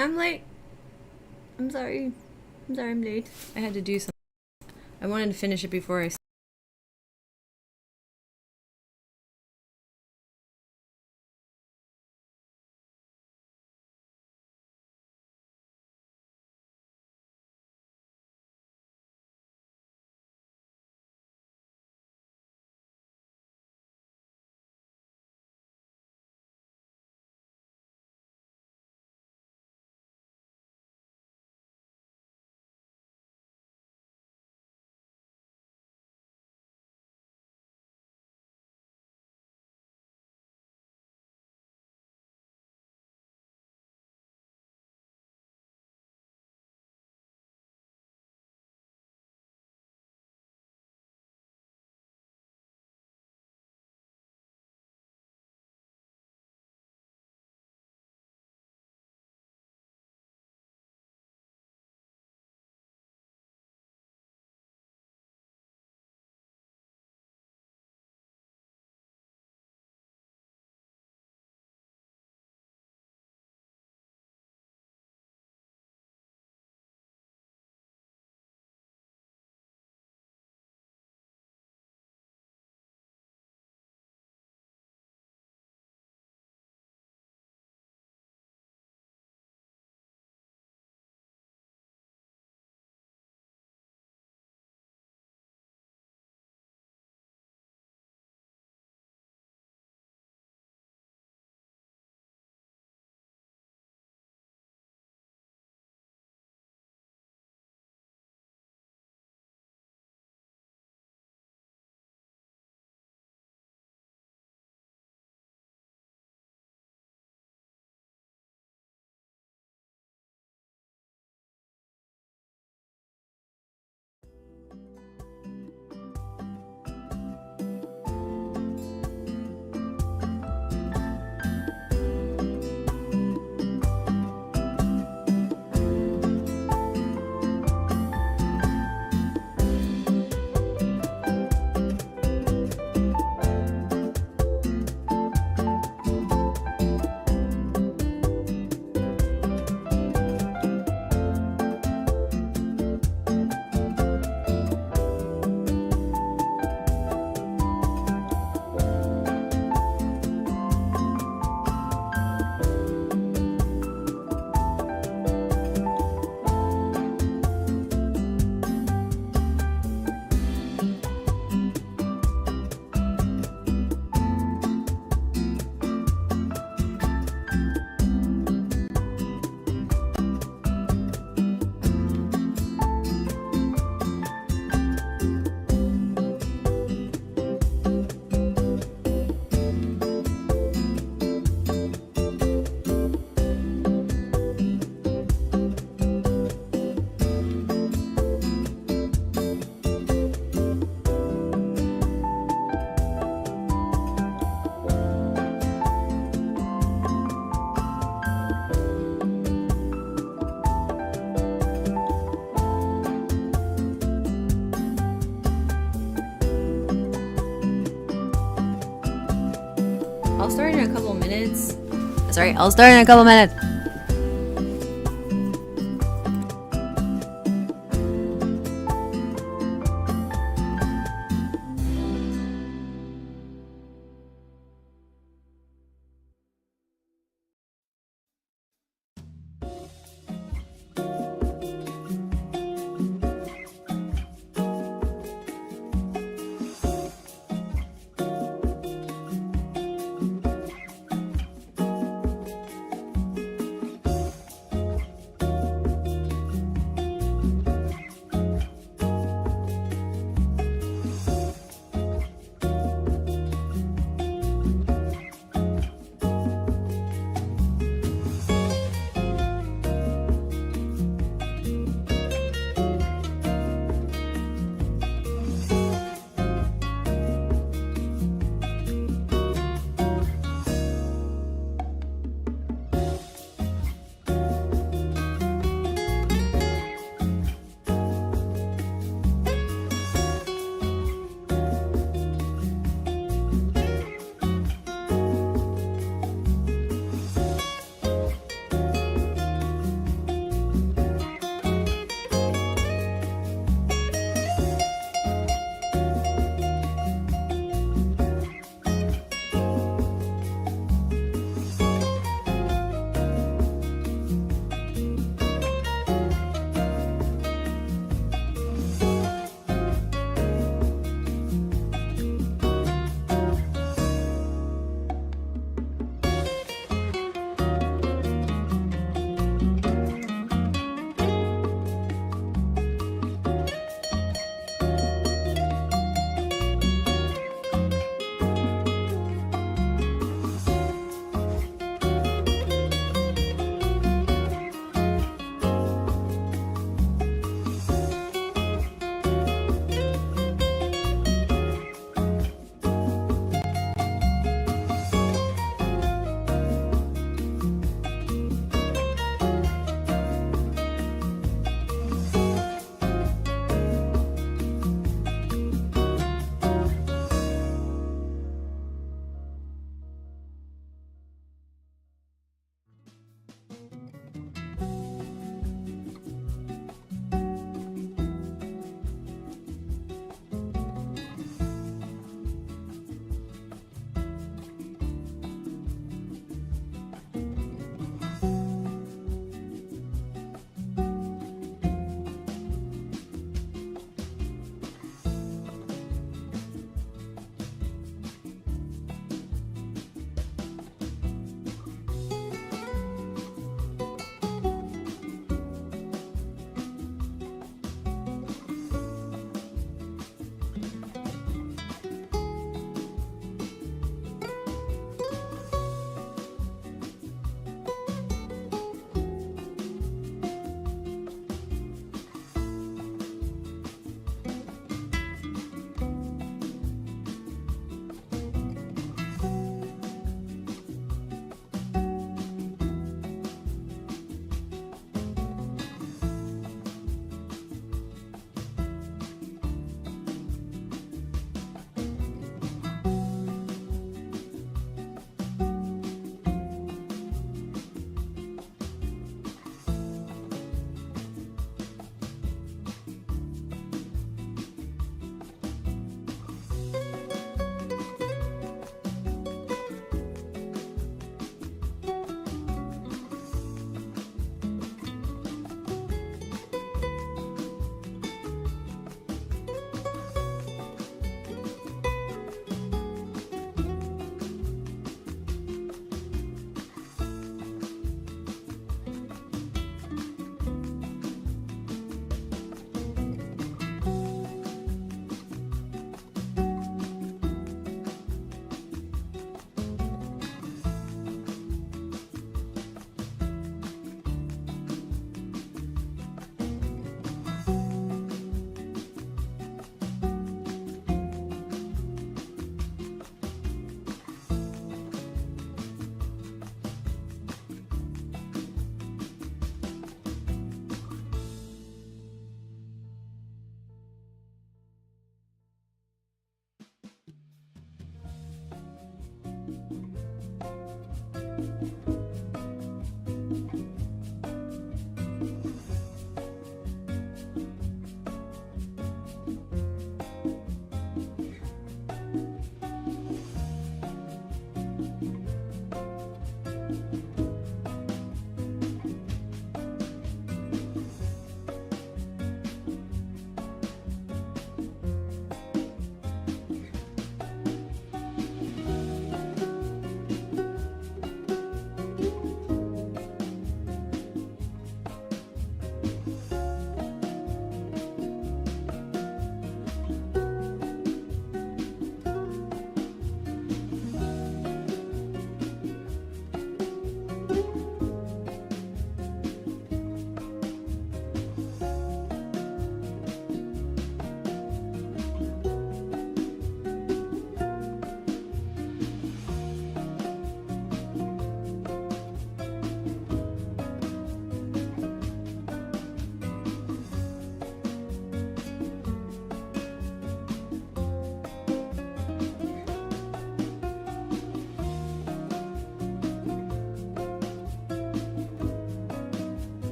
I'm late. I'm sorry. I'm late. I had to do something. I wanted to finish it before I. I'll start in a couple minutes. Sorry, I'll start in a couple minutes.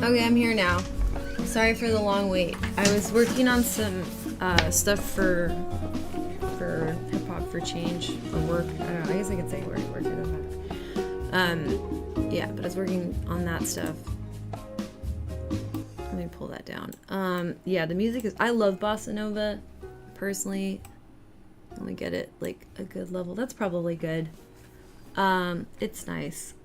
Okay, I'm here now. Sorry for the long wait. I was working on some stuff for Hip Hop for Change or work. I don't know. I guess I could say work. It doesn't matter. Yeah, but I was working on that stuff. Let me pull that down. Yeah, the music is. I love bossa nova, personally. Let me get it like a good level. That's probably good. It's nice.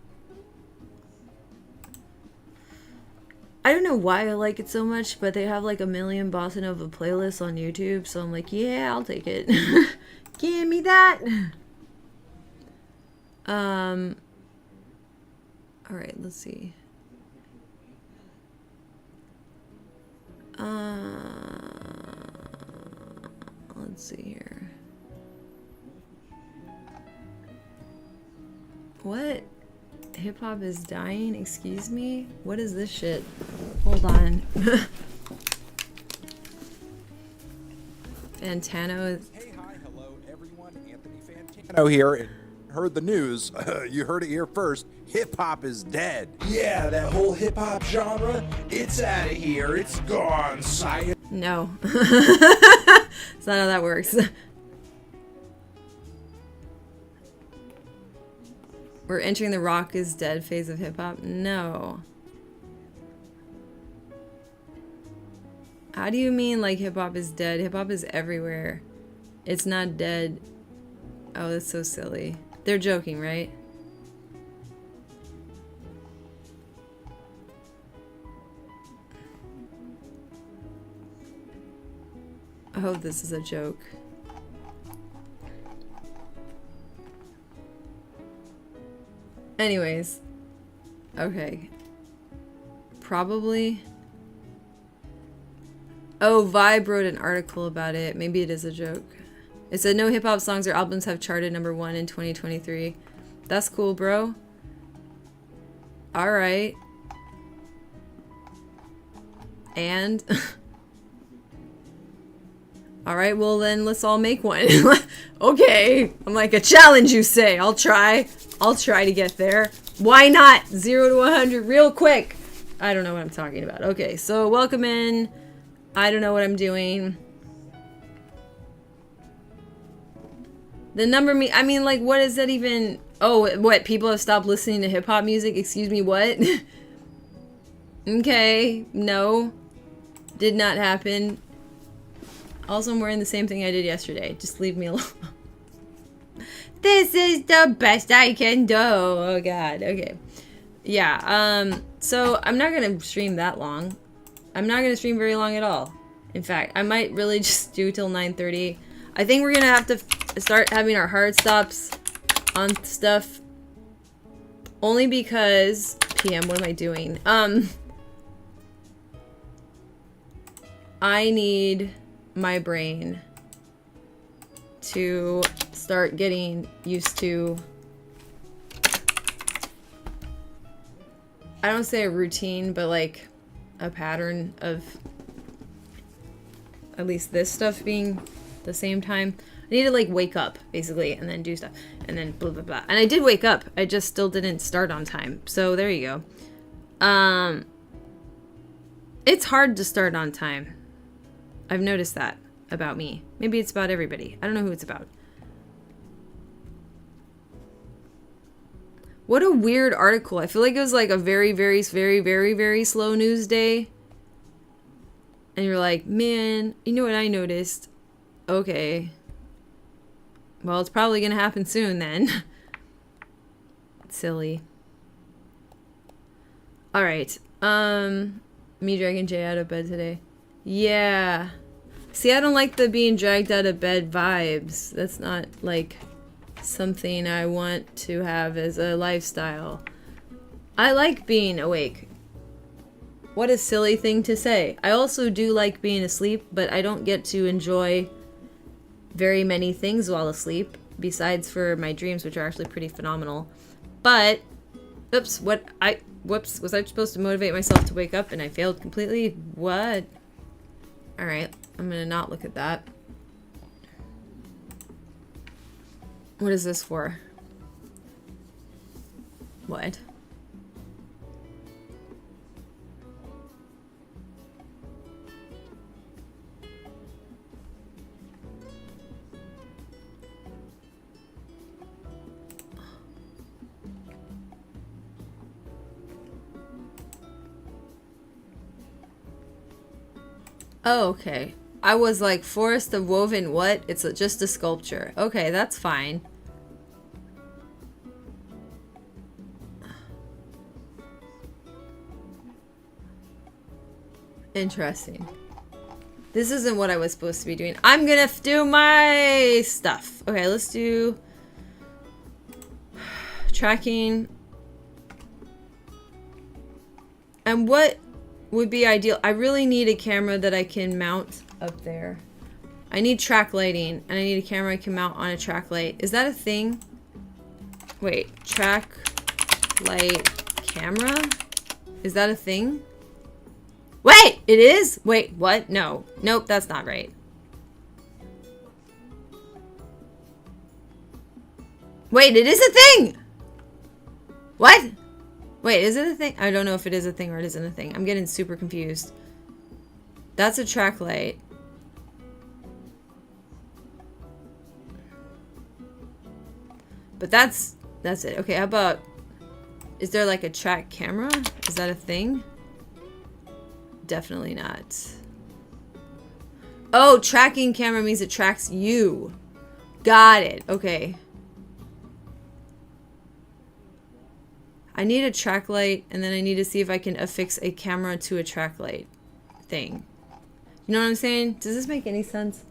I don't know why I like it so much, but they have like a million bossa nova playlists on YouTube, so I'm like, yeah, I'll take it. Give me that. All right, let's see. Let's see here. What? Hip hop is dying? Excuse me? What is this shit? Hold on. Fantano is. Hey, hi, hello, everyone. Anthony Fantano here. And heard the news. You heard it here first. Hip hop is dead. Yeah, that whole hip hop genre, it's out of here. It's gone, science. No. That's not how that works. We're entering the rock is dead phase of hip hop? No. How do you mean like hip hop is dead? Hip hop is everywhere. It's not dead. Oh, that's so silly. They're joking, right? I hope this is a joke. Anyways. Okay. Probably. Oh, Vibe wrote an article about it. Maybe it is a joke. It said no hip-hop songs or albums have charted #1 in 2023. That's cool, bro. Alright. And... Alright, well then let's all make one. Okay. I'm like, a challenge you say. I'll try. I'll try to get there. Why not? 0 to 100 real quick. I don't know what I'm talking about. Okay, so welcome in. I don't know what I'm doing. The number I mean, like, what is that even? Oh, what? People have stopped listening to hip-hop music? Excuse me, what? Okay, no. Did not happen. Also, I'm wearing the same thing I did yesterday. Just leave me alone. This is the best I can do. Oh, God. Okay. Yeah, so I'm not going to stream that long. I'm not going to stream very long at all. In fact, I might really just do till 9:30. I think we're going to have to start having our hard stops on stuff. Only because... PM, what am I doing? I need my brain to start getting used to... I don't say a routine, but like a pattern of at least this stuff being the same time. I need to like wake up basically and then do stuff and then blah blah blah. And I did wake up. I just still didn't start on time. So there you go. It's hard to start on time. I've noticed that about me. Maybe it's about everybody. I don't know who it's about. What a weird article. I feel like it was like a very, very, very, very, very slow news day. And you're like, man, you know what I noticed? Okay. Well, it's probably going to happen soon then. Silly. Alright. Me dragging Jay out of bed today. Yeah. See, I don't like the being dragged out of bed vibes. That's not like... something I want to have as a lifestyle. I like being awake. What a silly thing to say. I also do like being asleep, but I don't get to enjoy very many things while asleep, besides for my dreams, which are actually pretty phenomenal. But, oops, whoops, was I supposed to motivate myself to wake up and I failed completely? What? Alright, I'm gonna not look at that. What is this for? What? Oh, okay. I was like, forest of woven what? It's just a sculpture. Okay, that's fine. Interesting. This isn't what I was supposed to be doing. I'm gonna do my stuff. Okay, let's do tracking. And what would be ideal? I really need a camera that I can mount up there. I need track lighting, and I need a camera I can mount on a track light. Is that a thing? Wait, track light camera? Is that a thing? Wait, it is? Wait, what? No. Nope, that's not right. Wait, it is a thing! What? Wait, is it a thing? I don't know if it is a thing or it isn't a thing. I'm getting super confused. That's a track light. But that's it. Okay, how about... Is there like a track camera? Is that a thing? Definitely not. Oh, tracking camera means it tracks you. Got it. Okay. I need a track light, and then I need to see if I can affix a camera to a track light thing. You know what I'm saying? Does this make any sense?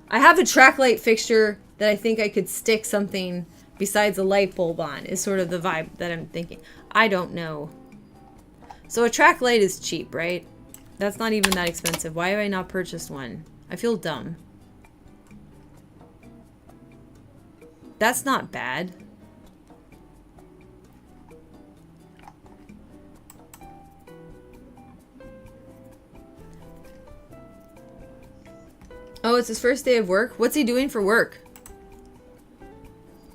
I have a track light fixture that I think I could stick something besides a light bulb on, is sort of the vibe that I'm thinking. I don't know. So a track light is cheap, right? That's not even that expensive. Why have I not purchased one? I feel dumb. That's not bad. Oh, it's his first day of work? What's he doing for work?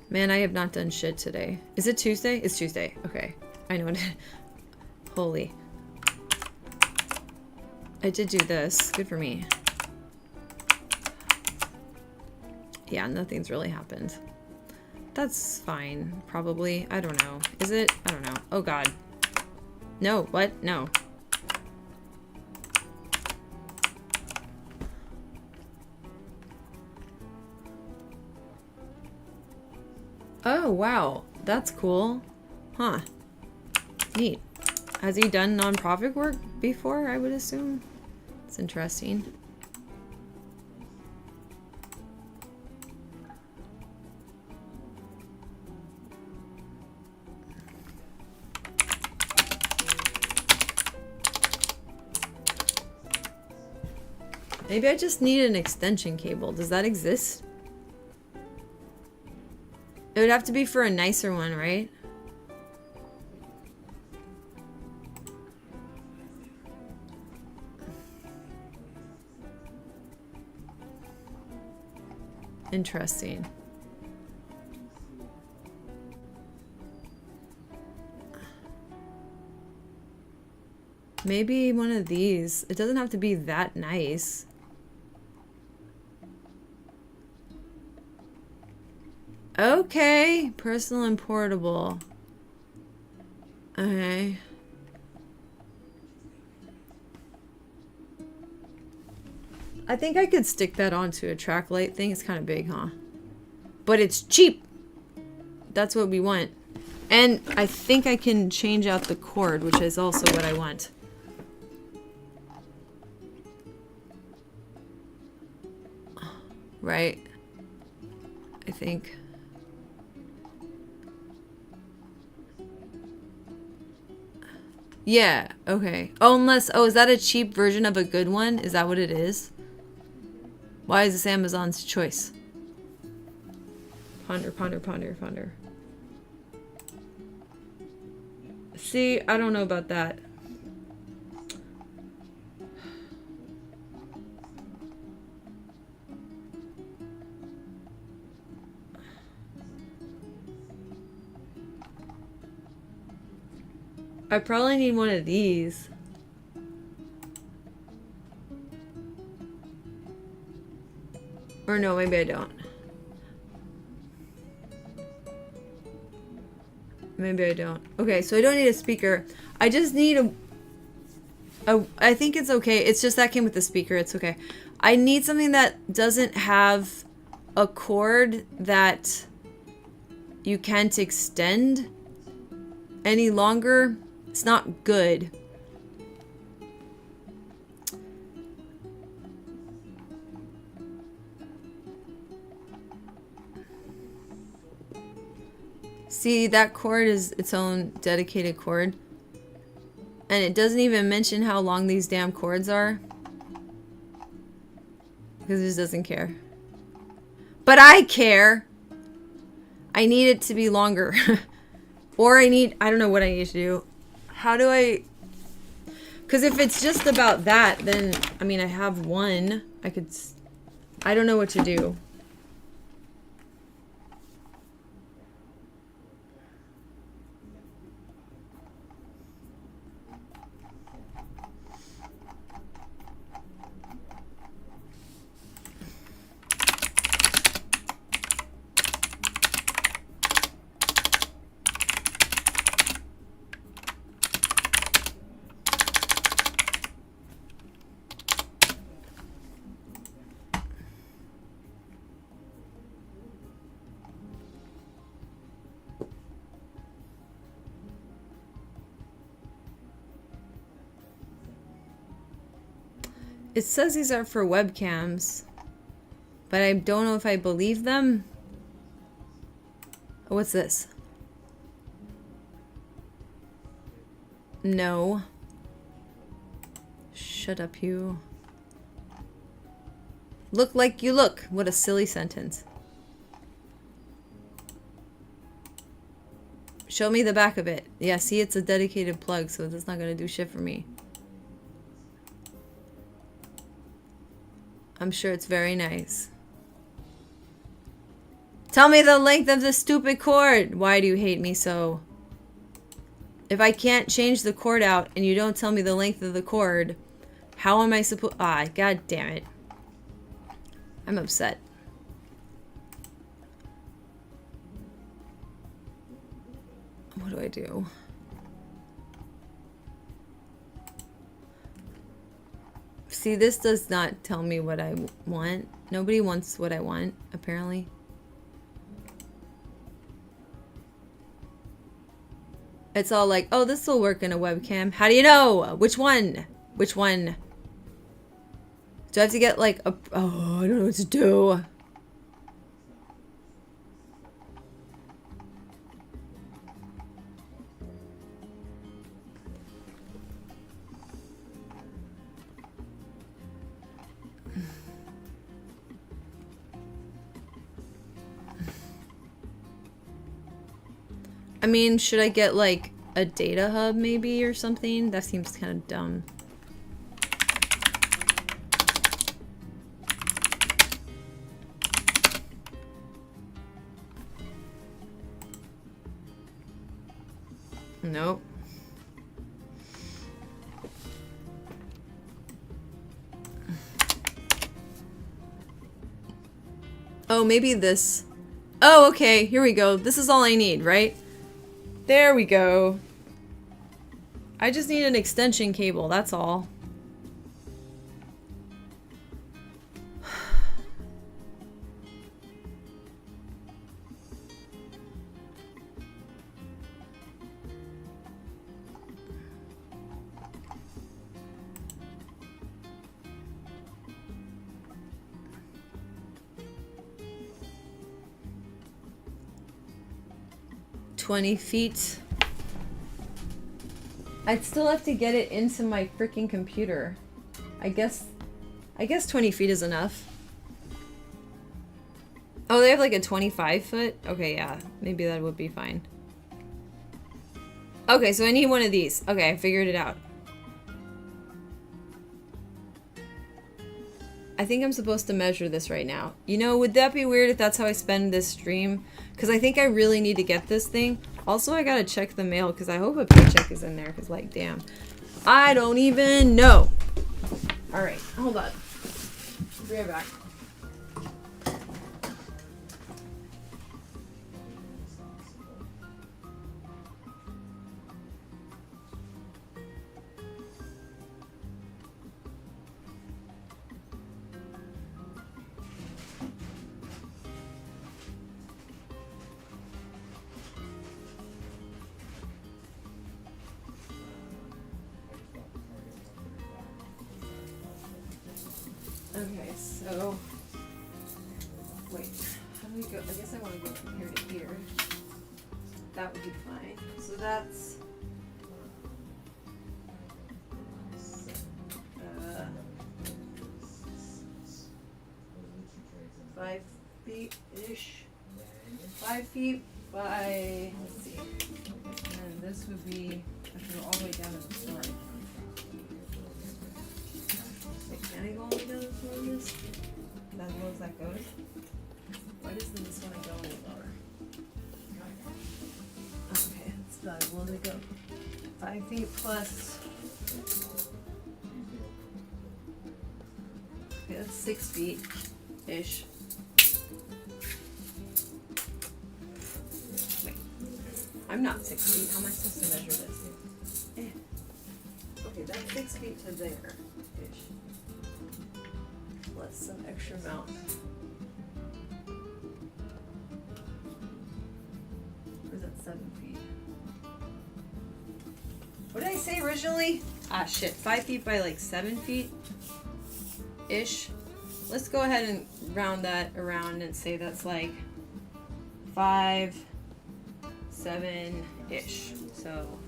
Man, I have not done shit today. Is it Tuesday? It's Tuesday. Okay. I know it. Holy. I did do this. Good for me. Yeah, nothing's really happened. That's fine, probably. I don't know. Is it? I don't know. Oh, God. No, what? No. Oh, wow. That's cool. Huh. Neat. Has he done nonprofit work before, I would assume? It's interesting. Maybe I just need an extension cable. Does that exist? It would have to be for a nicer one, right? Interesting. Maybe one of these. It doesn't have to be that nice. Okay, personal and portable. Okay. I think I could stick that onto a track light thing. It's kind of big, huh? But it's cheap. That's what we want. And I think I can change out the cord, which is also what I want. Right? I think. Yeah, okay. Oh, unless... Oh, is that a cheap version of a good one? Is that what it is? Why is this Amazon's choice? Ponder, ponder, ponder, ponder. See, I don't know about that. I probably need one of these. Or no, maybe I don't. Maybe I don't. Okay, so I don't need a speaker. I just need Oh, I think it's okay. It's just that came with the speaker. It's okay. I need something that doesn't have a cord that you can't extend any longer. It's not good. See, that cord is its own dedicated cord. And it doesn't even mention how long these damn cords are. Because it just doesn't care. But I care! I need it to be longer. Or I don't know what I need to do. How do I... Because if it's just about that, then, I mean, I have one. I don't know what to do. It says these are for webcams, but I don't know if I believe them. Oh, what's this? No. Shut up, you. Look like you look. What a silly sentence. Show me the back of it. Yeah, see, it's a dedicated plug, so that's not gonna do shit for me. I'm sure it's very nice. Tell me the length of the stupid cord. Why do you hate me so? If I can't change the cord out and you don't tell me the length of the cord, how am I supposed... Ah, god damn it. I'm upset. What do I do? See, this does not tell me what I want. Nobody wants what I want, apparently. It's all like, oh, this will work in a webcam. How do you know? Which one? Which one? Do I have to get like a... Oh, I don't know what to do. I mean, should I get like a data hub maybe or something? That seems kind of dumb. Nope. Oh, maybe this. Oh, okay. Here we go. This is all I need, right? There we go. I just need an extension cable, that's all. $20 I'd still have to get it into my freaking computer. I guess 20 feet is enough. Oh, they have like a 25 foot? Okay, yeah. Maybe that would be fine. Okay, so I need one of these. Okay, I figured it out. I think I'm supposed to measure this right now. You know, would that be weird if that's how I spend this stream? Because I think I really need to get this thing. Also, I gotta check the mail because I hope a paycheck is in there because, like, damn. I don't even know. Alright, hold on. Be right back. Okay, so wait, how do we go? I guess I want to go from here to here. That would be fine. So that's 5 feet ish. 5 feet by, let's see. And this would be, I have to go all the way down to the floor. Wait, can I go all the way down to the floor with this? That as low as that goes? Why doesn't this one go any lower? Okay, that's about as low as it go. 5 feet plus. Okay, that's 6 feet ish. Wait, I'm not 6 feet. How am I supposed to measure this? Okay, that's 6 feet to there ish. Plus some extra amount. Or is that 7 feet? What did I say originally? Ah, shit. 5 feet by like 7 feet ish. Let's go ahead and round that around and say that's like 5, 7 ish. So,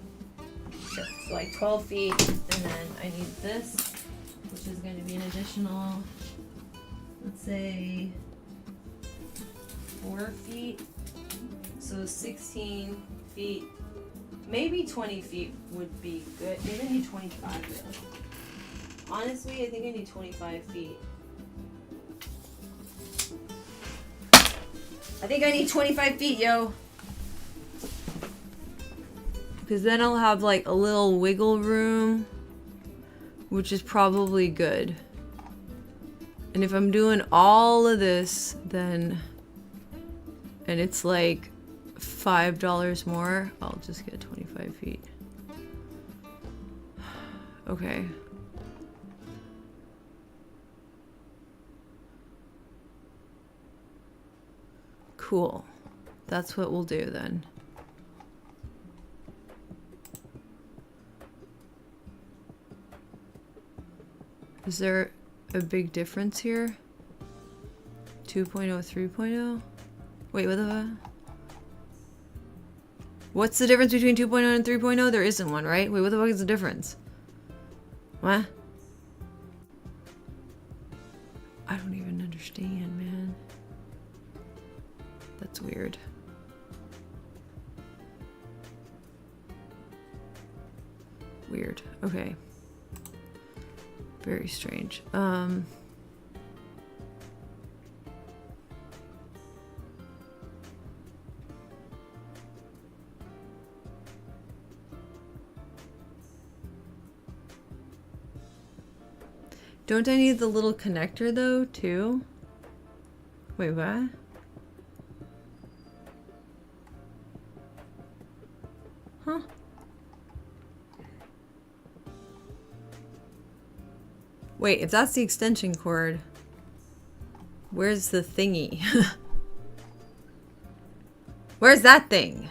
sure. So like 12 feet, and then I need this, which is going to be an additional, let's say 4 feet. So 16 feet. Maybe 20 feet would be good. Maybe I need 25 though. Honestly, I think I need 25 feet. I think I need 25 feet, yo. Because then I'll have like a little wiggle room, which is probably good. And if I'm doing all of this, then, and it's like $5 more, I'll just get 25 feet. Okay. Cool. That's what we'll do then. Is there a big difference here? 2.0, 3.0? Wait, what the? What's the difference between 2.0 and 3.0? There isn't one, right? Wait, what the fuck is the difference? What? I don't even understand, man. That's weird. Weird. Okay. Very strange. Don't I need the little connector though, too? Wait, what? Huh? Wait, if that's the extension cord, where's the thingy? Where's that thing?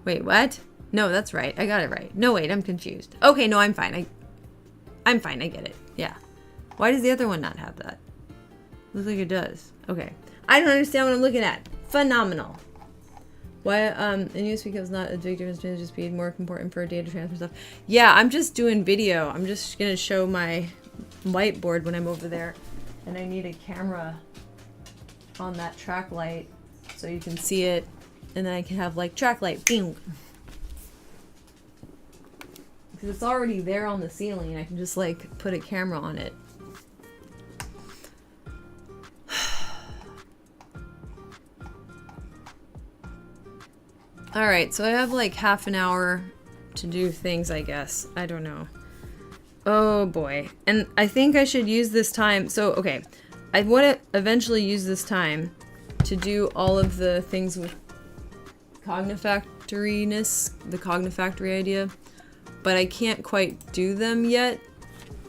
Wait, what? No, that's right. I got it right. No, wait, I'm confused. Okay, no, I'm fine. I'm fine. I get it. Yeah. Why does the other one not have that? Looks like it does. Okay. I don't understand what I'm looking at. Phenomenal. Why, in USB because not a big difference between just speed, more important for data transfer stuff. Yeah, I'm just doing video. I'm just gonna show my whiteboard when I'm over there. And I need a camera on that track light so you can see it. And then I can have like track light. Bing. Because it's already there on the ceiling. I can just like put a camera on it. Alright, so I have like half an hour to do things, I guess. I don't know. Oh boy. And I think I should use this time. So, okay. I want to eventually use this time to do all of the things with cognifactoriness, the cognifactory idea. But I can't quite do them yet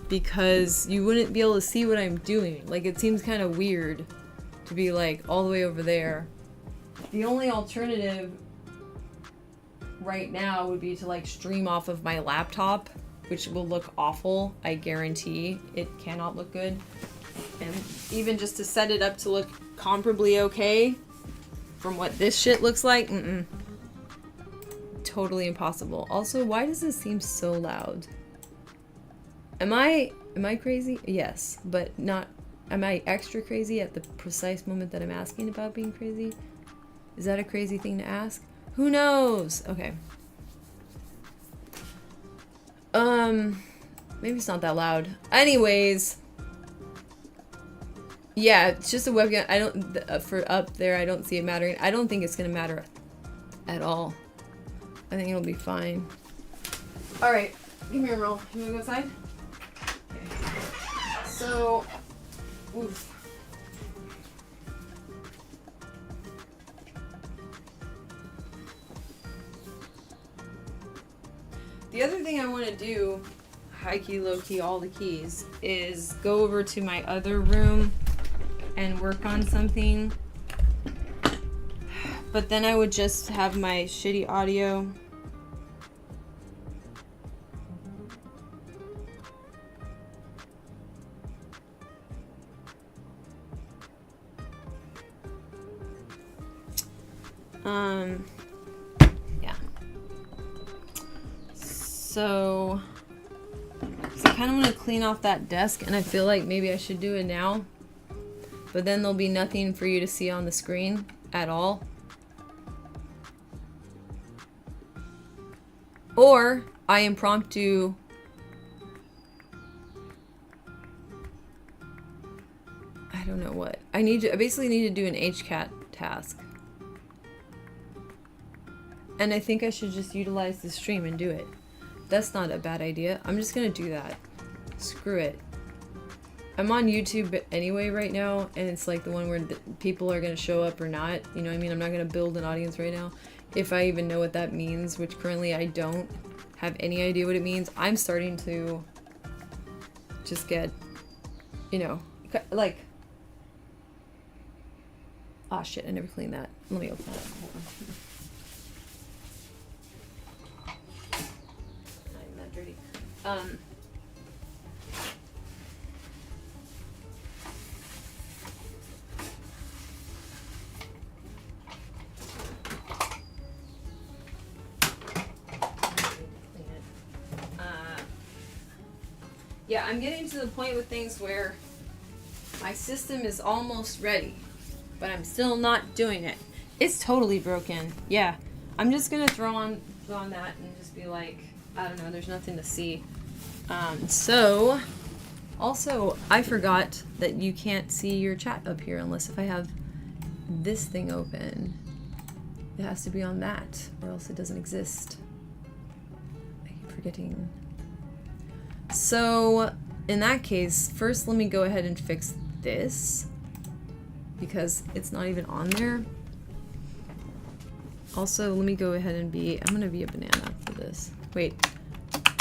because you wouldn't be able to see what I'm doing. Like, it seems kind of weird to be like all the way over there. The only alternative right now would be to like stream off of my laptop which will look awful. I guarantee it cannot look good. And even just to set it up to look comparably okay from what this shit looks like, totally impossible. Also, why does this seem so loud? Am I crazy? Yes, but not. Am I extra crazy at the precise moment that I'm asking about being crazy? Is that a crazy thing to ask? Who knows? Okay. Maybe it's not that loud. Anyways. Yeah, it's just a webcam. I don't, for up there, I don't see it mattering. I don't think it's gonna matter at all. I think it'll be fine. Alright, give me a roll. You wanna go outside? Okay. So, oof. The other thing I want to do, high key, low key, all the keys, is go over to my other room and work on something. But then I would just have my shitty audio. Yeah. So I kind of want to clean off that desk, and I feel like maybe I should do it now. But then there'll be nothing for you to see on the screen at all. Or I impromptu I don't know what. I basically need to do an HKAT task. And I think I should just utilize the stream and do it. That's not a bad idea. I'm just gonna do that. Screw it. I'm on YouTube anyway right now, and it's like the one where people are gonna show up or not. You know what I mean? I'm not gonna build an audience right now. If I even know what that means, which currently I don't have any idea what it means. I'm starting to just get, you know, like... Ah, shit, I never cleaned that. Let me open that. Hold on. Not even that dirty. Yeah, I'm getting to the point with things where my system is almost ready, but I'm still not doing it. It's totally broken. Yeah, I'm just gonna throw on that and just be like, I don't know, there's nothing to see. So, also, I forgot that you can't see your chat up here unless if I have this thing open. It has to be on that, or else it doesn't exist. I keep forgetting. So, in that case, first let me go ahead and fix this, because it's not even on there. Also, let me go ahead and I'm gonna be a banana for this. Wait,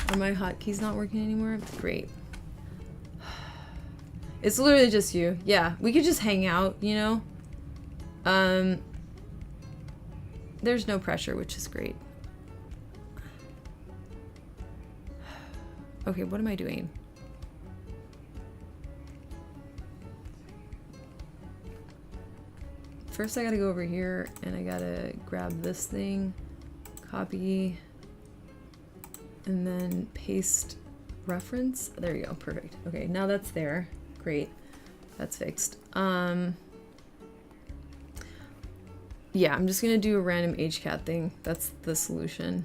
are my hotkeys not working anymore? Great. It's literally just you. Yeah, we could just hang out, you know? There's no pressure, which is great. Okay, what am I doing? First I gotta go over here and I gotta grab this thing, copy, and then paste reference. There you go, perfect. Okay, now that's there. Great, that's fixed. Yeah, I'm just gonna do a random HKAT thing. That's the solution.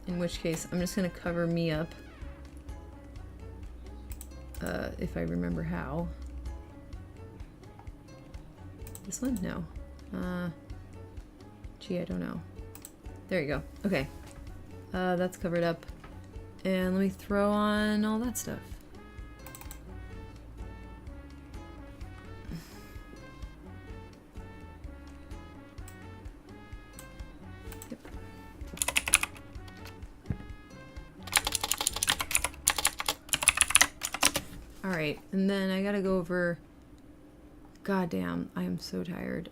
In which case, I'm just gonna cover me up. If I remember how. This one? No. Gee, I don't know. There you go. Okay. That's covered up. And let me throw on all that stuff. Alright, and then I gotta go over... Goddamn, I am so tired.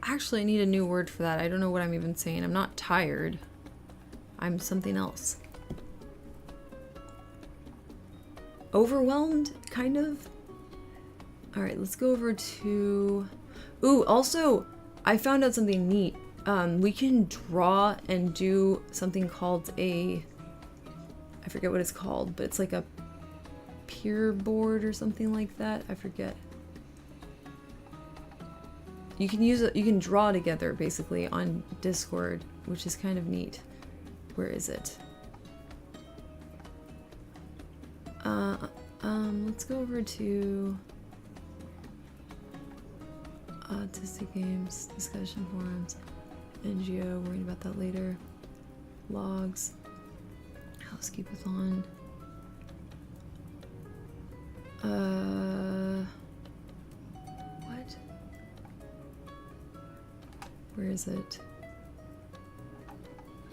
Actually, I need a new word for that. I don't know what I'm even saying. I'm not tired. I'm something else. Overwhelmed, kind of? Alright, let's go over to... Ooh, also, I found out something neat. We can draw and do something called a... I forget what it's called, but it's like a peer board or something like that. I forget. You can use it, you can draw together basically on Discord, which is kind of neat. Where is it? Let's go over to Autistic Games, discussion forums, NGO, worrying about that later. Logs, housekeepathon. What? Where is it?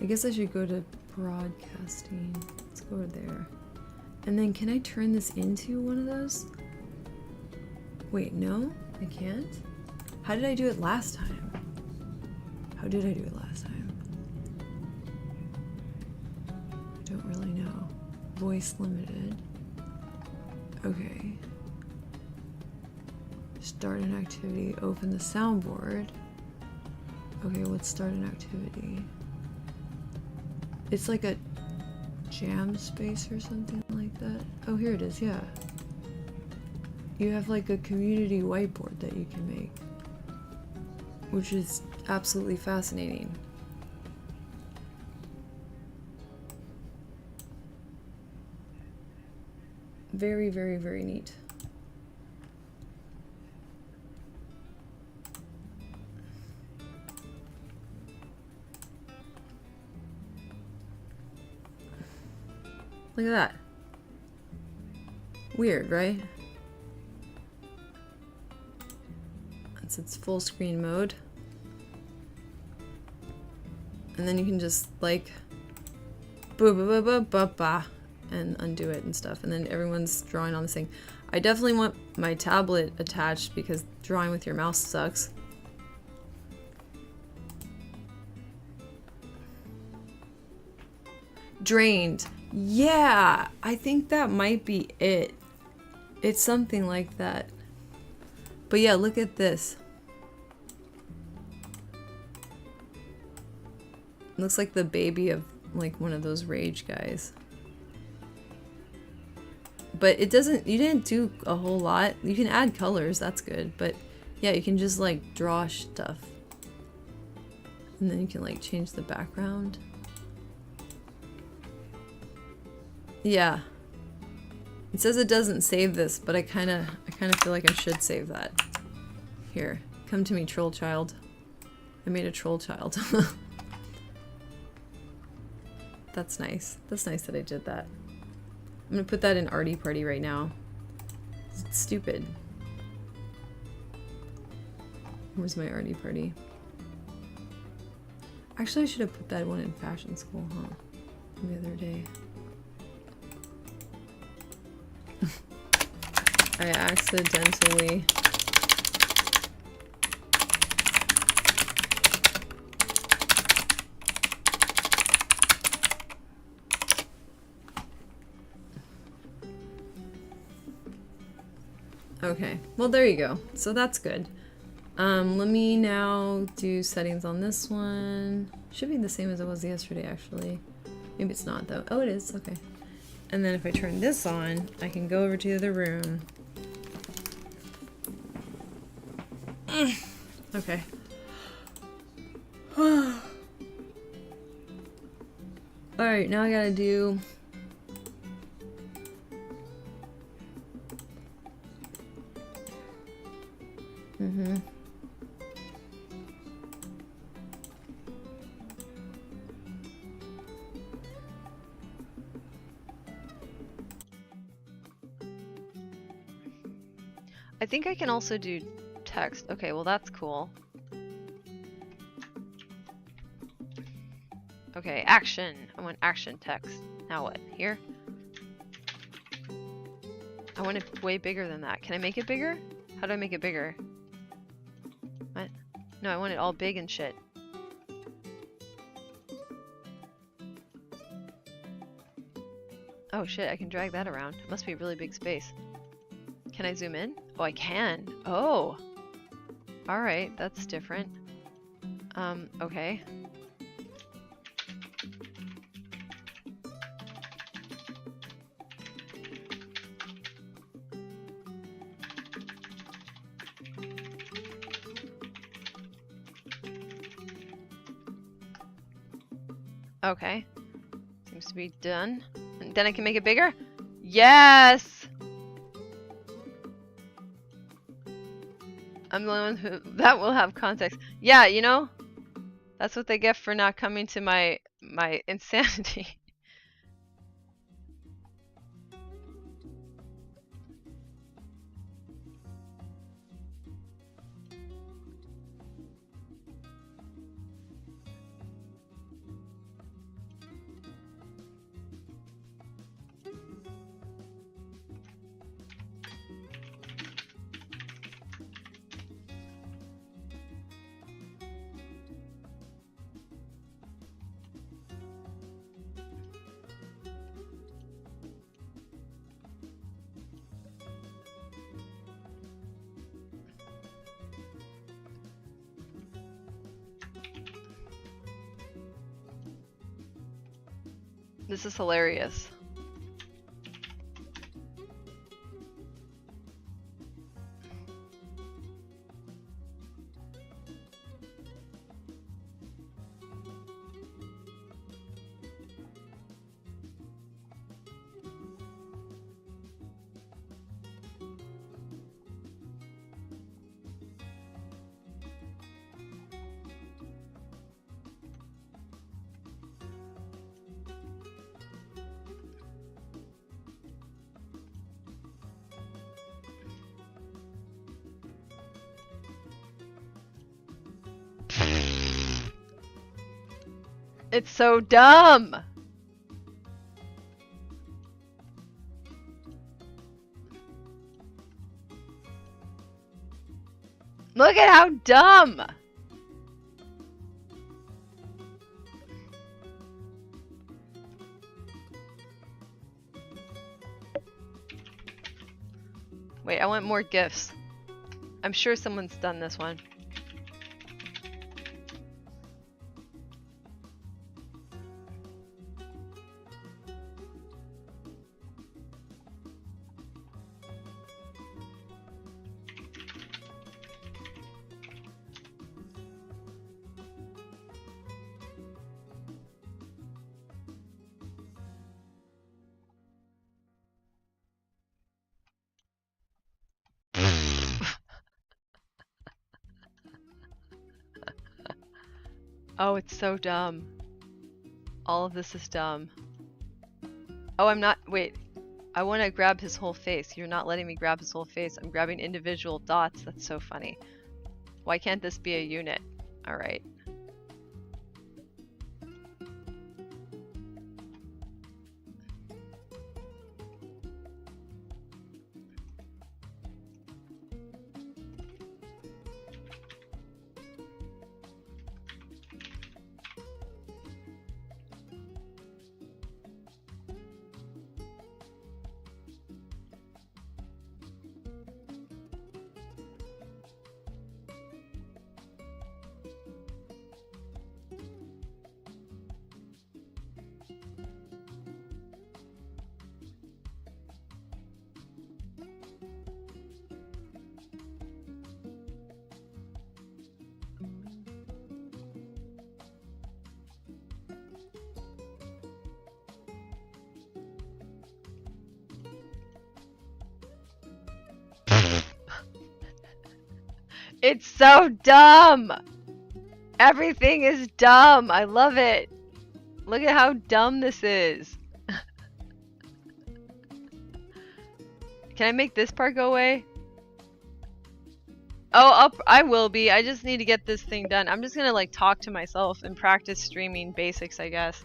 I guess I should go to broadcasting. Let's go there. And then can I turn this into one of those? Wait, no? I can't? How did I do it last time? How did I do it last time? I don't really know. Voice limited. Okay. Start an activity. Open the soundboard. Okay, let's start an activity. It's like a jam space or something like that. Oh, here it is, yeah. You have like a community whiteboard that you can make, which is absolutely fascinating. Very, very, very neat. Look at that. Weird, right? That's its full screen mode. And then you can just like boo ba ba ba ba ba and undo it and stuff. And then everyone's drawing on this thing. I definitely want my tablet attached because drawing with your mouse sucks. Drained. Yeah, I think that might be it. It's something like that. But yeah, look at this. Looks like the baby of like one of those rage guys. But it doesn't, you didn't do a whole lot. You can add colors, that's good. But yeah, you can just like draw stuff. And then you can like change the background. Yeah. It says it doesn't save this, but I kind of feel like I should save that. Here, come to me, troll child. I made a troll child. That's nice. That's nice that I did that. I'm gonna put that in Arty Party right now. It's stupid. Where's my Arty Party? Actually, I should have put that one in fashion school, huh? The other day. I accidentally... Okay, well there you go. So that's good. Let me now do settings on this one. Should be the same as it was yesterday, actually. Maybe it's not though. Oh, it is, okay. And then if I turn this on, I can go over to the other room. Okay. Alright, now I gotta do... I think I can also do text. Okay, well that's cool. Okay, action. I want action text. Now what? Here? I want it way bigger than that. Can I make it bigger? How do I make it bigger? What? No, I want it all big and shit. Oh shit, I can drag that around. It must be a really big space. Can I zoom in? Oh, I can. Oh! Alright, that's different. Okay. Okay. Seems to be done. And then I can make it bigger? Yes! I'm the one who... That will have context. Yeah, you know? That's what they get for not coming to my insanity. This is hilarious. It's so dumb! Look at how dumb! Wait, I want more GIFs. I'm sure someone's done this one. Oh, it's so dumb. All of this is dumb. Oh, I'm not- wait. I want to grab his whole face. You're not letting me grab his whole face. I'm grabbing individual dots. That's so funny. Why can't this be a unit? Alright. It's so dumb! Everything is dumb! I love it! Look at how dumb this is! Can I make this part go away? Oh, I will be. I just need to get this thing done. I'm just gonna like talk to myself and practice streaming basics, I guess.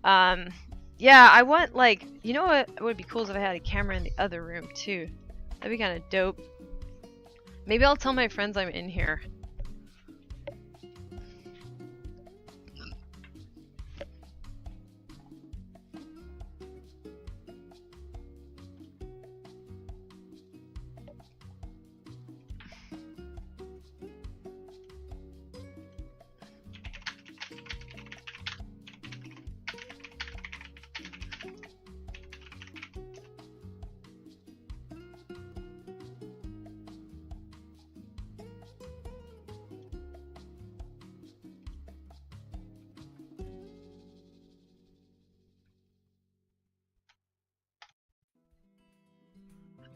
Yeah, I want like, you know what would be cool is if I had a camera in the other room too. That'd be kind of dope. Maybe I'll tell my friends I'm in here.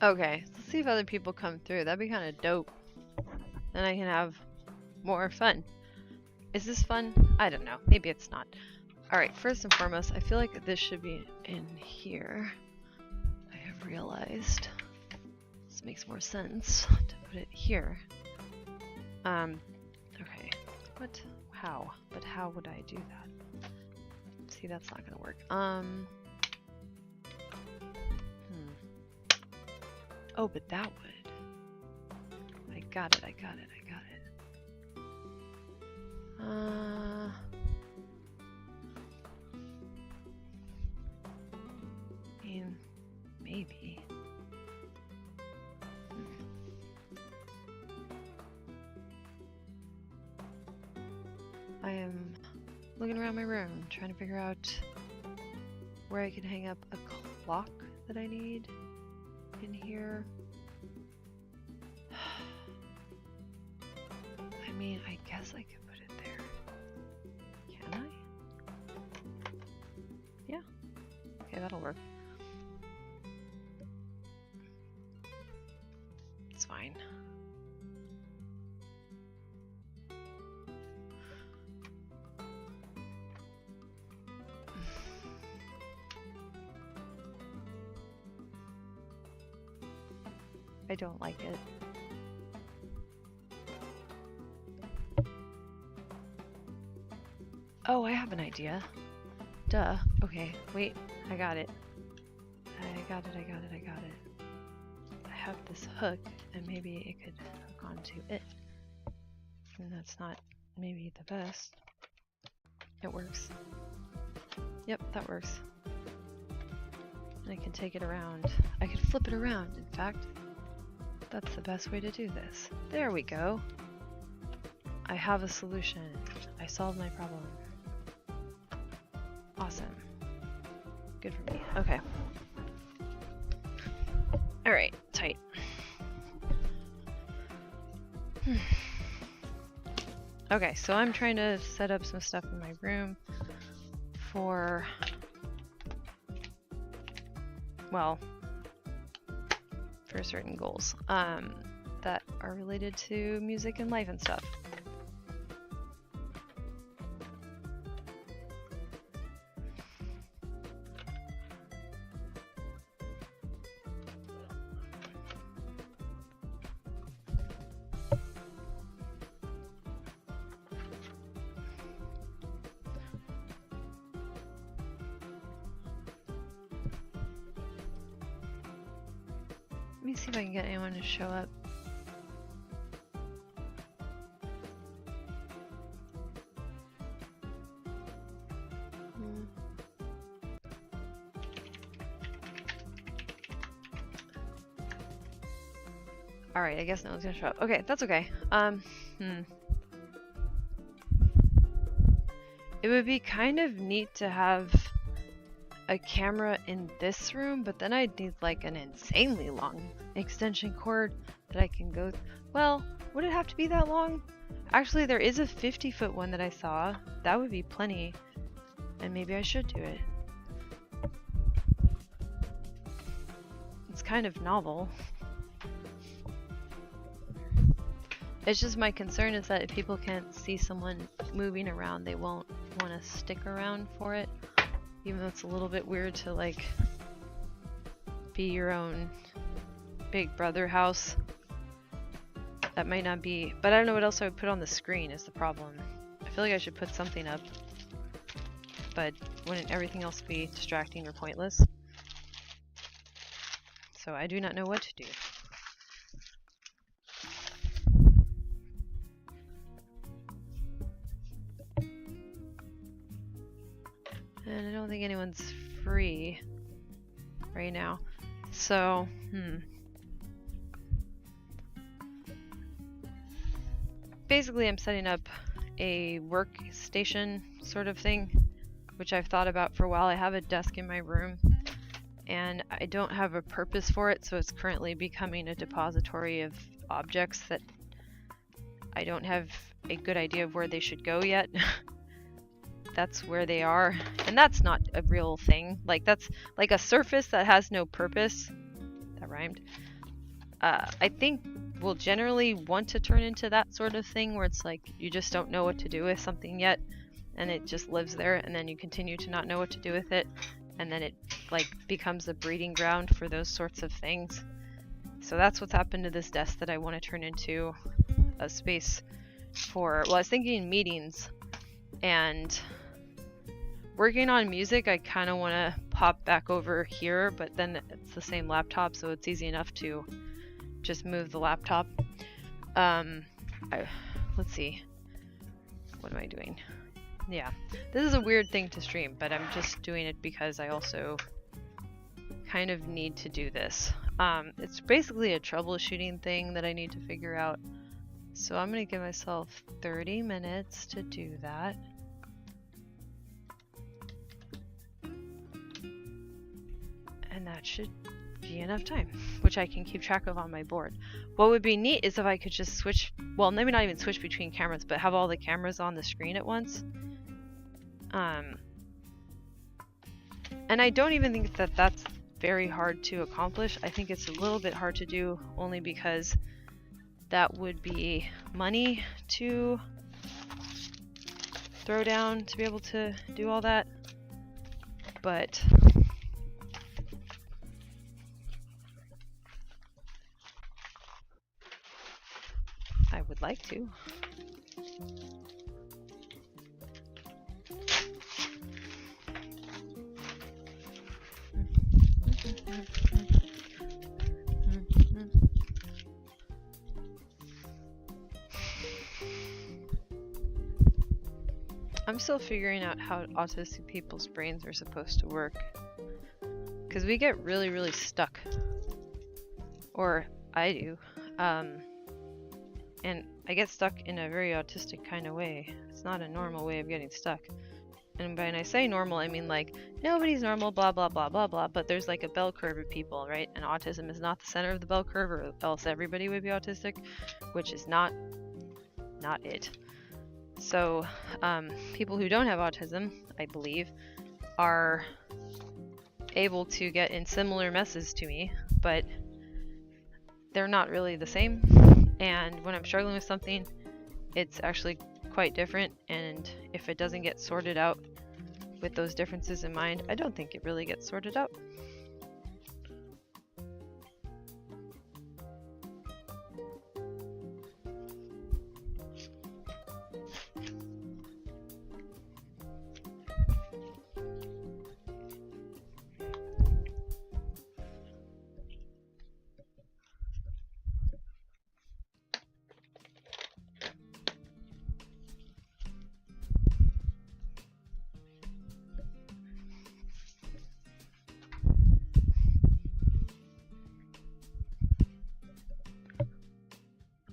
Okay, let's see if other people come through. That'd be kind of dope. Then I can have more fun. Is this fun? I don't know. Maybe it's not. Alright, first and foremost, I feel like this should be in here. I have realized. This makes more sense to put it here. Okay. What? How? But how would I do that? See, that's not gonna work. Oh, but that would. I got it. I mean, maybe. I am looking around my room, trying to figure out where I can hang up a clock that I need in here. I mean, I guess I could put it there. Can I? Yeah. Okay, that'll work. It's fine. I don't like it. Oh, I have an idea. Duh. Okay, wait. I got it. I got it. I have this hook, and maybe it could hook onto it. And that's not maybe the best. It works. Yep, that works. And I can take it around. I could flip it around, in fact. That's the best way to do this. There we go. I have a solution. I solved my problem. Awesome. Good for me. Okay. Alright, tight. Okay, so I'm trying to set up some stuff in my room for, well, for certain goals that are related to music and life and stuff. Let me see if I can get anyone to show up. Alright, I guess no one's gonna show up. Okay, that's okay. It would be kind of neat to have a camera in this room, but then I'd need like an insanely long extension cord that I can go well, would it have to be that long? Actually, there is a 50-foot one that I saw. That would be plenty. And maybe I should do it. It's kind of novel. It's just my concern is that if people can't see someone moving around, they won't want to stick around for it. Even though it's a little bit weird to like be your own Big Brother house. That might not be, but I don't know what else I would put on the screen is the problem. I feel like I should put something up, but wouldn't everything else be distracting or pointless? So I do not know what to do. And I don't think anyone's free right now. So, basically I'm setting up a workstation sort of thing, which I've thought about for a while. I have a desk in my room and I don't have a purpose for it, so it's currently becoming a depository of objects that I don't have a good idea of where they should go yet. That's where they are, and that's not a real thing. Like, that's like a surface that has no purpose. That rhymed. I think we'll generally want to turn into that sort of thing where it's like you just don't know what to do with something yet, and it just lives there, and then you continue to not know what to do with it, and then it like becomes a breeding ground for those sorts of things. So that's what's happened to this desk that I want to turn into a space for, well, I was thinking meetings and working on music. I kind of want to pop back over here, but then it's the same laptop, so it's easy enough to just move the laptop. Let's see. What am I doing? Yeah, this is a weird thing to stream, but I'm just doing it because I also kind of need to do this. It's basically a troubleshooting thing that I need to figure out. So I'm going to give myself 30 minutes to do that. And that should be enough time, which I can keep track of on my board. What would be neat is if I could just switch, well, maybe not even switch between cameras, but have all the cameras on the screen at once. And I don't even think that that's very hard to accomplish. I think it's a little bit hard to do only because that would be money to throw down to be able to do all that. But I would like to. I'm still figuring out how autistic people's brains are supposed to work, because we get really, really stuck, or I do, and I get stuck in a very autistic kind of way. It's not a normal way of getting stuck. And when I say normal, I mean like nobody's normal, blah blah blah blah blah, but there's like a bell curve of people, right? And autism is not the center of the bell curve, or else everybody would be autistic, which is not it. So people who don't have autism, I believe, are able to get in similar messes to me, but they're not really the same. And when I'm struggling with something, it's actually quite different, and if it doesn't get sorted out with those differences in mind, I don't think it really gets sorted out.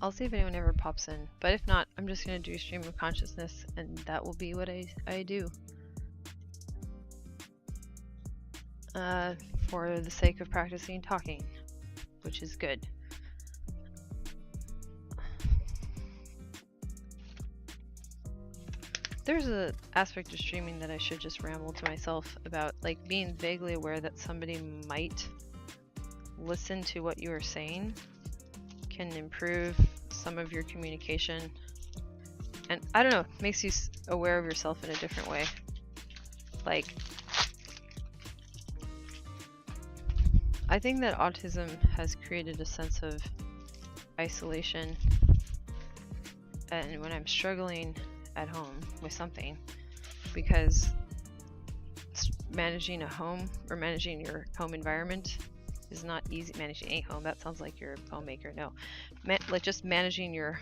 I'll see if anyone ever pops in, but if not, I'm just going to do stream of consciousness, and that will be what I do. For the sake of practicing talking, which is good. There's an aspect of streaming that I should just ramble to myself about, like being vaguely aware that somebody might listen to what you are saying can improve some of your communication, and I don't know, it makes you aware of yourself in a different way. Like, I think that autism has created a sense of isolation and when I'm struggling at home with something, because managing a home or managing your home environment is not easy. Managing a home, that sounds like you're a homemaker. No, like just managing your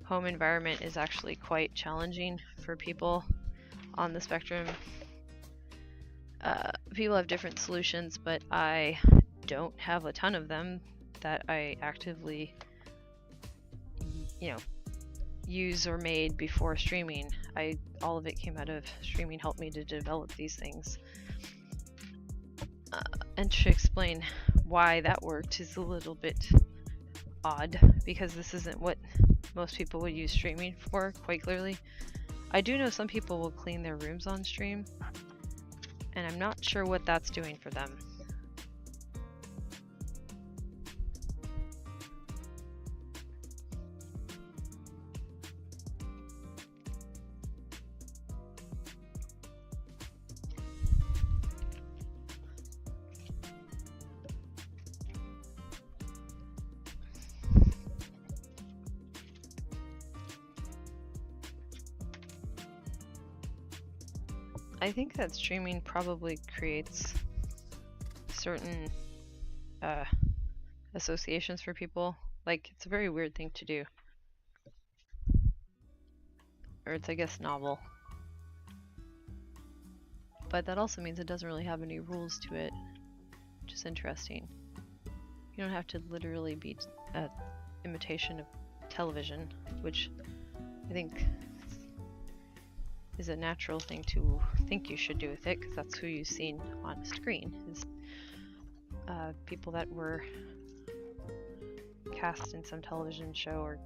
home environment is actually quite challenging for people on the spectrum. People have different solutions, but I don't have a ton of them that I actively, use or made before streaming. All of it came out of streaming, helped me to develop these things. And to explain why that worked is a little bit odd, because this isn't what most people would use streaming for, quite clearly. I do know some people will clean their rooms on stream, and I'm not sure what that's doing for them. I think that streaming probably creates certain associations for people. Like, it's a very weird thing to do. Or it's, I guess, novel. But that also means it doesn't really have any rules to it, which is interesting. You don't have to literally be an imitation of television, which I think is a natural thing to think you should do with it, because that's who you've seen on a screen, is people that were cast in some television show or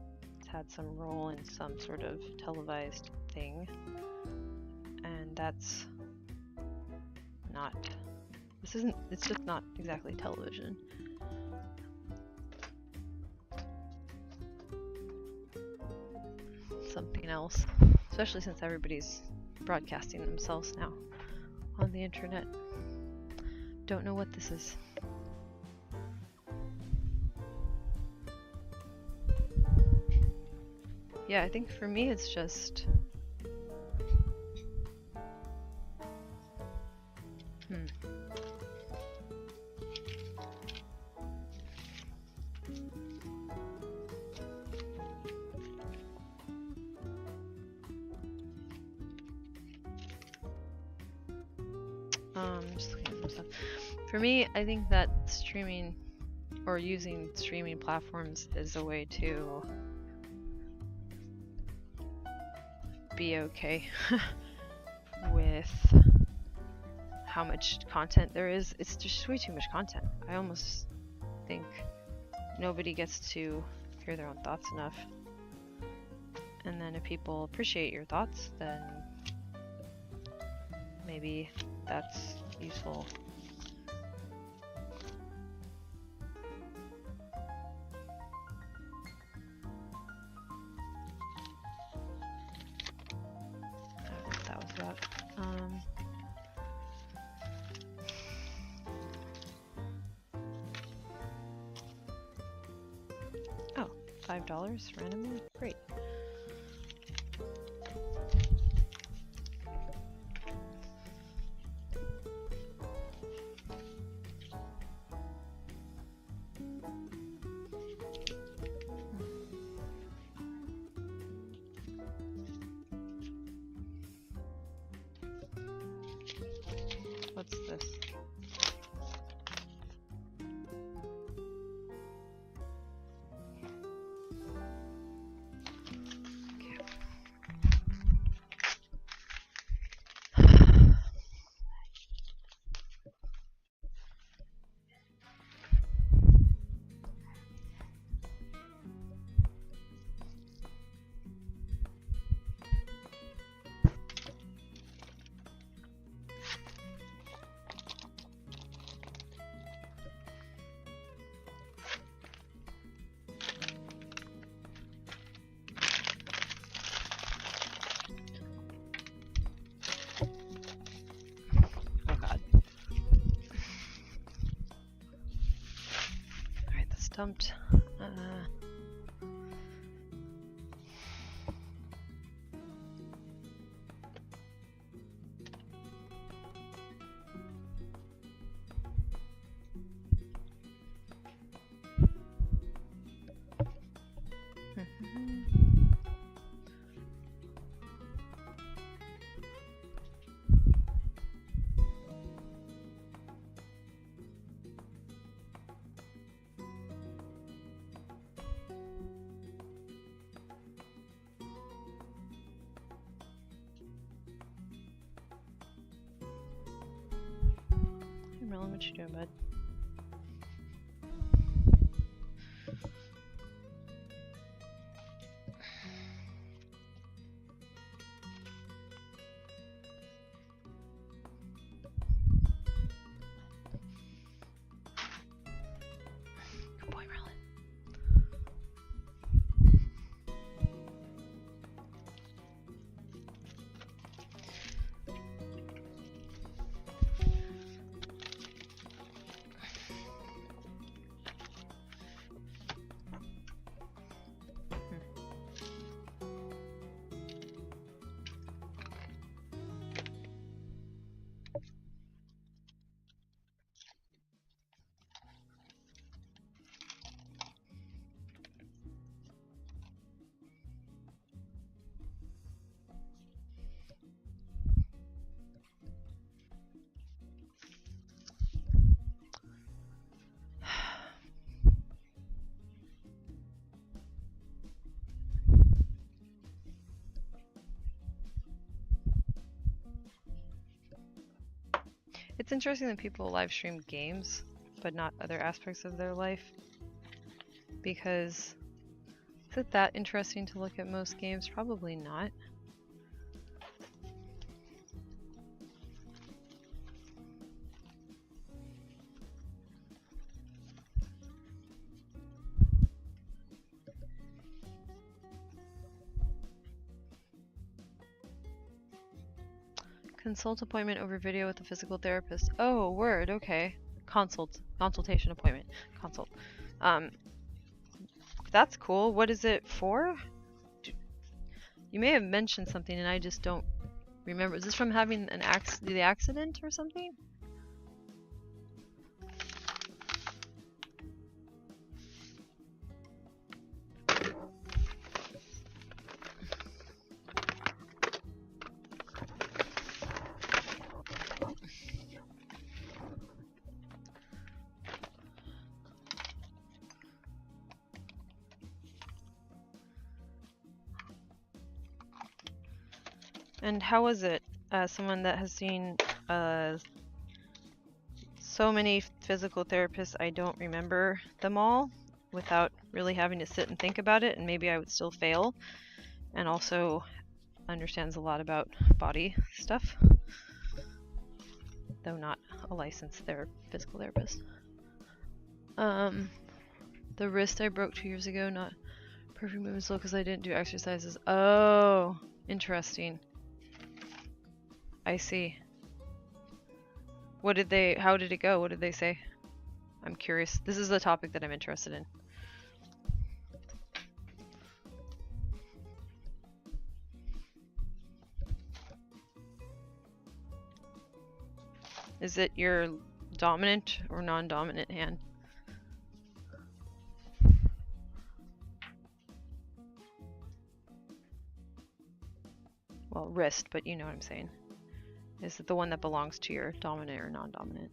had some role in some sort of televised thing. And that's not, it's just not exactly television. Something else. Especially since everybody's broadcasting themselves now on the internet. Don't know what this is. Yeah, I think for me it's just... just looking at some stuff. For me, I think that streaming or using streaming platforms is a way to be okay with how much content there is. It's just way too much content. I almost think nobody gets to hear their own thoughts enough. And then if people appreciate your thoughts, then maybe that's useful. I don't know what that was about. Oh, $5 randomly? Great. What's this? Dumped. Marlon, what you doing, bud? Good boy, Marlon. It's interesting that people live stream games, but not other aspects of their life. Because is it that interesting to look at most games? Probably not. Consult appointment over video with a physical therapist. Oh, word, okay. Consultation appointment. Consult. That's cool. What is it for? You may have mentioned something and I just don't remember. Is this from having the accident or something? And how was it? Someone that has seen so many physical therapists, I don't remember them all without really having to sit and think about it, and maybe I would still fail. And also understands a lot about body stuff, though not a licensed physical therapist. The wrist I broke 2 years ago, not perfect movement slow because I didn't do exercises. Oh, interesting. I see. How did it go? What did they say? I'm curious. This is the topic that I'm interested in. Is it your dominant or non-dominant hand? Well, wrist, but you know what I'm saying. Is it the one that belongs to your dominant or non-dominant?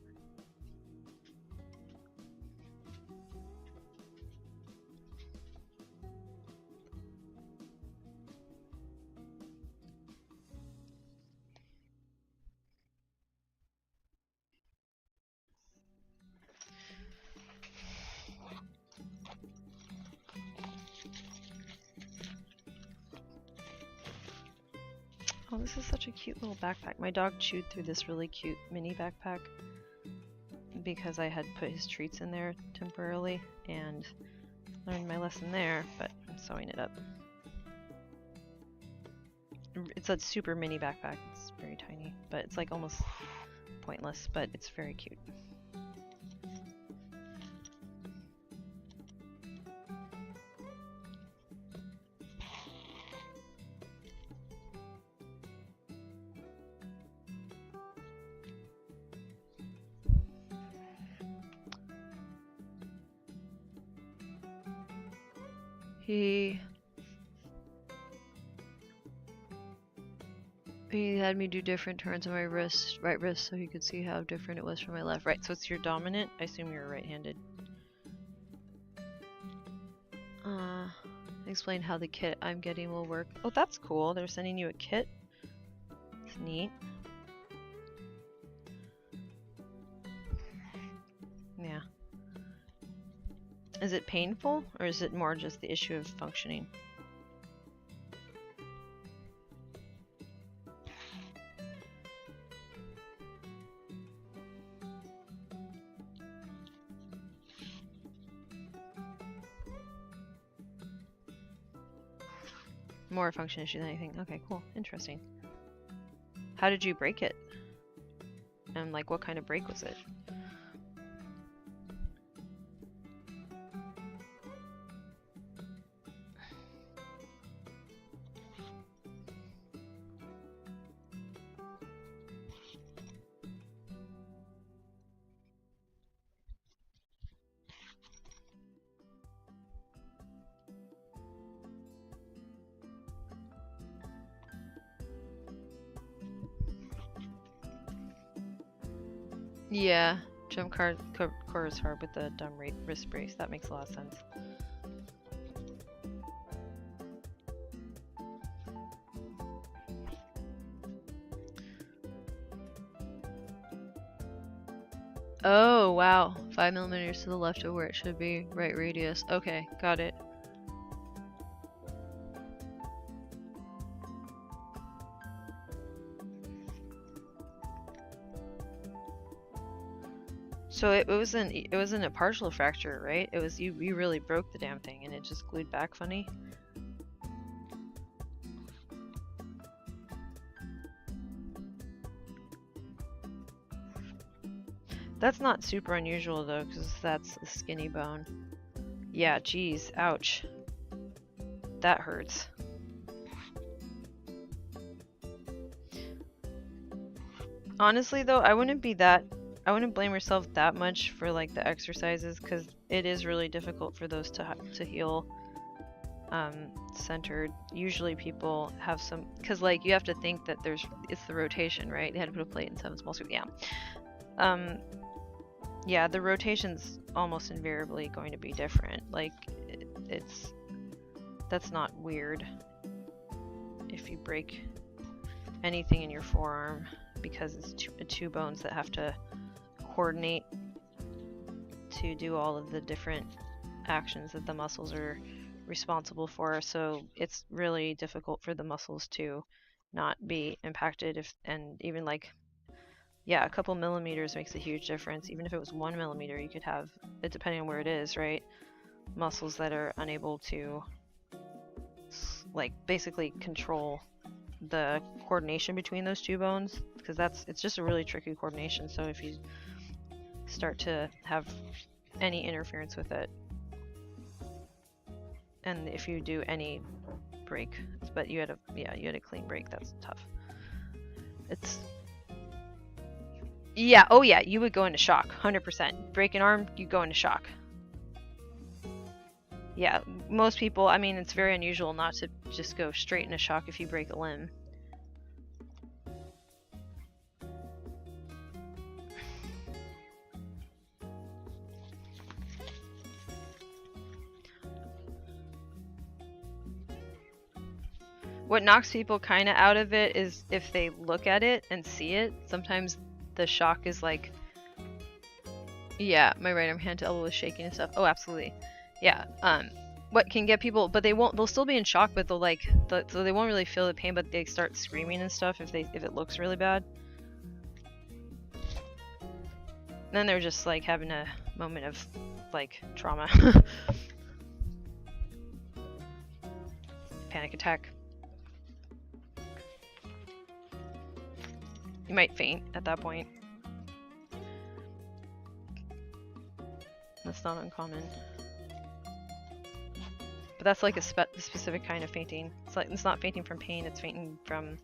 Oh, this is such a cute little backpack. My dog chewed through this really cute mini backpack because I had put his treats in there temporarily and learned my lesson there, but I'm sewing it up. It's a super mini backpack. It's very tiny, but it's like almost pointless, but it's very cute. He had me do different turns on my right wrist, so he could see how different it was from my left. Right, so it's your dominant. I assume you're right-handed. Explain how the kit I'm getting will work. Oh, that's cool. They're sending you a kit. It's neat. Is it painful, or is it more just the issue of functioning? More a function issue than anything. Okay, cool. Interesting. How did you break it? And like, what kind of break was it? Yeah, jump core is hard with the dumb wrist brace. That makes a lot of sense. Oh, wow. 5 millimeters to the left of where it should be. Right radius. Okay, got it. So it wasn't a partial fracture, right? It was you really broke the damn thing and it just glued back funny. That's not super unusual though, because that's a skinny bone. Yeah, geez, ouch. That hurts. Honestly though, I wouldn't blame yourself that much for like the exercises, because it is really difficult for those to heal centered. Usually people have some, because like you have to think that it's the rotation, right? They had to put a plate in 7 small screws. Yeah. Yeah, the rotation's almost invariably going to be different. Like that's not weird if you break anything in your forearm, because it's two bones that have to coordinate to do all of the different actions that the muscles are responsible for. So it's really difficult for the muscles to not be impacted, and even like, yeah, a couple millimeters makes a huge difference. Even if it was 1 millimeter, you could have it, depending on where it is, right? Muscles that are unable to like basically control the coordination between those two bones, because it's just a really tricky coordination. So if you start to have any interference with it, and if you do any break, but you had a clean break, that's tough. Yeah, oh yeah, you would go into shock, 100%. Break an arm, you go into shock. Yeah, most people, I mean, it's very unusual not to just go straight into shock if you break a limb. What knocks people kind of out of it is if they look at it and see it. Sometimes the shock is like, yeah, my right arm, hand to elbow is shaking and stuff. Oh, absolutely. Yeah. What can get people, but they'll still be in shock, but they'll so they won't really feel the pain, but they start screaming and stuff if it looks really bad. Then they're just like having a moment of like trauma. Panic attack. You might faint at that point. That's not uncommon. But that's like a specific kind of fainting. It's not fainting from pain, it's fainting from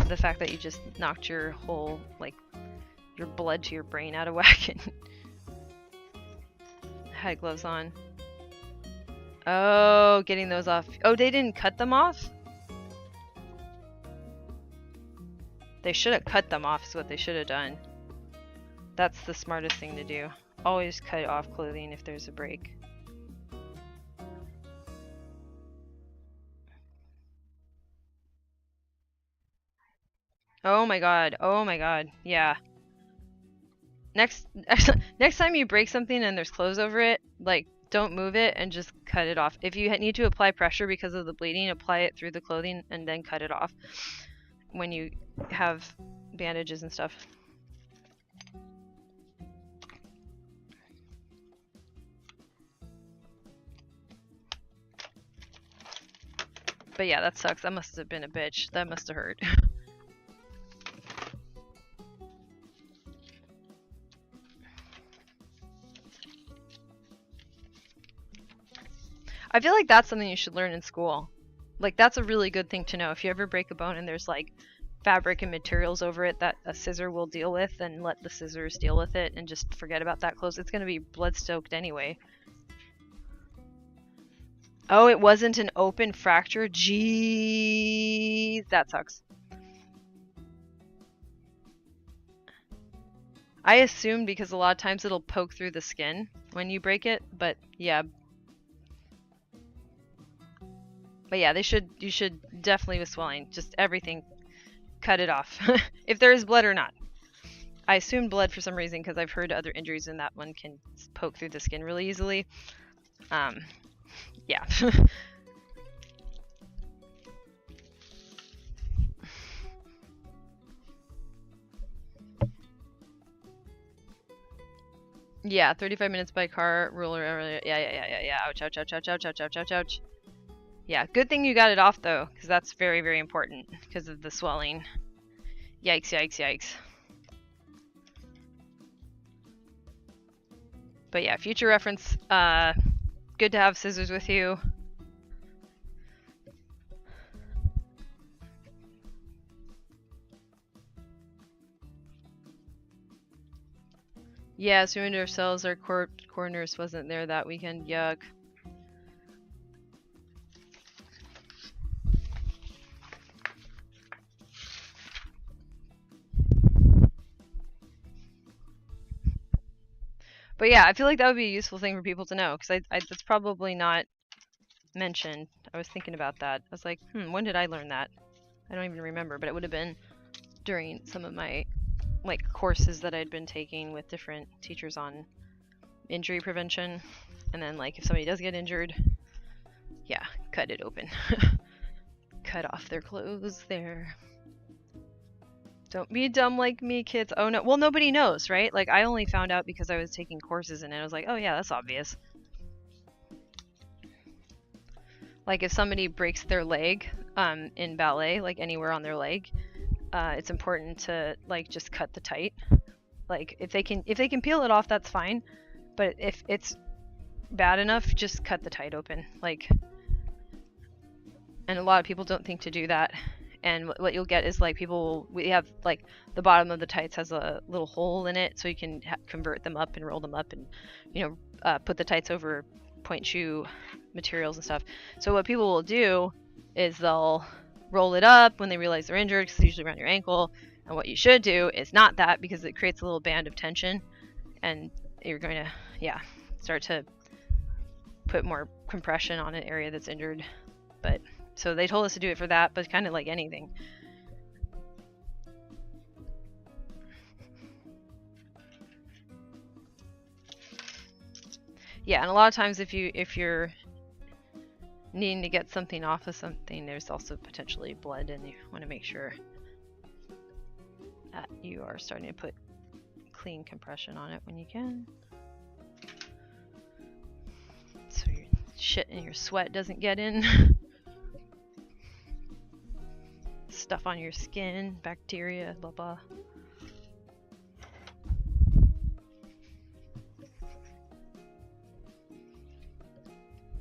the fact that you just knocked your whole, like, your blood to your brain out of whack and had gloves on. Oh, getting those off. Oh, they didn't cut them off? They should have cut them off is what they should have done. That's the smartest thing to do. Always cut off clothing if there's a break. Oh my god. Oh my god. Yeah. Next time you break something and there's clothes over it, like, don't move it and just cut it off. If you need to apply pressure because of the bleeding, apply it through the clothing and then cut it off when you have bandages and stuff. But yeah, that sucks. That must have been a bitch. That must have hurt. I feel like that's something you should learn in school. Like, that's a really good thing to know. If you ever break a bone and there's like fabric and materials over it that a scissor will deal with, then let the scissors deal with it and just forget about that close. It's going to be blood stoked anyway. Oh, it wasn't an open fracture? Jeez, that sucks. I assumed because a lot of times it'll poke through the skin when you break it, but yeah. But yeah, you should definitely, with swelling, just everything, cut it off. If there is blood or not. I assumed blood for some reason because I've heard other injuries and that one can poke through the skin really easily. Yeah. Yeah, 35 minutes by car, ruler. Yeah. Ouch. Yeah, good thing you got it off though, because that's very, very important because of the swelling. Yikes. But yeah, future reference, good to have scissors with you. Yeah, assuming ourselves our core nurse wasn't there that weekend. Yuck. But yeah, I feel like that would be a useful thing for people to know, because that's probably not mentioned. I was thinking about that. I was like, when did I learn that? I don't even remember, but it would have been during some of my like courses that I'd been taking with different teachers on injury prevention. And then like if somebody does get injured, yeah, cut it open. Cut off their clothes there. Don't be dumb like me, kids. Oh no, well nobody knows, right? Like I only found out because I was taking courses and I was like, oh yeah, that's obvious. Like if somebody breaks their leg in ballet, like anywhere on their leg, it's important to like just cut the tight. Like if they can peel it off, that's fine. But if it's bad enough, just cut the tight open. Like, and a lot of people don't think to do that. And what you'll get is like we have like the bottom of the tights has a little hole in it, so you can convert them up and roll them up, and put the tights over point shoe materials and stuff. So what people will do is they'll roll it up when they realize they're injured, because it's usually around your ankle. And what you should do is not that, because it creates a little band of tension, and you're going to start to put more compression on an area that's injured. But so they told us to do it for that, but kind of like anything. Yeah, and a lot of times if you're needing to get something off of something, there's also potentially blood, and you want to make sure that you are starting to put clean compression on it when you can. So your shit and your sweat doesn't get in. Stuff on your skin, bacteria, blah blah.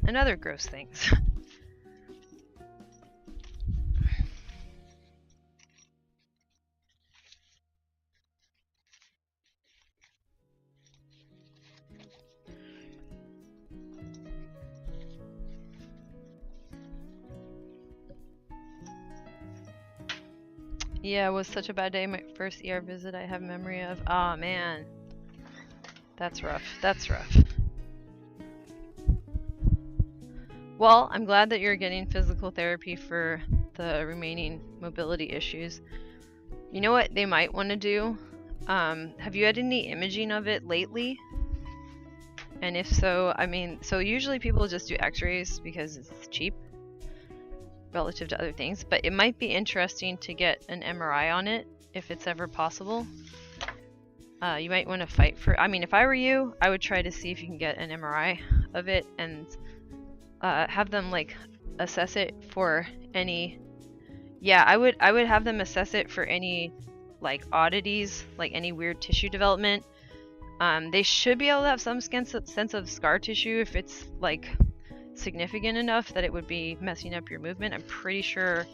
And other gross things. Yeah, it was such a bad day. My first ER visit I have memory of. Oh man. That's rough. That's rough. Well, I'm glad that you're getting physical therapy for the remaining mobility issues. You know what they might want to do? Have you had any imaging of it lately? And if so, I mean, so usually people just do x-rays because it's cheap relative to other things, but it might be interesting to get an MRI on it if it's ever possible. You might want to fight for, I mean, if I were you, I would try to see if you can get an MRI of it and have them like assess it for any, yeah, I would have them assess it for any like oddities, like any weird tissue development. They should be able to have some sense of scar tissue if it's like significant enough that it would be messing up your movement. I'm pretty sure,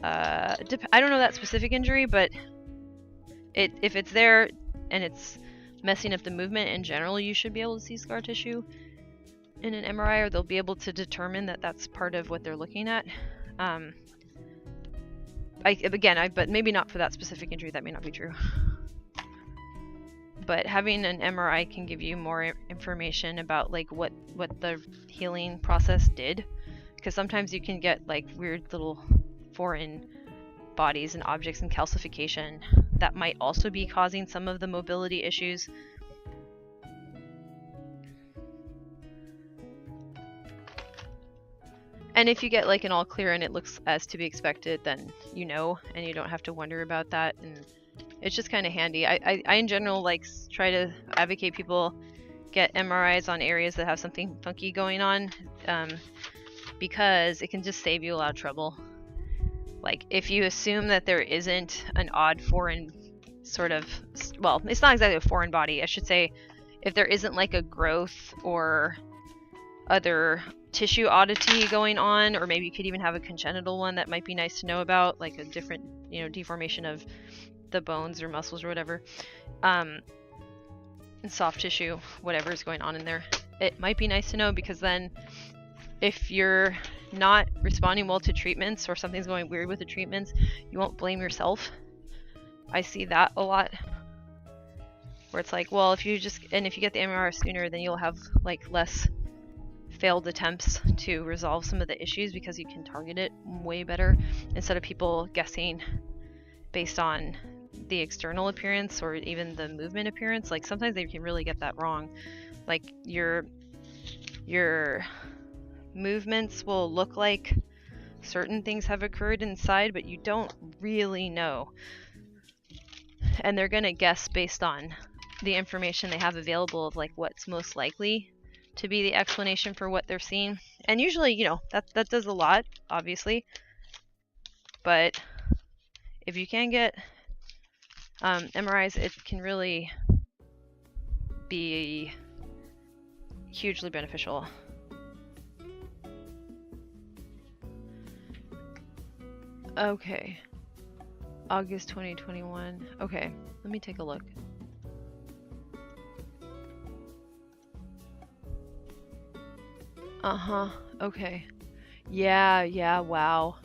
I don't know that specific injury, but if it's there and it's messing up the movement in general, you should be able to see scar tissue in an MRI, or they'll be able to determine that that's part of what they're looking at. But maybe not for that specific injury, that may not be true. But having an MRI can give you more information about like what the healing process did, because sometimes you can get like weird little foreign bodies and objects and calcification that might also be causing some of the mobility issues. And if you get like an all clear and it looks as to be expected, then you know, and you don't have to wonder about that. And it's just kind of handy. I in general like try to advocate people get MRIs on areas that have something funky going on, because it can just save you a lot of trouble. Like if you assume that there isn't an odd foreign sort of, well, it's not exactly a foreign body, I should say, if there isn't like a growth or other tissue oddity going on, or maybe you could even have a congenital one that might be nice to know about, like a different, you know, deformation of the bones or muscles or whatever, and soft tissue, whatever is going on in there. It might be nice to know, because then if you're not responding well to treatments or something's going weird with the treatments, you won't blame yourself. I see that a lot, where it's like, well, if you get the MRI sooner, then you'll have like less failed attempts to resolve some of the issues, because you can target it way better instead of people guessing based on the external appearance or even the movement appearance. Like sometimes they can really get that wrong. Like your movements will look like certain things have occurred inside, but you don't really know. And they're gonna guess based on the information they have available of like what's most likely to be the explanation for what they're seeing. And usually, you know, that does a lot, obviously. But if you can get MRIs, it can really be hugely beneficial. Okay. August 2021. Okay, let me take a look. Uh-huh. Okay. Yeah, wow.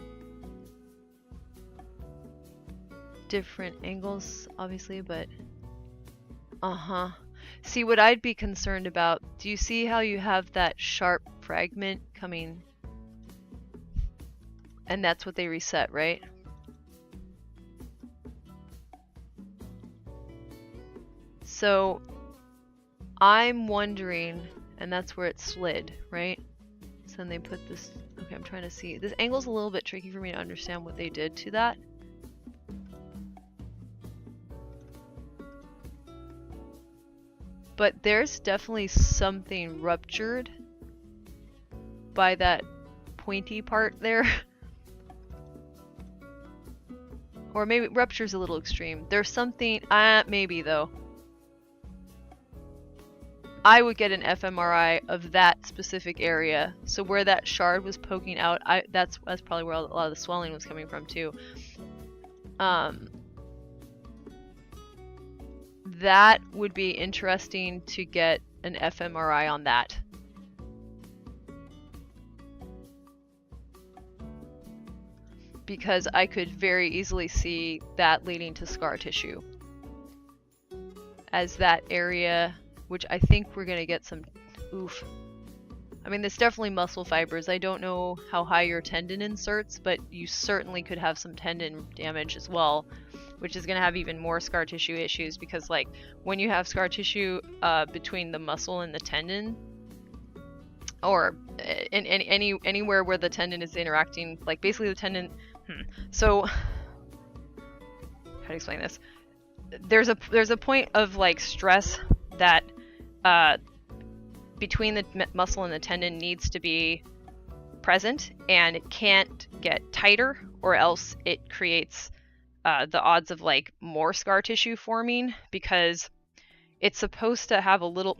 Different angles, obviously, but uh-huh. See, what I'd be concerned about, do you see how you have that sharp fragment coming? And that's what they reset, right? So I'm wondering, and that's where it slid, right? So then they put this, okay, I'm trying to see. This angle's a little bit tricky for me to understand what they did to that. But there's definitely something ruptured by that pointy part there. Or maybe rupture's a little extreme. There's something, maybe though. I would get an fMRI of that specific area. So where that shard was poking out, that's probably where a lot of the swelling was coming from too. That would be interesting to get an fMRI on that. Because I could very easily see that leading to scar tissue. As that area, which I think we're gonna get some, I mean, there's definitely muscle fibers. I don't know how high your tendon inserts, but you certainly could have some tendon damage as well, which is going to have even more scar tissue issues, because like when you have scar tissue between the muscle and the tendon, or in anywhere where the tendon is interacting, like basically the tendon. So how to explain this? There's a point of like stress that between the muscle and the tendon needs to be present, and it can't get tighter, or else it creates the odds of like more scar tissue forming, because it's supposed to have a little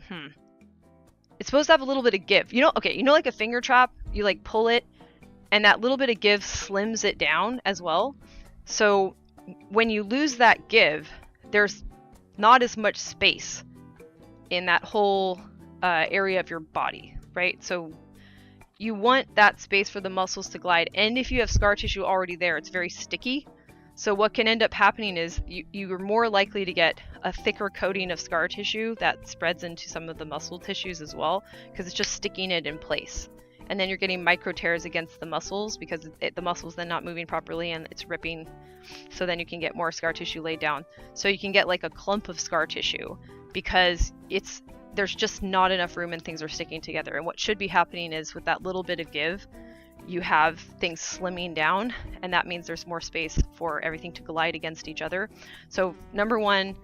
it's supposed to have a little bit of give. You know, like a finger trap, you like pull it and that little bit of give slims it down as well. So when you lose that give, there's not as much space in that whole area of your body, right? So you want that space for the muscles to glide, and if you have scar tissue already there, it's very sticky. So what can end up happening is you're more likely to get a thicker coating of scar tissue that spreads into some of the muscle tissues as well, because it's just sticking it in place. And then you're getting micro tears against the muscles, because the muscle's then not moving properly and it's ripping. So then you can get more scar tissue laid down. So you can get like a clump of scar tissue because there's just not enough room and things are sticking together. And what should be happening is, with that little bit of give, you have things slimming down, and that means there's more space for everything to glide against each other. So number one,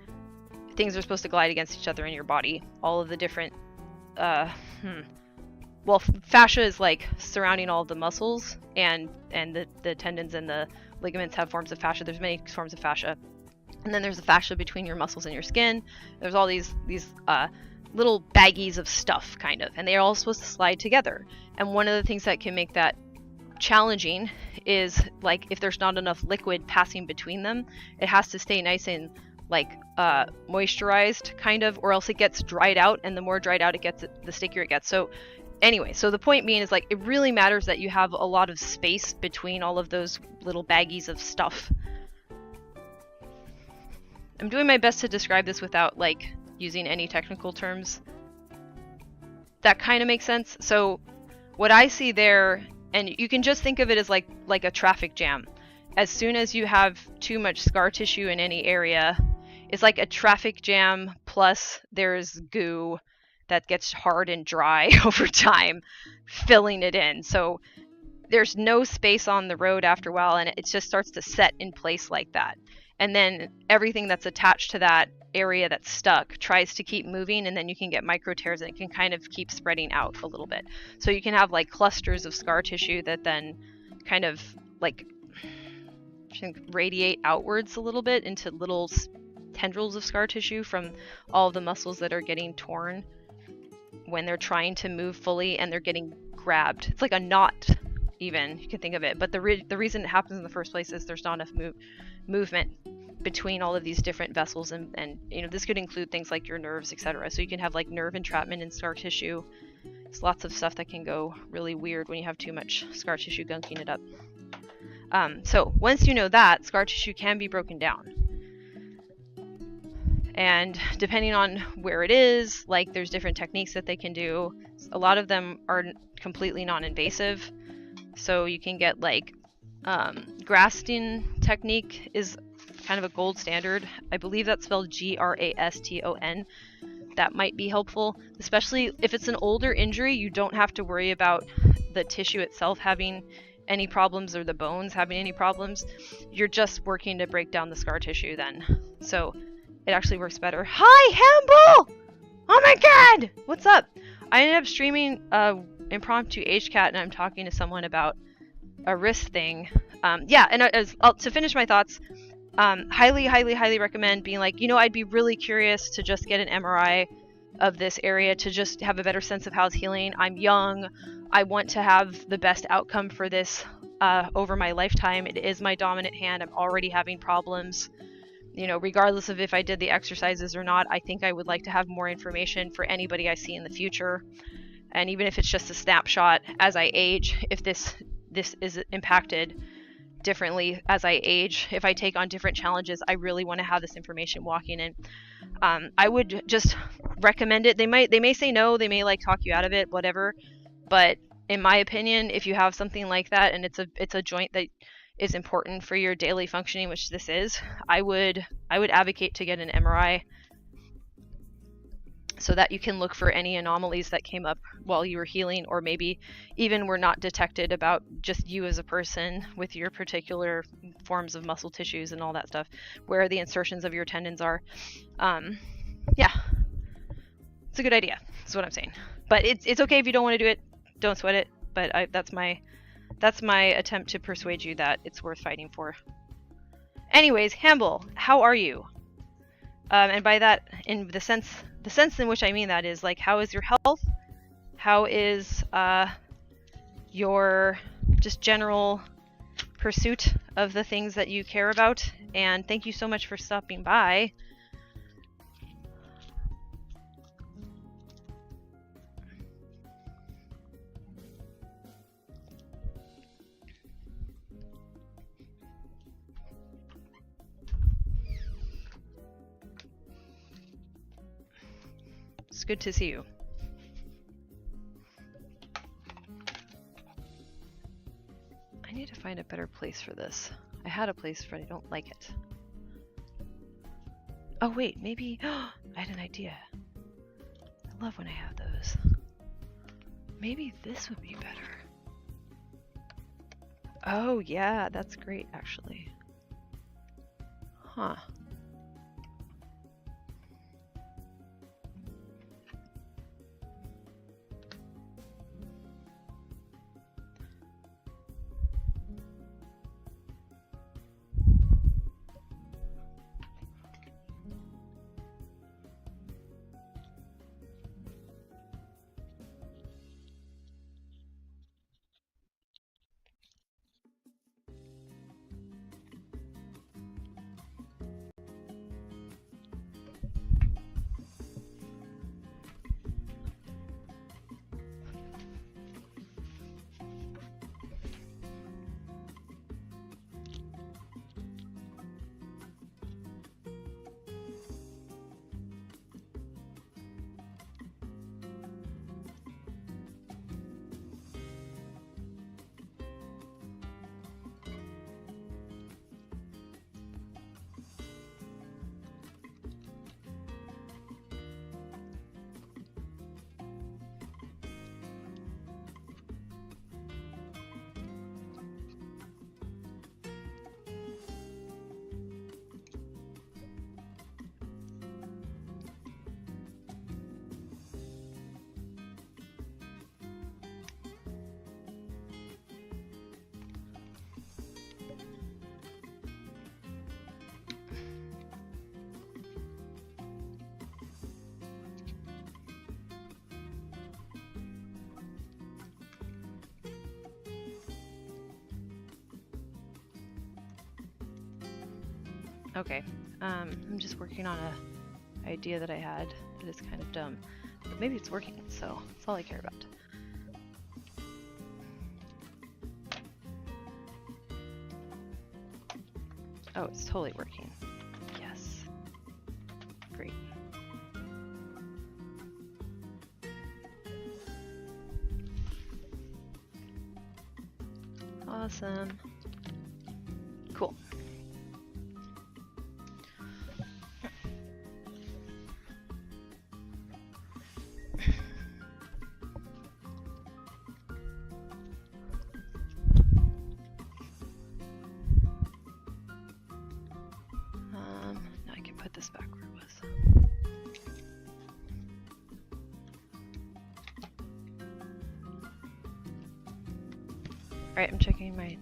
things are supposed to glide against each other in your body. All of the different well, fascia is like surrounding all of the muscles, and the tendons and the ligaments have forms of fascia. There's many forms of fascia. And then there's the fascia between your muscles and your skin. There's all these little baggies of stuff, kind of, and they're all supposed to slide together. And one of the things that can make that challenging is, like, if there's not enough liquid passing between them, it has to stay nice and like moisturized, kind of, or else it gets dried out, and the more dried out it gets, the stickier it gets. So anyway, so the point being is, like, it really matters that you have a lot of space between all of those little baggies of stuff. I'm doing my best to describe this without like using any technical terms. That kind of makes sense. So what I see there, and you can just think of it as like a traffic jam. As soon as you have too much scar tissue in any area, it's like a traffic jam, plus there's goo that gets hard and dry over time, filling it in. So there's no space on the road after a while, and it just starts to set in place like that. And then everything that's attached to that area that's stuck tries to keep moving, and then you can get micro tears, and it can kind of keep spreading out a little bit. So you can have like clusters of scar tissue that then kind of like radiate outwards a little bit into little tendrils of scar tissue from all of the muscles that are getting torn when they're trying to move fully, and they're getting grabbed. It's like a knot, even, you can think of it. But the reason it happens in the first place is there's not enough movement between all of these different vessels, and you know, this could include things like your nerves, etc. So you can have like nerve entrapment in scar tissue. There's lots of stuff that can go really weird when you have too much scar tissue gunking it up. So once you know that, scar tissue can be broken down. And depending on where it is, like, there's different techniques that they can do. A lot of them are completely non-invasive. So you can get like Graston technique is kind of a gold standard. I believe that's spelled Graston. That might be helpful, especially if it's an older injury. You don't have to worry about the tissue itself having any problems or the bones having any problems. You're just working to break down the scar tissue then. So it actually works better. Hi, Hamble! Oh my god! What's up? I ended up streaming impromptu HKAT, and I'm talking to someone about a wrist thing. Yeah, and to finish my thoughts, highly recommend being like, you know, I'd be really curious to just get an MRI of this area to just have a better sense of how it's healing. I'm young. I want to have the best outcome for this over my lifetime. It is my dominant hand. I'm already having problems. You know, regardless of if I did the exercises or not, I think I would like to have more information for anybody I see in the future. And even if it's just a snapshot as I age, if this is impacted differently as I age, if I take on different challenges, I really want to have this information walking in. I would just recommend it. They may say no, they may like talk you out of it, whatever. But in my opinion, if you have something like that and it's a joint that is important for your daily functioning, which this is, I would advocate to get an MRI so that you can look for any anomalies that came up while you were healing, or maybe even were not detected about just you as a person with your particular forms of muscle tissues and all that stuff, where the insertions of your tendons are. Yeah, it's a good idea. That's what I'm saying. But it's okay if you don't want to do it. Don't sweat it. But that's my attempt to persuade you that it's worth fighting for. Anyways, Hamble, how are you? And by that, in the sense in which I mean that is, like, how is your health? How is your just general pursuit of the things that you care about? And thank you so much for stopping by. It's good to see you. I need to find a better place for this. I had a place, but I don't like it. Oh wait, maybe I had an idea. I love when I have those. Maybe this would be better. Oh yeah, that's great actually. Huh. Okay, I'm just working on a idea that I had that is kind of dumb, but maybe it's working, so that's all I care about. Oh, it's totally working. Yes. Great. Awesome. Cool. Now I can put this back where it was. Alright, I'm checking my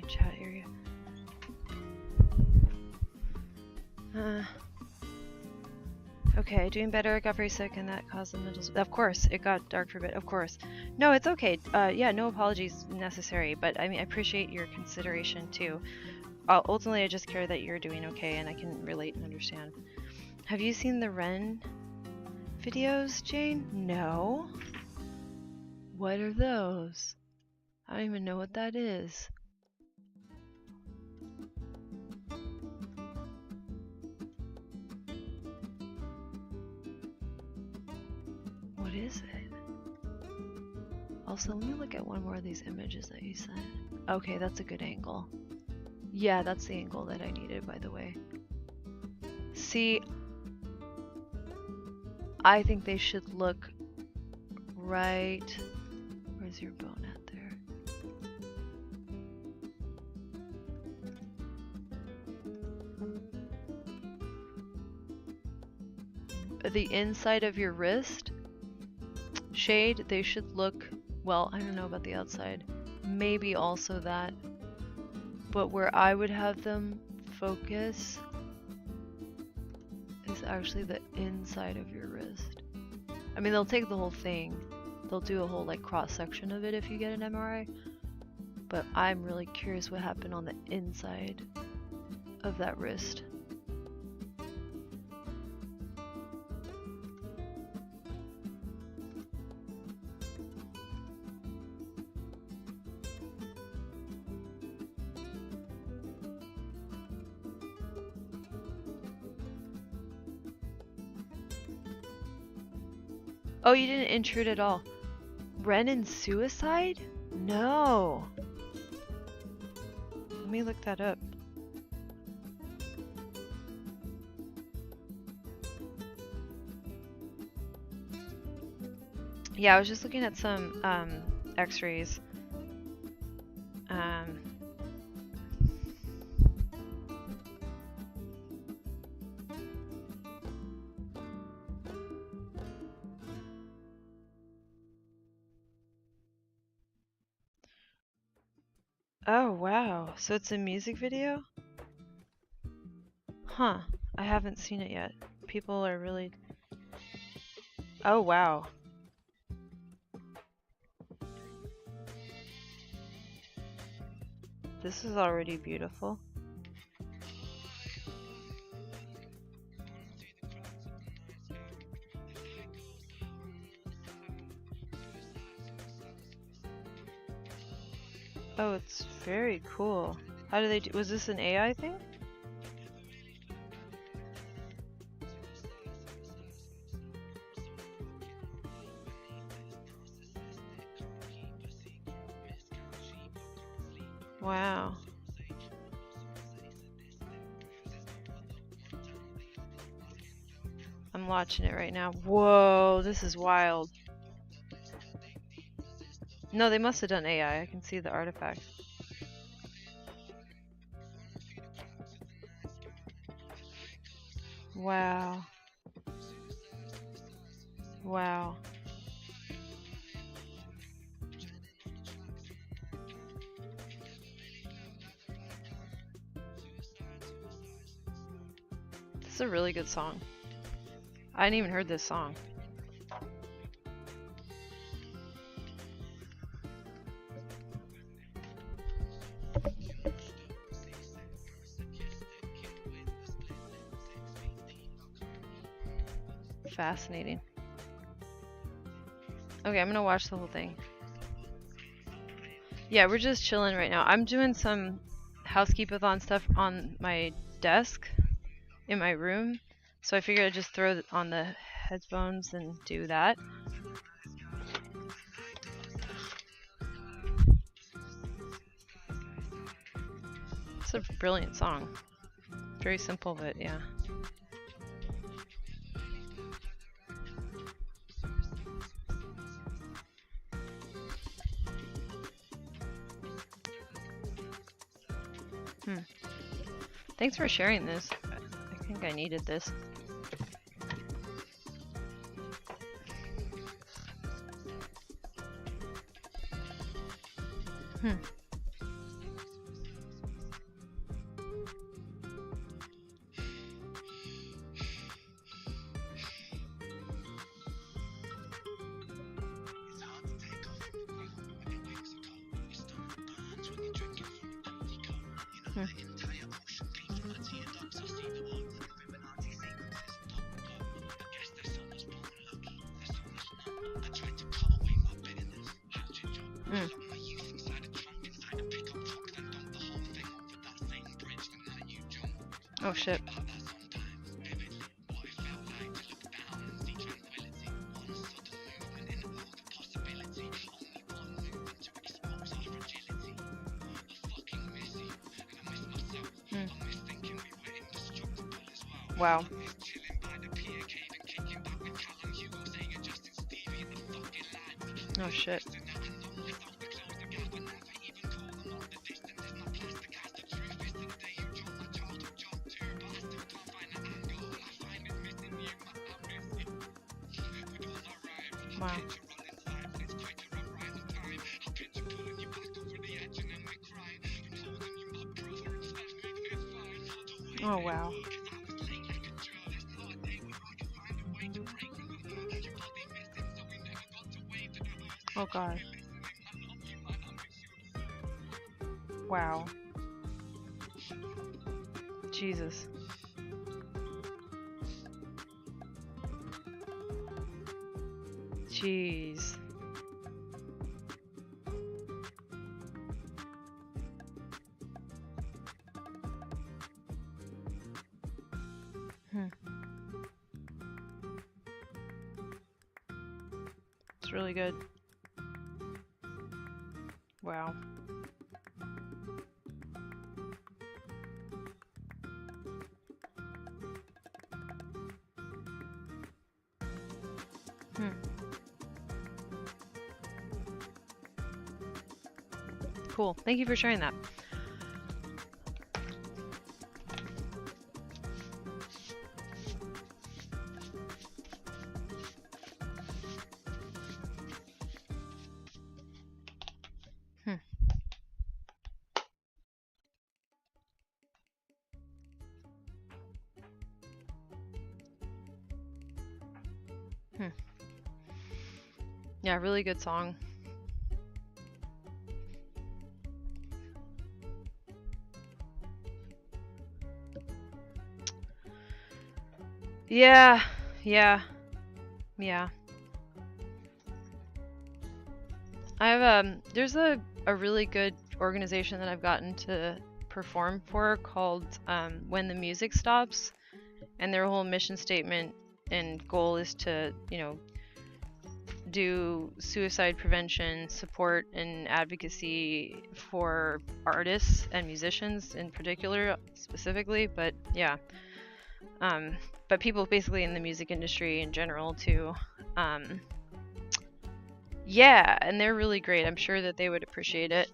chat area. Okay, doing better. Got very sick and that caused the mental... Of course, it got dark for a bit. Of course. No, it's okay. Yeah, no apologies necessary, but I mean, I appreciate your consideration too. Ultimately, I just care that you're doing okay and I can relate and understand. Have you seen the Ren videos, Jane? No. What are those? I don't even know what that is. What is it? Also, let me look at one more of these images that you sent. Okay, that's a good angle. Yeah, that's the angle that I needed, by the way. See, I think they should look right... Where's your bone at there? The inside of your wrist, shade, they should look, well, I don't know about the outside. Maybe also that. But where I would have them focus is actually the inside of your wrist. I mean, they'll take the whole thing. They'll do a whole like cross section of it if you get an MRI. But I'm really curious what happened on the inside of that wrist. Oh, you didn't intrude at all. Renan suicide? No. Let me look that up. Yeah, I was just looking at some x-rays. Oh, wow. So it's a music video? Huh. I haven't seen it yet. People are really... Oh, wow. This is already beautiful. Oh, it's very cool. How do they do? Was this an AI thing? Wow. I'm watching it right now. Whoa, this is wild. No, they must have done AI. I can see the artifact. Wow. Wow. This is a really good song. I hadn't even heard this song. Fascinating. Okay, I'm gonna watch the whole thing. Yeah, we're just chilling right now. I'm doing some housekeepathon stuff on my desk in my room, so I figured I'd just throw on the headphones and do that. It's a brilliant song. Very simple, but yeah. Thanks for sharing this. I think I needed this. Oh shit. Wow. Oh shit. Wow. Oh wow. Oh god. Wow. Jesus. Jeez. It's really good. Wow. Cool. Thank you for sharing that. Yeah, really good song. Yeah. I have there's a really good organization that I've gotten to perform for called When the Music Stops, and their whole mission statement and goal is to, you know, do suicide prevention, support, and advocacy for artists and musicians in particular, specifically, but yeah. But people basically in the music industry in general too. Yeah, and they're really great. I'm sure that they would appreciate it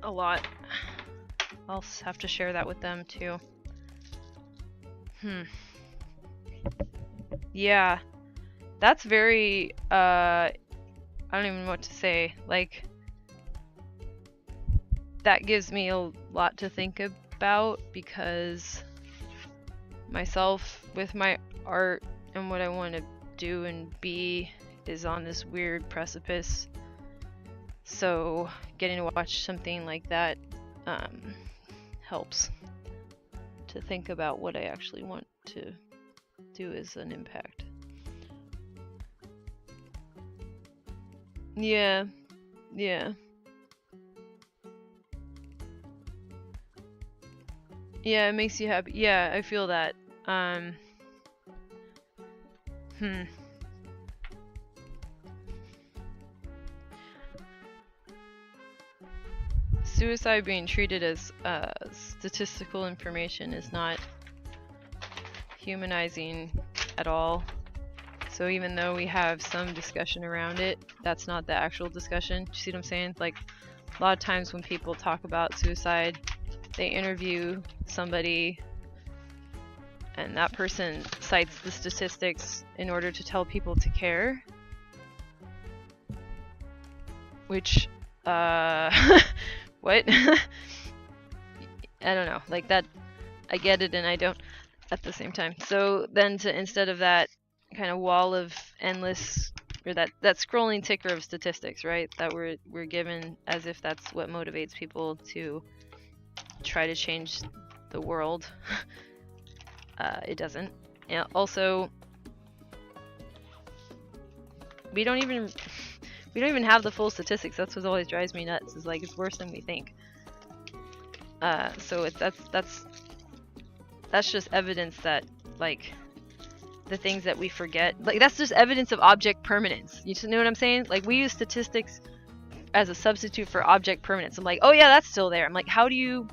a lot. I'll have to share that with them too. Yeah. That's very, I don't even know what to say. Like, that gives me a lot to think about, because myself with my art and what I want to do and be is on this weird precipice. So getting to watch something like that helps to think about what I actually want to do as an impact. Yeah. Yeah, it makes you happy. Yeah, I feel that. Suicide being treated as statistical information is not humanizing at all. So even though we have some discussion around it, that's not the actual discussion. Do you see what I'm saying? Like, a lot of times when people talk about suicide, they interview somebody and that person cites the statistics in order to tell people to care. Which, what? I don't know. Like, that, I get it and I don't at the same time. So then instead of that kind of wall of endless, or that scrolling ticker of statistics, right, that we're given as if that's what motivates people to try to change the world. It doesn't. And also, we don't even have the full statistics. That's what always drives me nuts. Is like, it's worse than we think. So that's just evidence that, like, the things that we forget, like, that's just evidence of object permanence. You know what I'm saying? Like, we use statistics as a substitute for object permanence. I'm like, oh yeah, that's still there. I'm like, how do you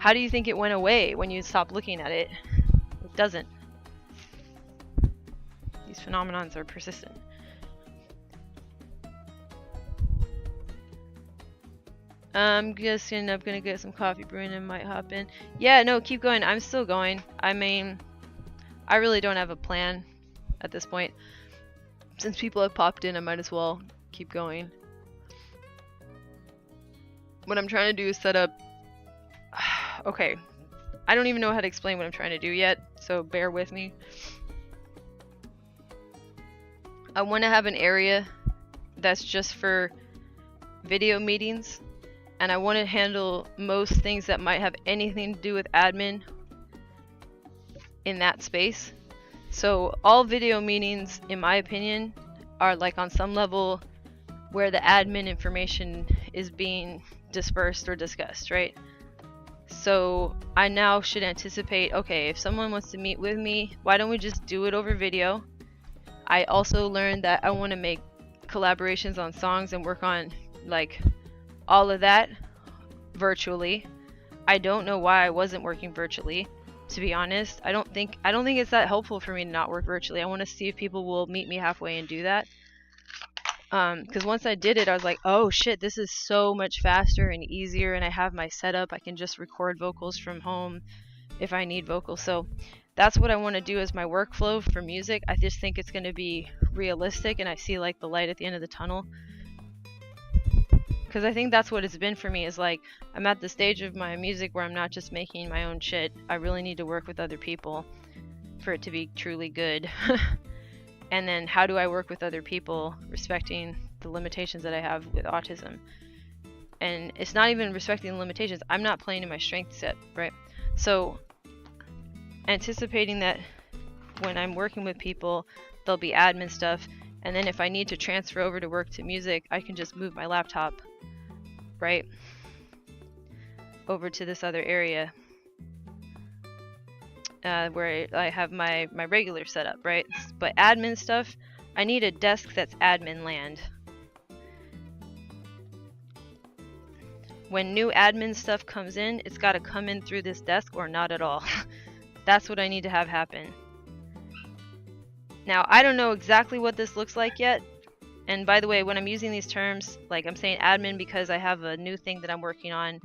think it went away when you stopped looking at it? It doesn't. These phenomenons are persistent. I'm guessing I'm gonna get some coffee brewing and might hop in. Yeah, no, keep going. I'm still going. I mean, I really don't have a plan at this point. Since people have popped in, I might as well keep going. What I'm trying to do is set up... Okay. I don't even know how to explain what I'm trying to do yet, so bear with me. I want to have an area that's just for video meetings, and I want to handle most things that might have anything to do with admin in that space. So all video meetings, in my opinion, are like on some level where the admin information is being dispersed or discussed, right? So I now should anticipate, okay, if someone wants to meet with me, why don't we just do it over video? I also learned that I want to make collaborations on songs and work on like all of that virtually. I don't know why I wasn't working virtually, to be honest. I don't think it's that helpful for me to not work virtually. I want to see if people will meet me halfway and do that. Because once I did it, I was like, oh shit, this is so much faster and easier, and I have my setup. I can just record vocals from home if I need vocals. So that's what I want to do as my workflow for music. I just think it's going to be realistic, and I see like the light at the end of the tunnel. Because I think that's what it's been for me, is like, I'm at the stage of my music where I'm not just making my own shit. I really need to work with other people for it to be truly good. And then how do I work with other people respecting the limitations that I have with autism? And it's not even respecting the limitations. I'm not playing in my strength set, right? So anticipating that when I'm working with people, there'll be admin stuff. And then if I need to transfer over to work to music, I can just move my laptop, right, over to this other area. Where I have my regular setup, right? But admin stuff, I need a desk that's admin land. When new admin stuff comes in, it's got to come in through this desk or not at all. That's what I need to have happen. Now, I don't know exactly what this looks like yet. And by the way, when I'm using these terms, like I'm saying admin because I have a new thing that I'm working on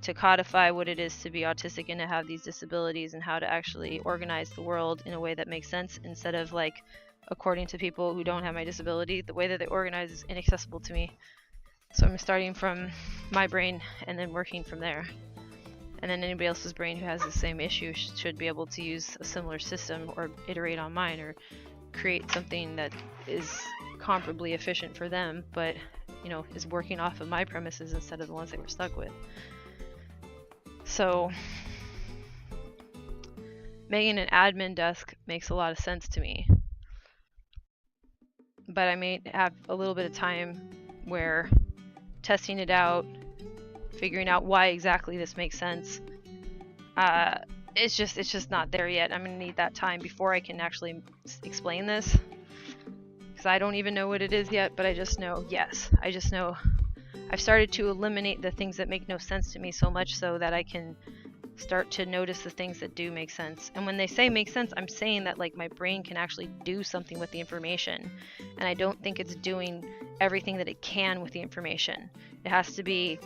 to codify what it is to be autistic and to have these disabilities, and how to actually organize the world in a way that makes sense, instead of like according to people who don't have my disability. The way that they organize is inaccessible to me. So I'm starting from my brain and then working from there. And then anybody else's brain who has the same issue should be able to use a similar system or iterate on mine, or create something that is comparably efficient for them, but you know, is working off of my premises instead of the ones they were stuck with. So making an admin desk makes a lot of sense to me, but I may have a little bit of time where testing it out, figuring out why exactly this makes sense. It's just not there yet. I'm gonna need that time before I can actually explain this, because I don't even know what it is yet. But I just know, yes, I just know I've started to eliminate the things that make no sense to me, so much so that I can start to notice the things that do make sense. And when they say make sense, I'm saying that like my brain can actually do something with the information, and I don't think it's doing everything that it can with the information. It has to be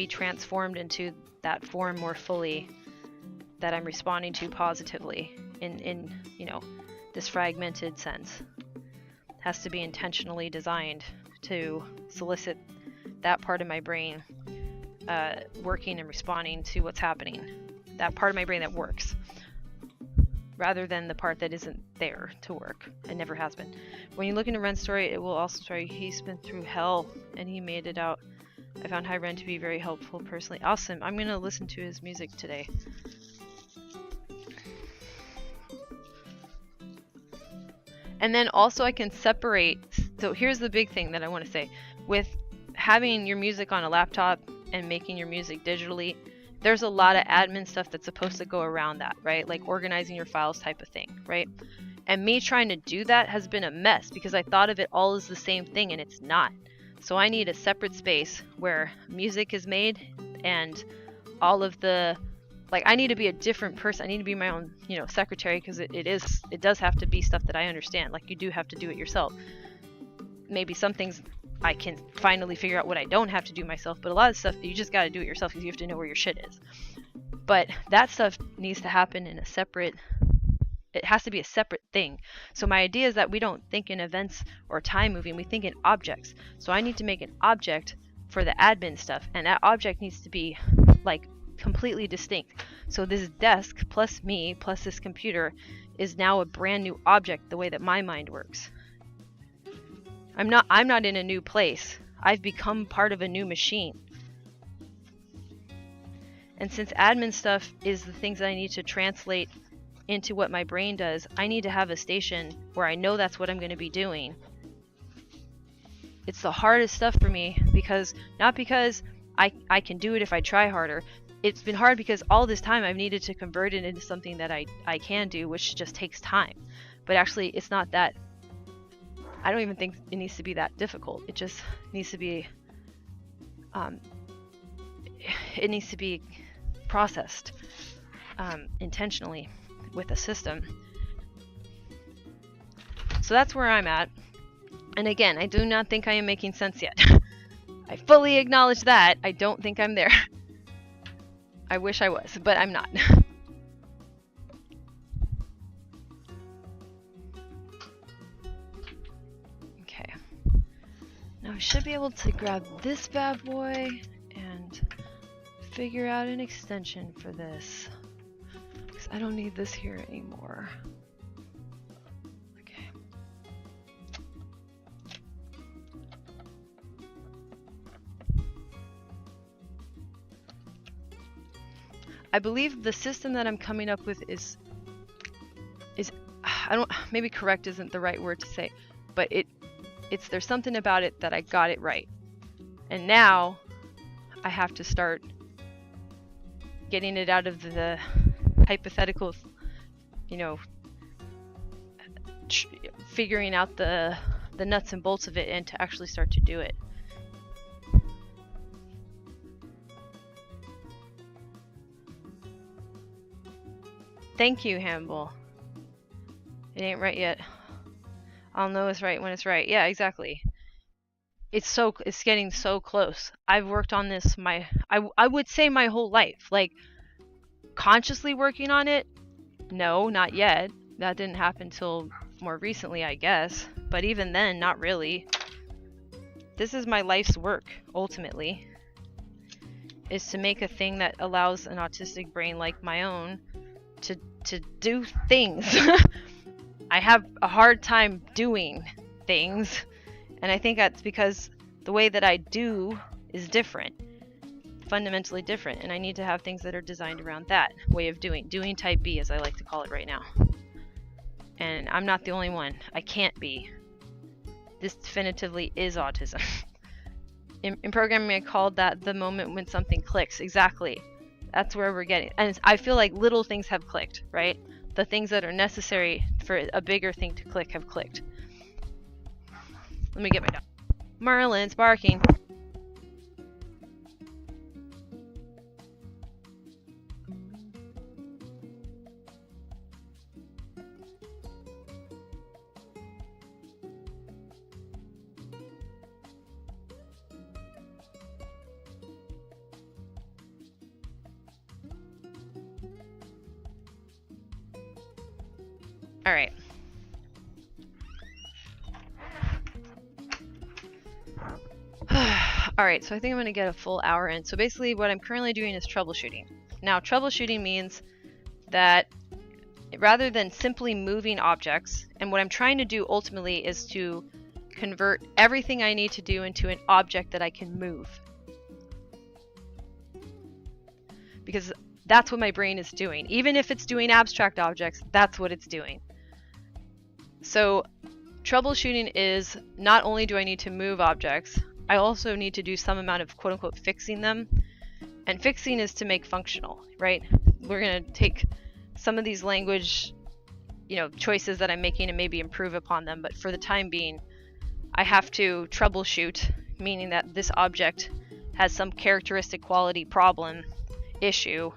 transformed into that form more fully that I'm responding to positively in you know, this fragmented sense. It has to be intentionally designed to solicit that part of my brain working and responding to what's happening. That part of my brain that works, rather than the part that isn't there to work and never has been. When you look into Ren's story, it will also story he's been through hell and he made it out. I found Hi Ren to be very helpful personally. Awesome. I'm gonna listen to his music today. And then also I can separate. So here's the big thing that I want to say. With having your music on a laptop and making your music digitally, there's a lot of admin stuff that's supposed to go around that, right? Like organizing your files type of thing, right? And me trying to do that has been a mess because I thought of it all as the same thing, and it's not. So I need a separate space where music is made and all of the Like, I need to be a different person. I need to be my own, you know, secretary, because it does have to be stuff that I understand. Like, you do have to do it yourself. Maybe some things I can finally figure out what I don't have to do myself, but a lot of stuff you just got to do it yourself because you have to know where your shit is. But that stuff needs to happen in a separate, it has to be a separate thing. So my idea is that we don't think in events or time moving, we think in objects. So I need to make an object for the admin stuff, and that object needs to be like completely distinct. So this desk plus me plus this computer is now a brand new object the way that my mind works. I'm not in a new place. I've become part of a new machine. And since admin stuff is the things that I need to translate into what my brain does, I need to have a station where I know that's what I'm going to be doing. It's the hardest stuff for me, because not because I can do it if I try harder. It's been hard because all this time I've needed to convert it into something that I can do, which just takes time. But actually, it's not that. I don't even think it needs to be that difficult. It just needs to be processed intentionally with a system. So that's where I'm at. And again, I do not think I am making sense yet. I fully acknowledge that. I don't think I'm there. I wish I was, but I'm not. Okay. Now I should be able to grab this bad boy and figure out an extension for this, because I don't need this here anymore. Okay. I believe the system that I'm coming up with is maybe correct isn't the right word to say, but there's something about it that I got it right. And now I have to start getting it out of the hypothetical, you know, figuring out the nuts and bolts of it, and to actually start to do it. Thank you, Hamble. It ain't right yet. I'll know it's right when it's right. Yeah, exactly. It's getting so close. I've worked on this I would say my whole life. Like, consciously working on it? No, not yet. That didn't happen till more recently, I guess. But even then, not really. This is my life's work, ultimately. Is to make a thing that allows an autistic brain like my own to do things. I have a hard time doing things, and I think that's because the way that I do is different, fundamentally different, and I need to have things that are designed around that way of doing type B, as I like to call it right now. And I'm not the only one. I can't be. This definitively is autism. In programming, I called that the moment when something clicks. Exactly. That's where we're getting. And I feel like little things have clicked, right? The things that are necessary for a bigger thing to click have clicked. Let me get my dog. Merlin's barking. All right. All right, so I think I'm going to get a full hour in. So basically what I'm currently doing is troubleshooting. Now, troubleshooting means that rather than simply moving objects, and what I'm trying to do ultimately is to convert everything I need to do into an object that I can move. Because that's what my brain is doing. Even if it's doing abstract objects, that's what it's doing. So troubleshooting is not only do I need to move objects, I also need to do some amount of quote-unquote fixing them. And fixing is to make functional, right? We're going to take some of these language, choices that I'm making and maybe improve upon them. But for the time being, I have to troubleshoot, meaning that this object has some characteristic quality problem, issue,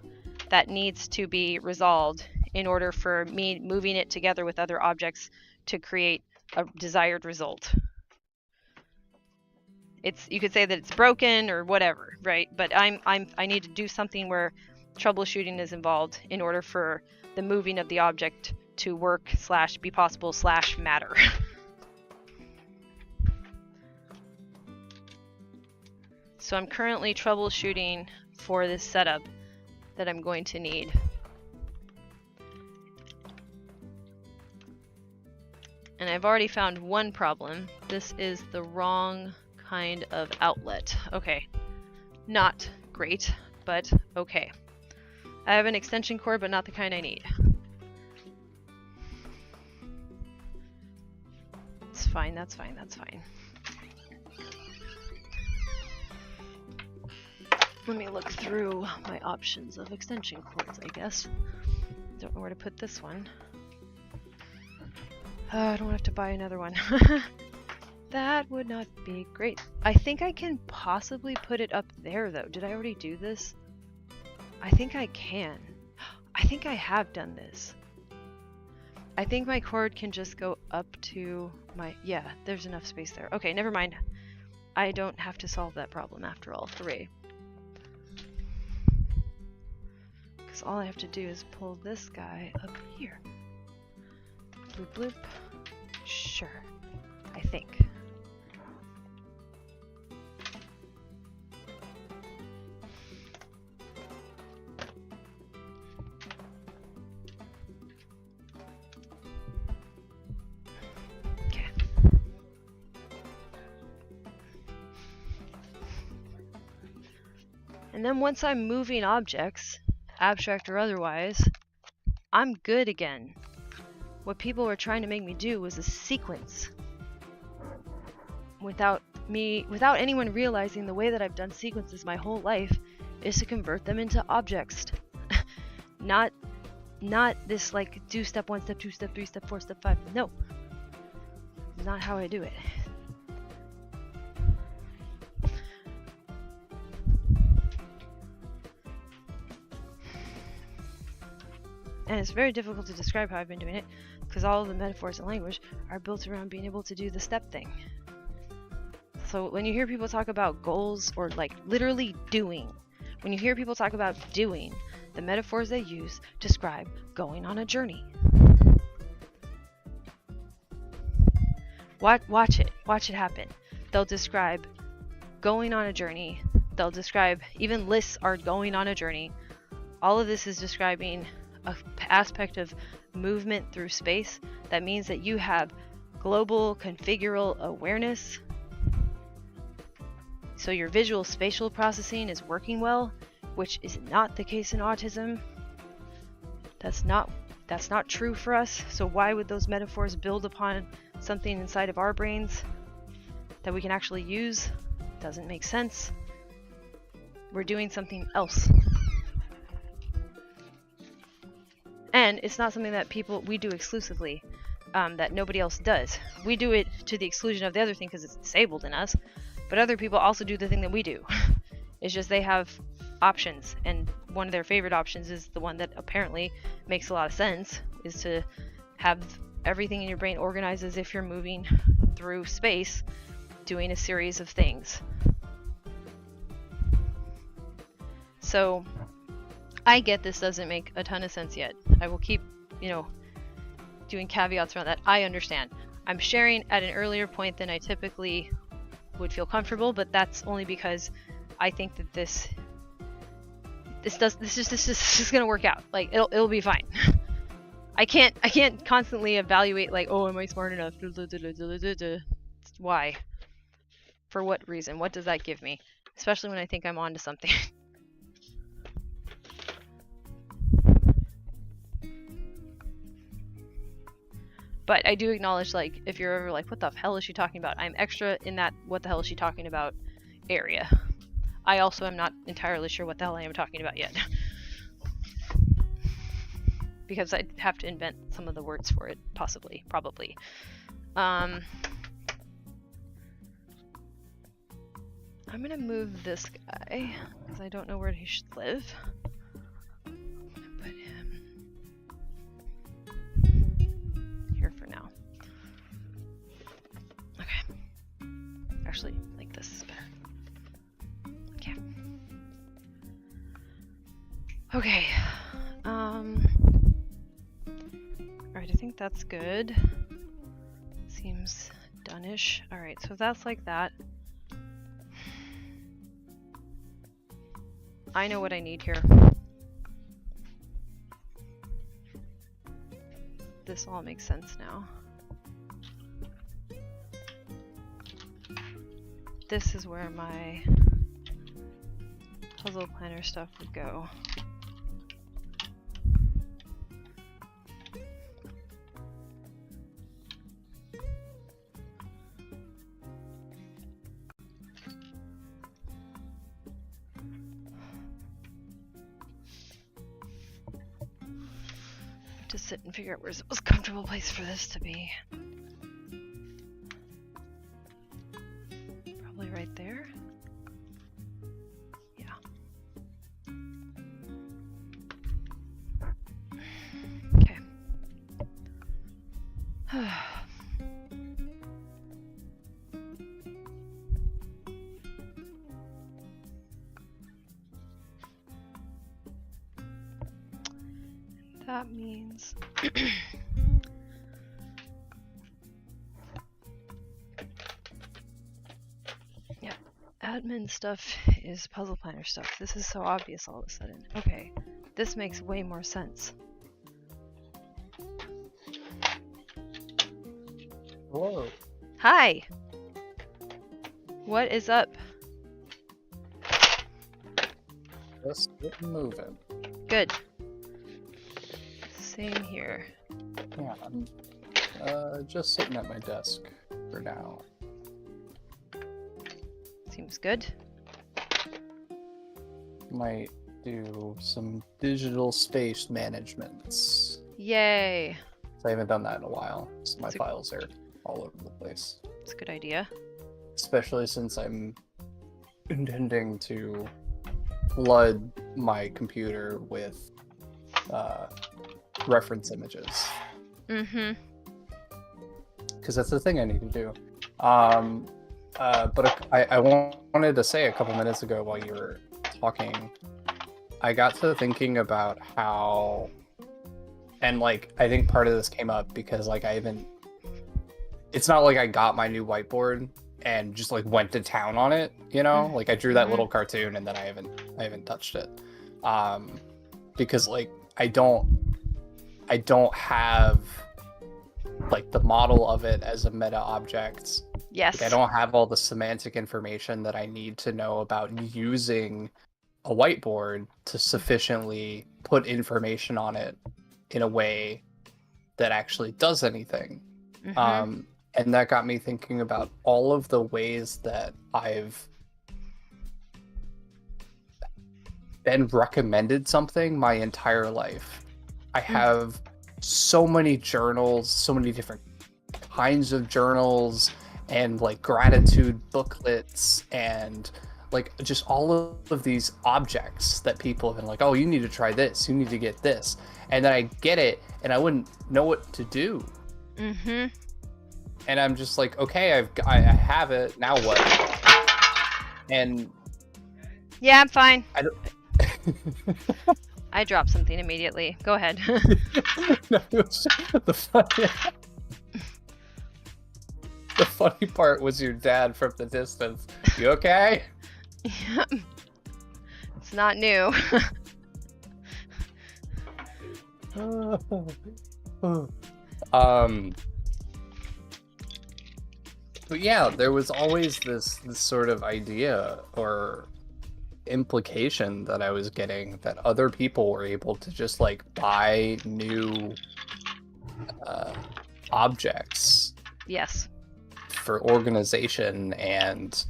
that needs to be resolved in order for me moving it together with other objects to create a desired result. You could say that it's broken or whatever, right? But I need to do something where troubleshooting is involved in order for the moving of the object to work / be possible / matter. So I'm currently troubleshooting for this setup that I'm going to need. And I've already found one problem. This is the wrong kind of outlet. Okay, not great, but okay. I have an extension cord, but not the kind I need. It's fine, that's fine, that's fine. Let me look through my options of extension cords, I guess. Don't know where to put this one. I don't have to buy another one. That would not be great. I think I can possibly put it up there, though. Did I already do this? I think I can. I think I have done this. I think my cord can just go up to my... Yeah, there's enough space there. Okay, never mind. I don't have to solve that problem after all. Hooray. Because all I have to do is pull this guy up here. Bloop bloop. Sure. I think. Okay. And then once I'm moving objects, abstract or otherwise, I'm good again. What people were trying to make me do was a sequence. Without anyone realizing the way that I've done sequences my whole life is to convert them into objects. Not this like do step 1, step 2, step 3, step 4, step 5. No. Not how I do it. And it's very difficult to describe how I've been doing it because all of the metaphors and language are built around being able to do the step thing. So when you hear people talk about goals or like literally doing, when you hear people talk about doing, the metaphors they use describe going on a journey. Watch it happen. They'll describe going on a journey. They'll describe, even lists are going on a journey. All of this is describing an aspect of movement through space that means that you have global configural awareness. So your visual spatial processing is working well, which is not the case in autism. That's not true for us. So why would those metaphors build upon something inside of our brains that we can actually use? Doesn't make sense. We're doing something else. And it's not something that we do exclusively, that nobody else does. We do it to the exclusion of the other thing because it's disabled in us, but other people also do the thing that we do. It's just they have options, and one of their favorite options is the one that apparently makes a lot of sense, is to have everything in your brain organized as if you're moving through space, doing a series of things. So I get this doesn't make a ton of sense yet. I will keep, doing caveats around that. I understand. I'm sharing at an earlier point than I typically would feel comfortable, but that's only because I think that this is just gonna work out. Like it'll be fine. I can't constantly evaluate like, oh, am I smart enough? Why? For what reason? What does that give me? Especially when I think I'm onto something. But I do acknowledge, like, if you're ever like, what the hell is she talking about? I'm extra in that what the hell is she talking about area. I also am not entirely sure what the hell I am talking about yet. Because I'd have to invent some of the words for it, possibly, probably. I'm gonna move this guy, because I don't know where he should live. actually, like this is better. Okay. Okay. Alright, I think that's good. Seems done-ish. Alright, so that's like that. I know what I need here. This all makes sense now. This is where my puzzle planner stuff would go. To sit and figure out where's the most comfortable place for this to be. Probably right there. Yeah. Okay. That means yeah, admin stuff is puzzle planner stuff. This is so obvious all of a sudden. Okay, this makes way more sense. Hello. Hi. What is up? Just getting moving. Good. Same here. Yeah, I'm just sitting at my desk for now. Seems good. Might do some digital space managements. Yay. I haven't done that in a while, so my It's a- files are all over the place. It's a good idea. Especially since I'm intending to flood my computer with reference images. Mm-hmm. Because that's the thing I need to do. But I wanted to say a couple minutes ago while you were talking, I got to thinking about how, and like, I think part of this came up because like it's not like I got my new whiteboard and just like went to town on it, you know? Like I drew that little cartoon and then I haven't touched it. Because like I don't have like the model of it as a meta object. Yes. Like, I don't have all the semantic information that I need to know about using a whiteboard to sufficiently put information on it in a way that actually does anything. Mm-hmm. And that got me thinking about all of the ways that I've been recommended something my entire life. I have so many journals, so many different kinds of journals, and like gratitude booklets, and like just all of these objects that people have been like, oh, you need to try this, you need to get this. And then I get it, and I wouldn't know what to do. Mm-hmm. And I'm just like, okay, I have it, now what? And Yeah, I'm fine. I don't... I dropped something immediately. Go ahead. No, it was the funny part was your dad from the distance. You okay? Yeah. It's not new. But yeah, there was always this sort of idea or implication that I was getting that other people were able to just like buy new objects Yes. for organization and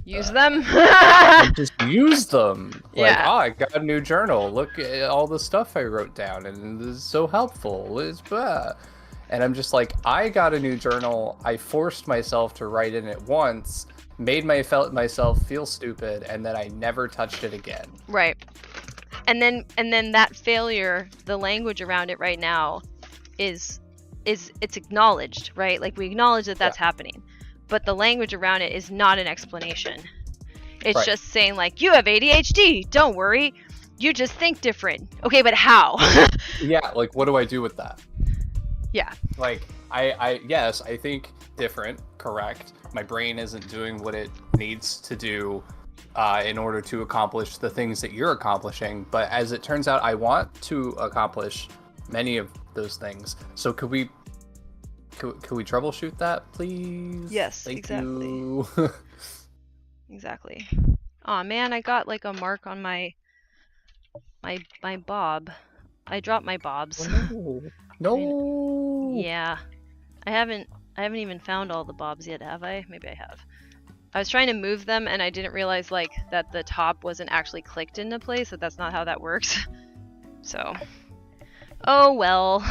Use them. and just use them. Like, Yeah. oh, I got a new journal. Look at all the stuff I wrote down, and this is so helpful. It's blah. And I'm just like, I got a new journal. I forced myself to write in it once, made myself feel stupid, and then I never touched it again. Right. And then that failure, the language around it right now is it's acknowledged, right? Like we acknowledge that that's happening. but the language around it is not an explanation. It's Right. just saying like, you have ADHD, don't worry, you just think different. Okay, but how? Yeah, like what do I do with that? Yeah. Like yes, I think different, correct. My brain isn't doing what it needs to do in order to accomplish the things that you're accomplishing, but as it turns out, I want to accomplish many of those things. So could we troubleshoot that, please? Yes, Thank exactly. you. Exactly. Aw, man, I got like a mark on my bob. I dropped my bobs. No. Yeah. I haven't even found all the bobs yet, have I? Maybe I have. I was trying to move them and I didn't realize like that the top wasn't actually clicked into place, so that's not how that works. So, oh well.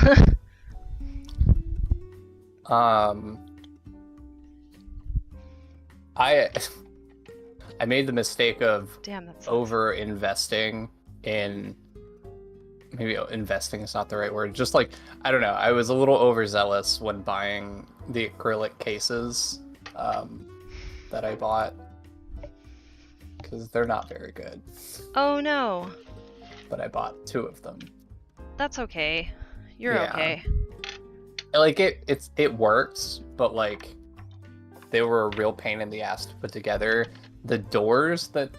I made the mistake of Damn, that's over investing in, maybe investing is not the right word, just like, I don't know, I was a little overzealous when buying the acrylic cases that I bought, because they're not very good, Oh no. but I bought 2 of them. That's okay. You're Yeah. okay. Like it works, but like they were a real pain in the ass to put together. The doors that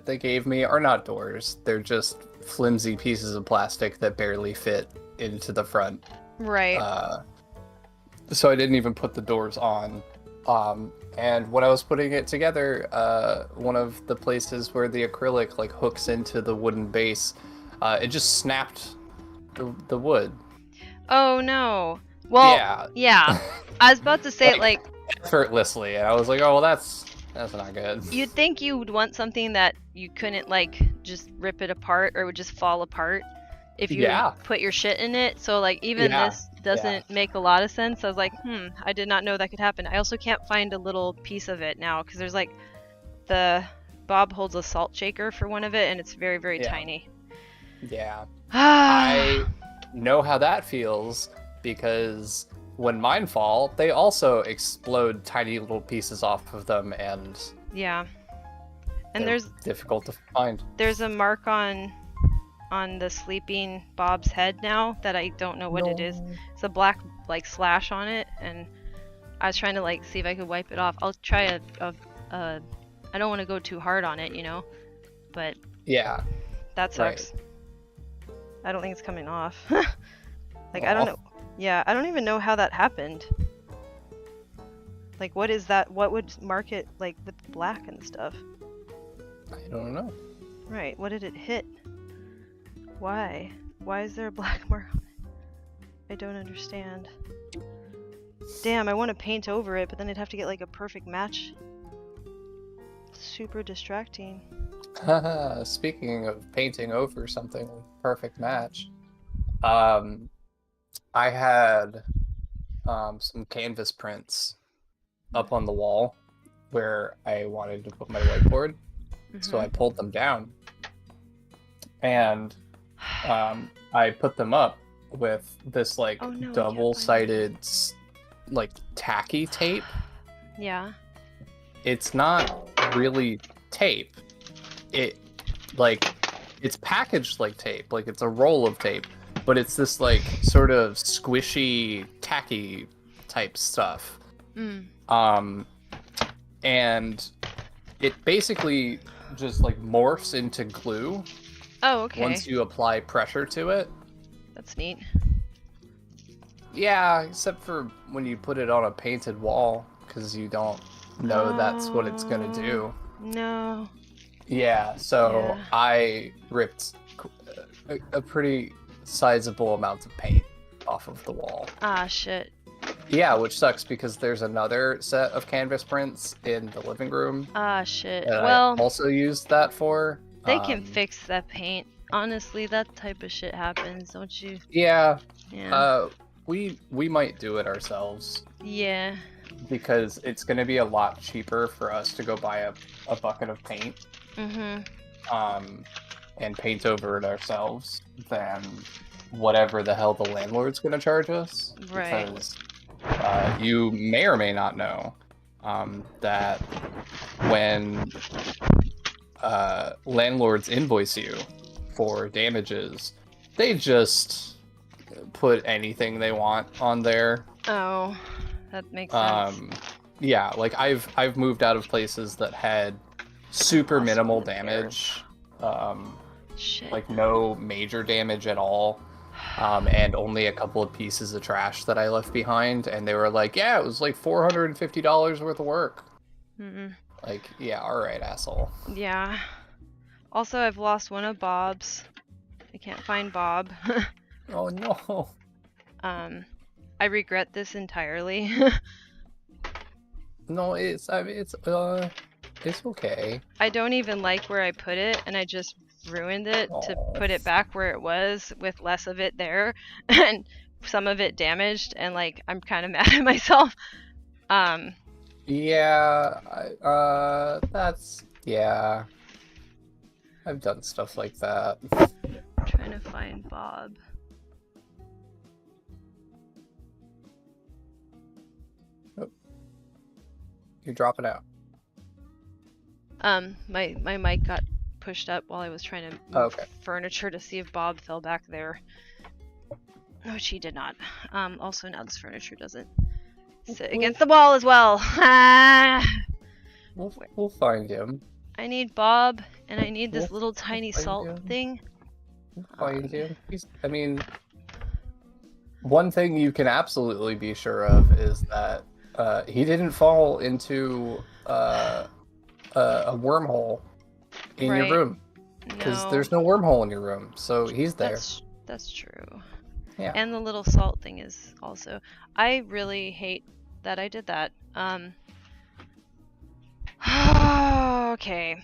they gave me are not doors. They're just flimsy pieces of plastic that barely fit into the front. Right. So I didn't even put the doors on. And when I was putting it together, one of the places where the acrylic like hooks into the wooden base, it just snapped the wood. Oh no. Well, yeah. I was about to say like Effortlessly, and I was like, oh well, that's not good. you'd think you would want something that you couldn't like just rip it apart or it would just fall apart if you put your shit in it. So like even this doesn't make a lot of sense. I was like, I did not know that could happen. I also can't find a little piece of it now because there's like the Bob holds a salt shaker for one of it and it's very, very tiny. Yeah. I know how that feels because when mine fall, they also explode tiny little pieces off of them, and yeah. And there's difficult to find. There's a mark on the sleeping Bob's head now that I don't know what it is. It's a black like slash on it, and I was trying to like see if I could wipe it off. I'll try I don't want to go too hard on it, you know, but yeah, that sucks. Right. I don't think it's coming off. Like I don't know. Yeah, I don't even know how that happened. Like what is that? What would mark it like with black and stuff? I don't know. Right, what did it hit? Why? Why is there a black mark on it? I don't understand. Damn, I want to paint over it, but then I'd have to get like a perfect match. Super distracting. Speaking of painting over something with perfect match, I had some canvas prints up on the wall where I wanted to put my whiteboard. So I pulled them down and I put them up with this like double-sided like tacky tape. Yeah. It's not really tape. It's packaged like tape, like it's a roll of tape, but it's this like sort of squishy, tacky type stuff. And it basically just like morphs into glue. Oh, okay. Once you apply pressure to it. That's neat. Yeah, except for when you put it on a painted wall, because you don't know that's what it's gonna do. No. Yeah, so I ripped a pretty sizable amount of paint off of the wall. Ah, shit. Yeah, which sucks because there's another set of canvas prints in the living room. Ah, shit. That well, I also used that for. They can fix that paint. Honestly, that type of shit happens, don't you? Yeah. Yeah. We might do it ourselves. Yeah. Because it's going to be a lot cheaper for us to go buy a bucket of paint. And paint over it ourselves than whatever the hell the landlord's going to charge us. Right. Because you may or may not know that when landlords invoice you for damages, they just put anything they want on there. Oh, that makes sense. Yeah, like I've moved out of places that had super minimal damage, Shit. like no major damage at all, and only a couple of pieces of trash that I left behind, and they were like, yeah, it was like $450 worth of work. Mm-mm. Like, yeah, all right, asshole. Yeah. Also, I've lost one of Bob's. I can't find Bob. Oh no. I regret this entirely. No, it's okay. I don't even like where I put it, and I just ruined it to Aw. put it back where it was with less of it there and some of it damaged, and like I'm kind of mad at myself. Yeah, yeah. I've done stuff like that. I'm trying to find Bob. You're dropping out. My mic got pushed up while I was trying to move Okay. furniture to see if Bob fell back there. Which he did not. Also now this furniture doesn't sit against the wall as well. We'll find him. I need Bob, and I need this We'll- little tiny find salt him. thing. We'll find him. I mean, one thing you can absolutely be sure of is that he didn't fall into a wormhole in Right. your room, because No, there's no wormhole in your room, so he's there. that's true. Yeah. And the little salt thing is also. I really hate that I did that. Okay.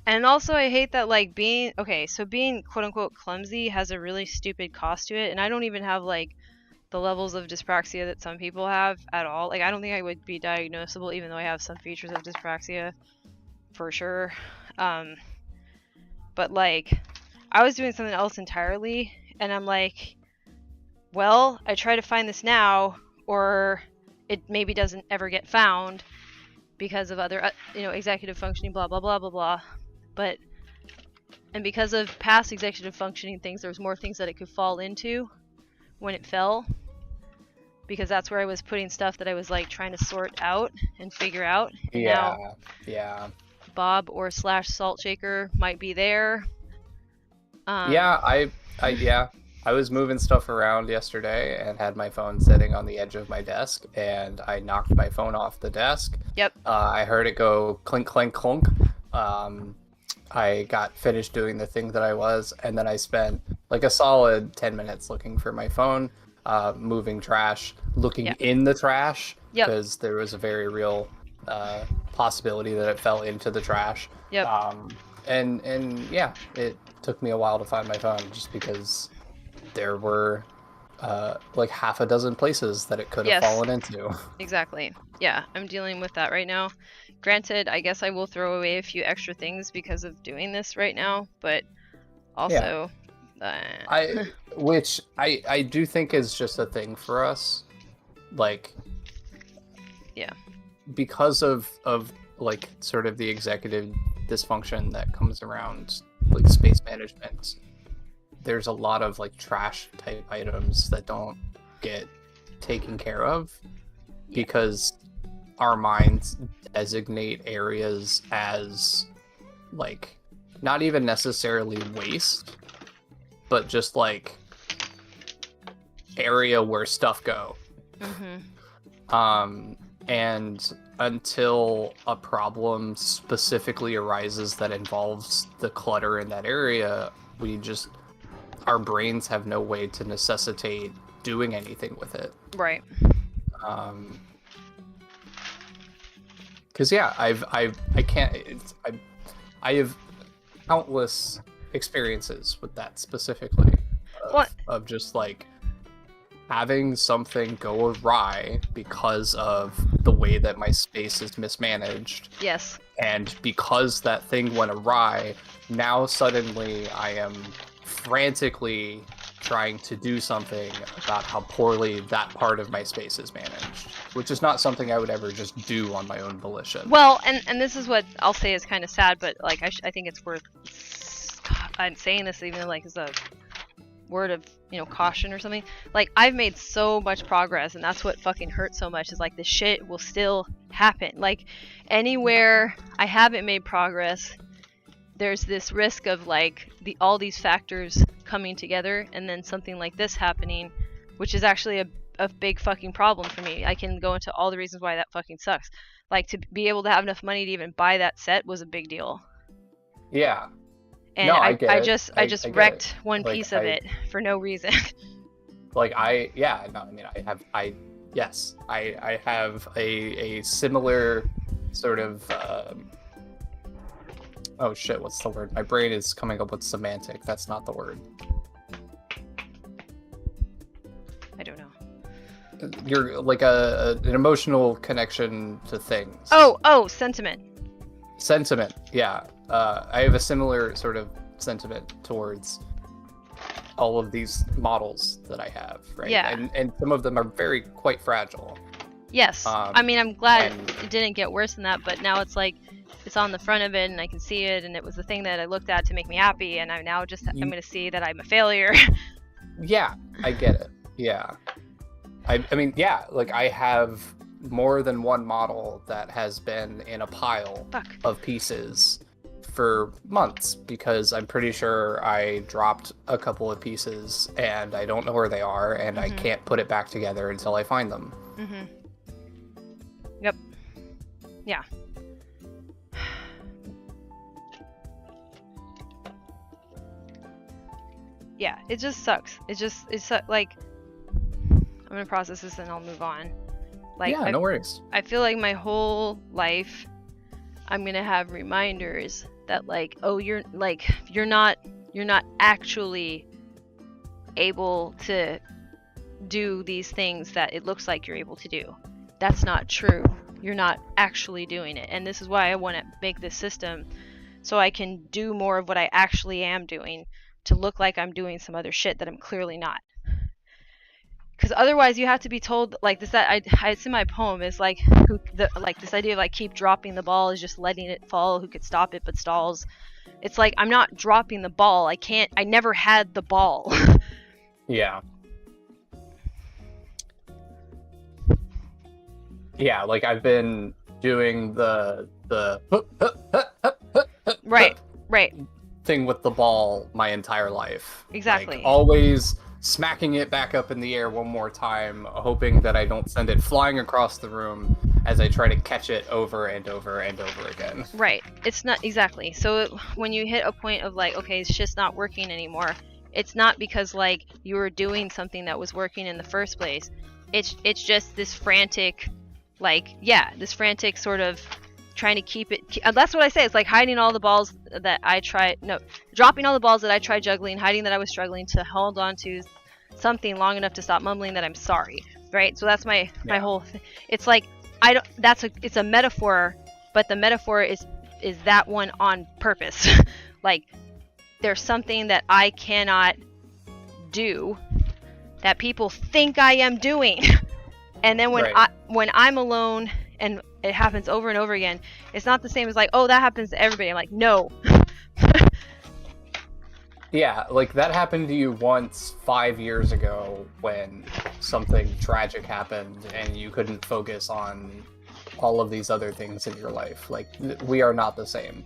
And also I hate that like being quote unquote clumsy has a really stupid cost to it, and I don't even have like the levels of dyspraxia that some people have at all. Like I don't think I would be diagnosable even though I have some features of dyspraxia for sure. But like I was doing something else entirely, and I'm like, well, I try to find this now, or it maybe doesn't ever get found because of other, executive functioning, blah, blah, blah, blah, blah. And because of past executive functioning things, there was more things that it could fall into when it fell. Because that's where I was putting stuff that I was like trying to sort out and figure out. And now Bob or / salt shaker might be there. I was moving stuff around yesterday and had my phone sitting on the edge of my desk, and I knocked my phone off the desk. Yep. I heard it go clink, clink, clunk. I got finished doing the thing that I was, and then I spent like a solid 10 minutes looking for my phone, moving trash, looking in the trash, because there was a very real possibility that it fell into the trash. Yep. And yeah, it took me a while to find my phone just because there were like half a dozen places that it could have fallen into. Exactly. Yeah, I'm dealing with that right now. Granted, I guess I will throw away a few extra things because of doing this right now, but also which I do think is just a thing for us, like because of like sort of the executive dysfunction that comes around like space management. There's a lot of like trash type items that don't get taken care of because our minds designate areas as like not even necessarily waste, but just like area where stuff go. And until a problem specifically arises that involves the clutter in that area, our brains have no way to necessitate doing anything with it. Right. Because I have countless experiences with that specifically of just like having something go awry because of the way that my space is mismanaged. Yes. And because that thing went awry, now suddenly I am frantically trying to do something about how poorly that part of my space is managed, which is not something I would ever just do on my own volition. Well, and this is what I'll say is kind of sad, but like I think it's worth. I'm saying this even like as a word of caution or something. Like, I've made so much progress, and that's what fucking hurts so much, is like the shit will still happen. Like, anywhere I haven't made progress, there's this risk of like all these factors coming together and then something like this happening, which is actually a big fucking problem for me. I can go into all the reasons why that fucking sucks. Like, to be able to have enough money to even buy that set was a big deal. Yeah. And no, I get just it. wrecked one Like, piece of it for no reason. Like, I have a similar sort of oh shit, what's the word? My brain is coming up with semantic. That's not the word. I don't know. You're like an emotional connection to things. Oh, sentiment. Sentiment, yeah. I have a similar sort of sentiment towards all of these models that I have, right? Yeah. And some of them are quite fragile. Yes. I mean, I'm glad and- it didn't get worse than that, but now it's like, it's on the front of it and I can see it, and it was the thing that I looked at to make me happy, and I'm now I'm going to see that I'm a failure. Yeah, I get it. Yeah. I mean, yeah, like, I have more than one model that has been in a pile of pieces for months, because I'm pretty sure I dropped a couple of pieces and I don't know where they are, and I can't put it back together until I find them. Yep. Yeah. Yeah, it just sucks. It's like, I'm gonna process this and I'll move on. Like, yeah, no worries. I feel like my whole life I'm gonna have reminders that, like, oh, you're not actually able to do these things that it looks like you're able to do. That's not true. You're not actually doing it. And this is why I want to make this system, so I can do more of what I actually am doing, to look like I'm doing some other shit that I'm clearly not. Because otherwise you have to be told, like, this, that it's in my poem, is like, this idea of like keep dropping the ball is just letting it fall, who could stop it but stalls. It's like, I'm not dropping the ball. I never had the ball. Yeah. Yeah, like, I've been doing the right thing with the ball my entire life. Exactly. Like, always smacking it back up in the air one more time, hoping that I don't send it flying across the room as I try to catch it over and over and over again. Right. It's not exactly. So when you hit a point of like, okay, it's just not working anymore, it's not because like you were doing something that was working in the first place. It's just this frantic, like, yeah, this frantic sort of trying to keep it. That's what I say. It's like hiding all the balls that I tried. No, dropping all the balls that I tried juggling, hiding that I was struggling to hold on to something long enough to stop mumbling that I'm sorry. Right. So that's my whole. It's like it's a metaphor, but the metaphor is that one on purpose. Like, there's something that I cannot do that people think I am doing. And then when I'm alone and it happens over and over again, it's not the same as like, oh, that happens to everybody. I'm like, no. Yeah, like, that happened to you once 5 years ago when something tragic happened and you couldn't focus on all of these other things in your life. Like, we are not the same.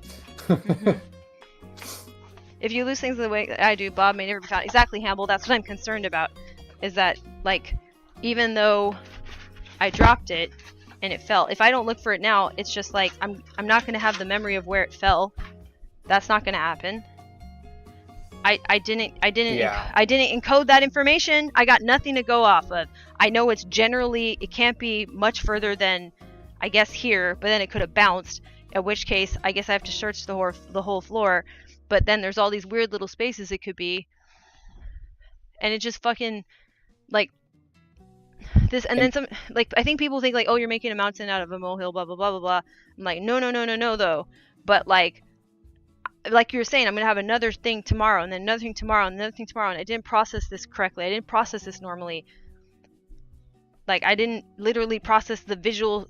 If you lose things the way that I do, Bob may never be found. Exactly, Hamble. That's what I'm concerned about. Is that, like, even though I dropped it and it fell, if I don't look for it now, it's just like I'm not gonna have the memory of where it fell. That's not gonna happen. I didn't encode that information. I got nothing to go off of. I know it can't be much further than, I guess, here, but then it could have bounced, in which case I guess I have to search the whole floor. But then there's all these weird little spaces it could be, and it just fucking, like, this. And then some, like, I think people think like, oh, you're making a mountain out of a molehill, blah blah blah blah blah. I'm like, no though. But like, like you were saying, I'm going to have another thing tomorrow, and then another thing tomorrow, and another thing tomorrow, and I didn't process this correctly. I didn't process this normally. Like, I didn't literally process the visual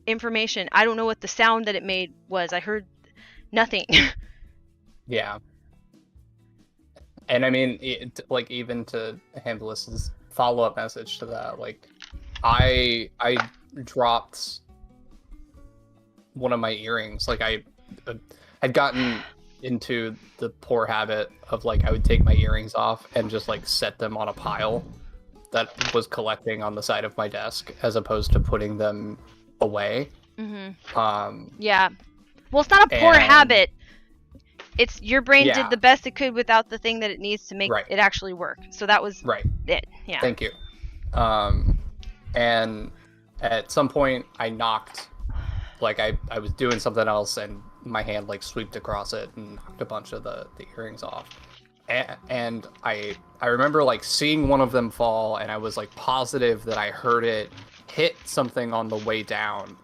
information. I don't know what the sound that it made was. I heard nothing. Yeah. And I mean, like, even to handle this follow-up message to that, like, I dropped one of my earrings. Like, I had gotten into the poor habit of, like, I would take my earrings off and just, like, set them on a pile that was collecting on the side of my desk, as opposed to putting them away. Yeah. Well, it's not a poor habit. It's your brain did the best it could without the thing that it needs to make it actually work. So that was it. Yeah. Thank you. And at some point I knocked, like, I was doing something else and my hand, like, sweeped across it and knocked a bunch of the earrings off. And I remember, like, seeing one of them fall, and I was, like, positive that I heard it hit something on the way down.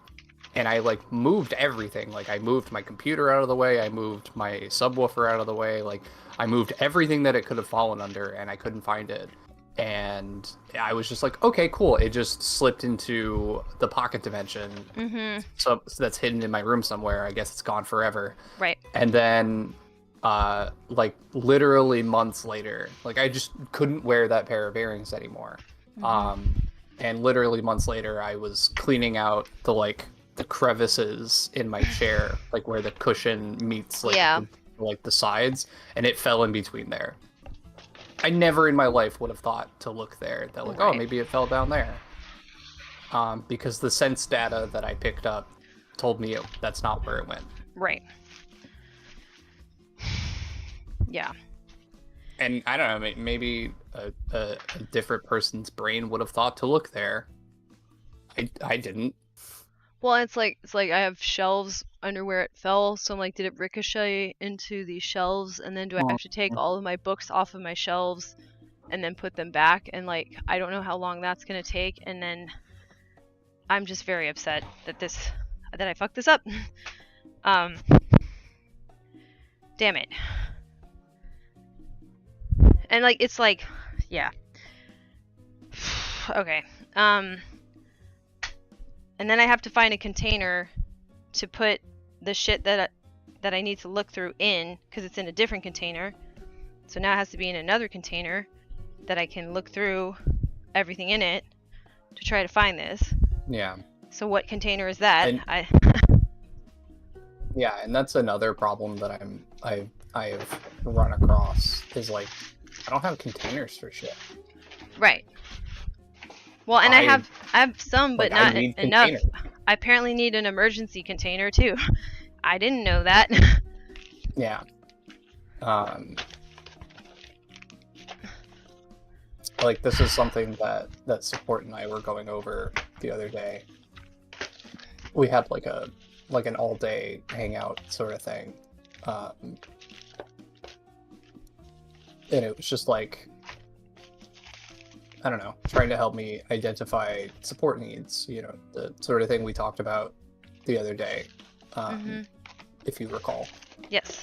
And I, like, moved everything. Like, I moved my computer out of the way. I moved my subwoofer out of the way. Like, I moved everything that it could have fallen under, and I couldn't find it. And I was just like, okay, cool. It just slipped into the pocket dimension. So that's hidden in my room somewhere. I guess it's gone forever. Right. And then, like, literally months later, like, I just couldn't wear that pair of earrings anymore. And literally months later, I was cleaning out the, like, the crevices in my chair, like where the cushion meets, like, the sides, and it fell in between there. I never in my life would have thought to look there, that, like, oh, maybe it fell down there. Because the sense data that I picked up told me that's not where it went. Right. Yeah. And I don't know, maybe a different person's brain would have thought to look there. I didn't. Well, it's like I have shelves under where it fell, so I'm like, did it ricochet into these shelves, and then do I have to take all of my books off of my shelves and then put them back? And, like, I don't know how long that's gonna take, and then I'm just very upset that I fucked this up. Damn it. And, like, it's like, yeah. Okay. And then I have to find a container to put the shit that I need to look through in, because it's in a different container. So now it has to be in another container that I can look through everything in it to try to find this. Yeah. So what container is that? Yeah, and that's another problem that I've run across, is, like, I don't have containers for shit. Right. Well, and I have some, but like, not enough. Container. I apparently need an emergency container too. I didn't know that. Yeah. Like, this is something that Support and I were going over the other day. We had like an all-day hangout sort of thing. And it was just like, I don't know, trying to help me identify support needs, you know, the sort of thing we talked about the other day, if you recall. Yes.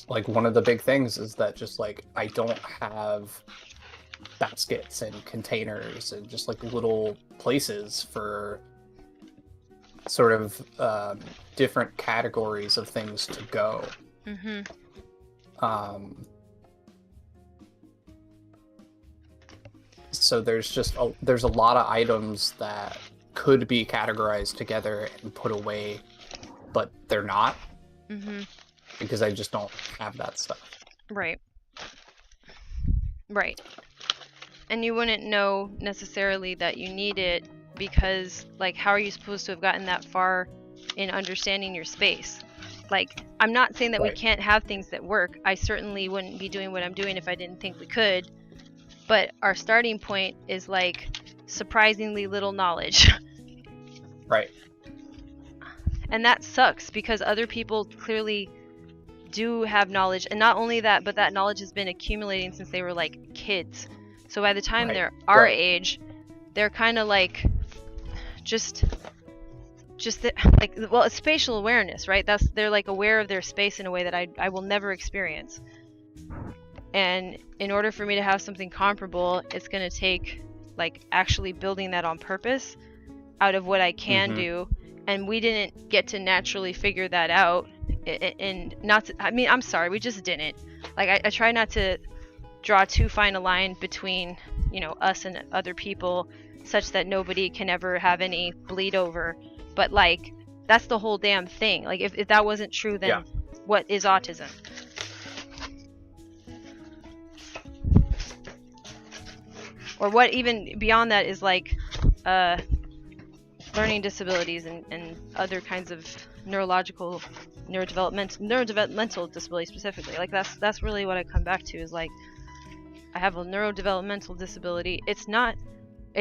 Like, one of the big things is that just, like, I don't have baskets and containers and just, like, little places for sort of different categories of things to go. So there's a lot of items that could be categorized together and put away, but they're not, because I just don't have that stuff. Right. And you wouldn't know necessarily that you need it, because, like, how are you supposed to have gotten that far in understanding your space? Like, I'm not saying that we can't have things that work. I certainly wouldn't be doing what I'm doing if I didn't think we could. But our starting point is, like, surprisingly little knowledge. Right. And that sucks, because other people clearly do have knowledge. And not only that, but that knowledge has been accumulating since they were, like, kids. So by the time they're our age, they're kind of, like, just just that, like, well, it's spatial awareness, right? They're like aware of their space in a way that I will never experience. And in order for me to have something comparable, it's going to take like actually building that on purpose out of what I can do. And we didn't get to naturally figure that out. And not to, I mean, I'm sorry, we just didn't. Like, I try not to draw too fine a line between, you know, us and other people such that nobody can ever have any bleed over. But like, that's the whole damn thing. Like, if that wasn't true, then what is autism? Or what even beyond that is like learning disabilities and other kinds of neurodevelopmental disabilities specifically. Like that's really what I come back to, is like, I have a neurodevelopmental disability. It's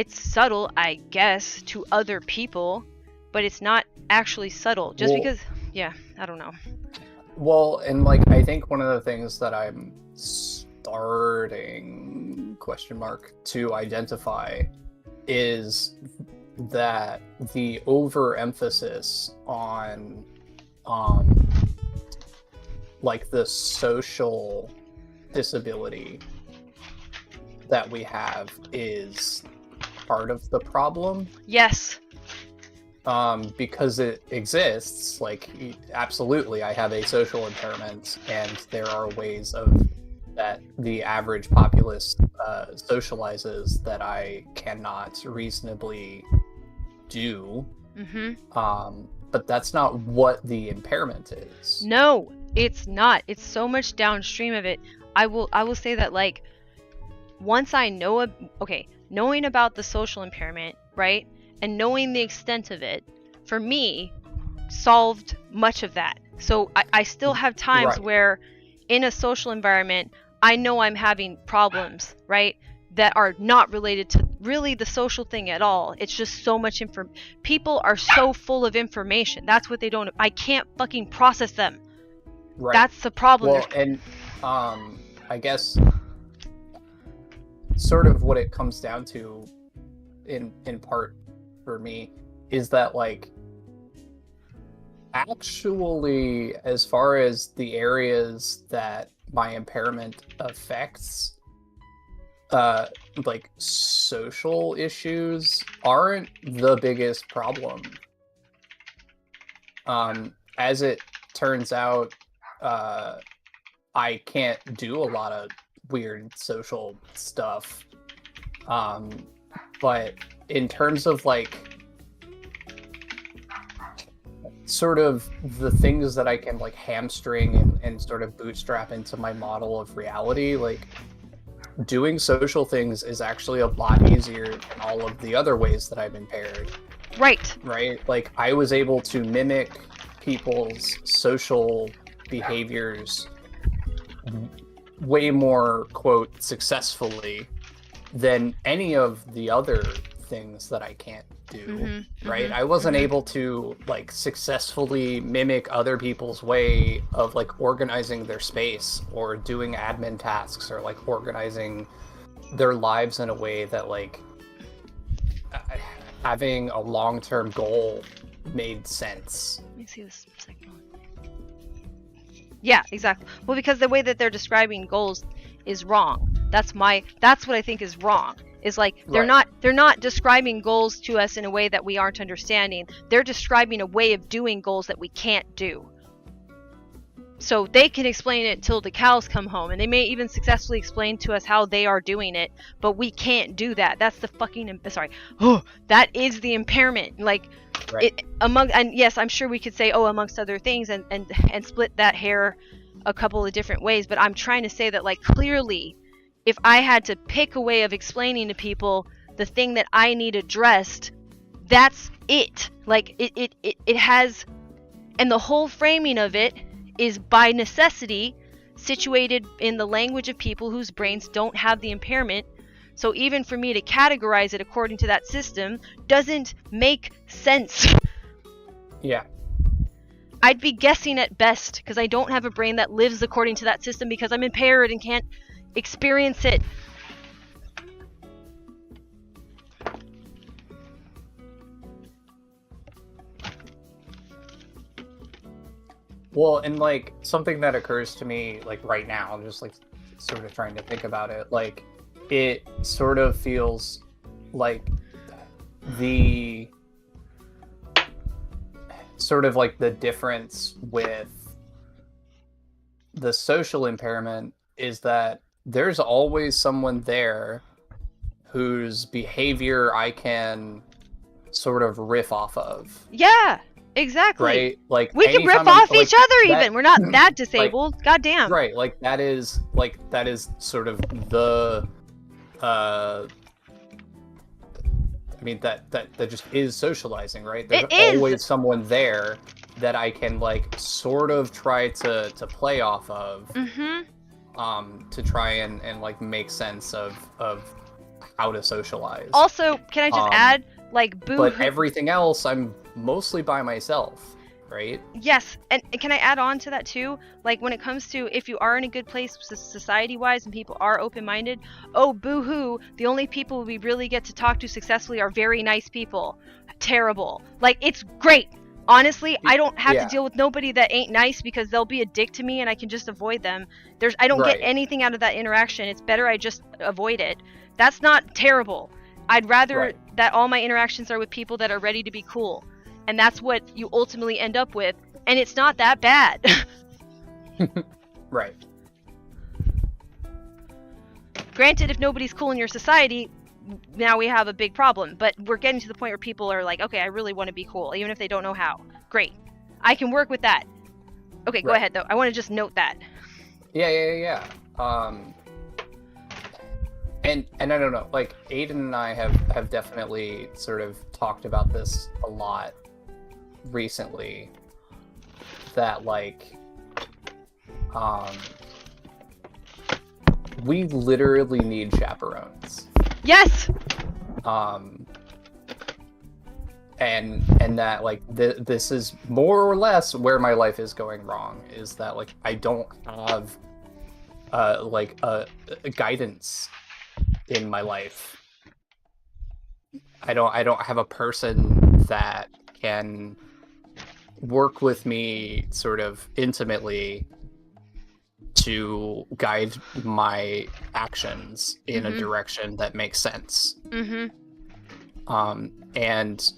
subtle, I guess, to other people, but it's not actually subtle. Just because, I don't know. Well, and like, I think one of the things that I'm starting to identify is that the overemphasis on like the social disability that we have is part of the problem. Yes. Because it exists. Like, absolutely, I have a social impairment, and there are ways that the average populace socializes that I cannot reasonably do. But that's not what the impairment is. No, it's not. It's so much downstream of it. I will say that, like, once I know knowing about the social impairment, right, and knowing the extent of it, for me, solved much of that. So I still have times where in a social environment, I know I'm having problems, right, that are not related to really the social thing at all. It's just so much people are so full of information. That's what they don't, I can't fucking process them. Right. That's the problem. Well, and I guess sort of what it comes down to in part for me is that, like, actually, as far as the areas that my impairment affects, like, social issues aren't the biggest problem. As it turns out, I can't do a lot of weird social stuff. But in terms of, like, sort of the things that I can, like, hamstring and sort of bootstrap into my model of reality, like, doing social things is actually a lot easier than all of the other ways that I'm impaired. Right. Like, I was able to mimic people's social behaviors way more, quote, successfully than any of the other things that I can't do, right? I wasn't able to, like, successfully mimic other people's way of, like, organizing their space or doing admin tasks or, like, organizing their lives in a way that, like, having a long-term goal made sense. Let me see this second one. Yeah, exactly. Well, because the way that they're describing goals is wrong. That's what I think is wrong. Is like they're not describing goals to us in a way that we aren't understanding. They're describing a way of doing goals that we can't do. So they can explain it till the cows come home, and they may even successfully explain to us how they are doing it, but we can't do that. That's the fucking that is the impairment. Like, and yes, I'm sure we could say, amongst other things, and split that hair a couple of different ways, but I'm trying to say that, like, clearly, if I had to pick a way of explaining to people the thing that I need addressed, that's it. Like, it has, and the whole framing of it is by necessity situated in the language of people whose brains don't have the impairment. So even for me to categorize it according to that system doesn't make sense. Yeah. I'd be guessing at best, because I don't have a brain that lives according to that system because I'm impaired and can't experience it. Well, and like something that occurs to me like right now, just like sort of trying to think about it, like it sort of feels like the sort of like the difference with the social impairment is that there's always someone there whose behavior I can sort of riff off of. Yeah, exactly. Right? Like We can anytime rip off like, each other that- even. We're not that disabled. God damn. Right, like that is sort of the I mean that just is socializing, right? There's It is. always someone there that I can like sort of try to play off of. To try and like make sense of how to socialize. Also, can I just add, like, But everything else, I'm mostly by myself, right? Yes, and can I add on to that too? Like, when it comes to if you are in a good place society-wise and people are open-minded, oh, boo-hoo, the only people we really get to talk to successfully are very nice people. Terrible. Like, it's great. Honestly, I don't have to deal with nobody that ain't nice because they'll be a dick to me and I can just avoid them. I don't get anything out of that interaction. It's better I just avoid it. That's not terrible. I'd rather that all my interactions are with people that are ready to be cool. And that's what you ultimately end up with. And it's not that bad. Right. Granted, if nobody's cool in your society, now we have a big problem. But we're getting to the point where people are like, okay, I really want to be cool, even if they don't know how. Great. I can work with that. Okay, go ahead, though. I want to just note that. Yeah. And I don't know, like Aiden and I have definitely sort of talked about this a lot recently, that like we literally need chaperones. Yes. And that like this is more or less where my life is going wrong, is that like I don't have like a guidance in my life. I don't have a person that can work with me sort of intimately to guide my actions in a direction that makes sense. And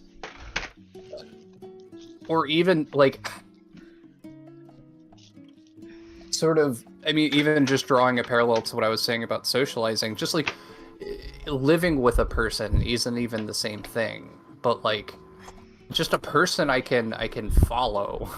or even like sort of, I mean, even just drawing a parallel to what I was saying about socializing, just like living with a person isn't even the same thing, but like just a person I can follow.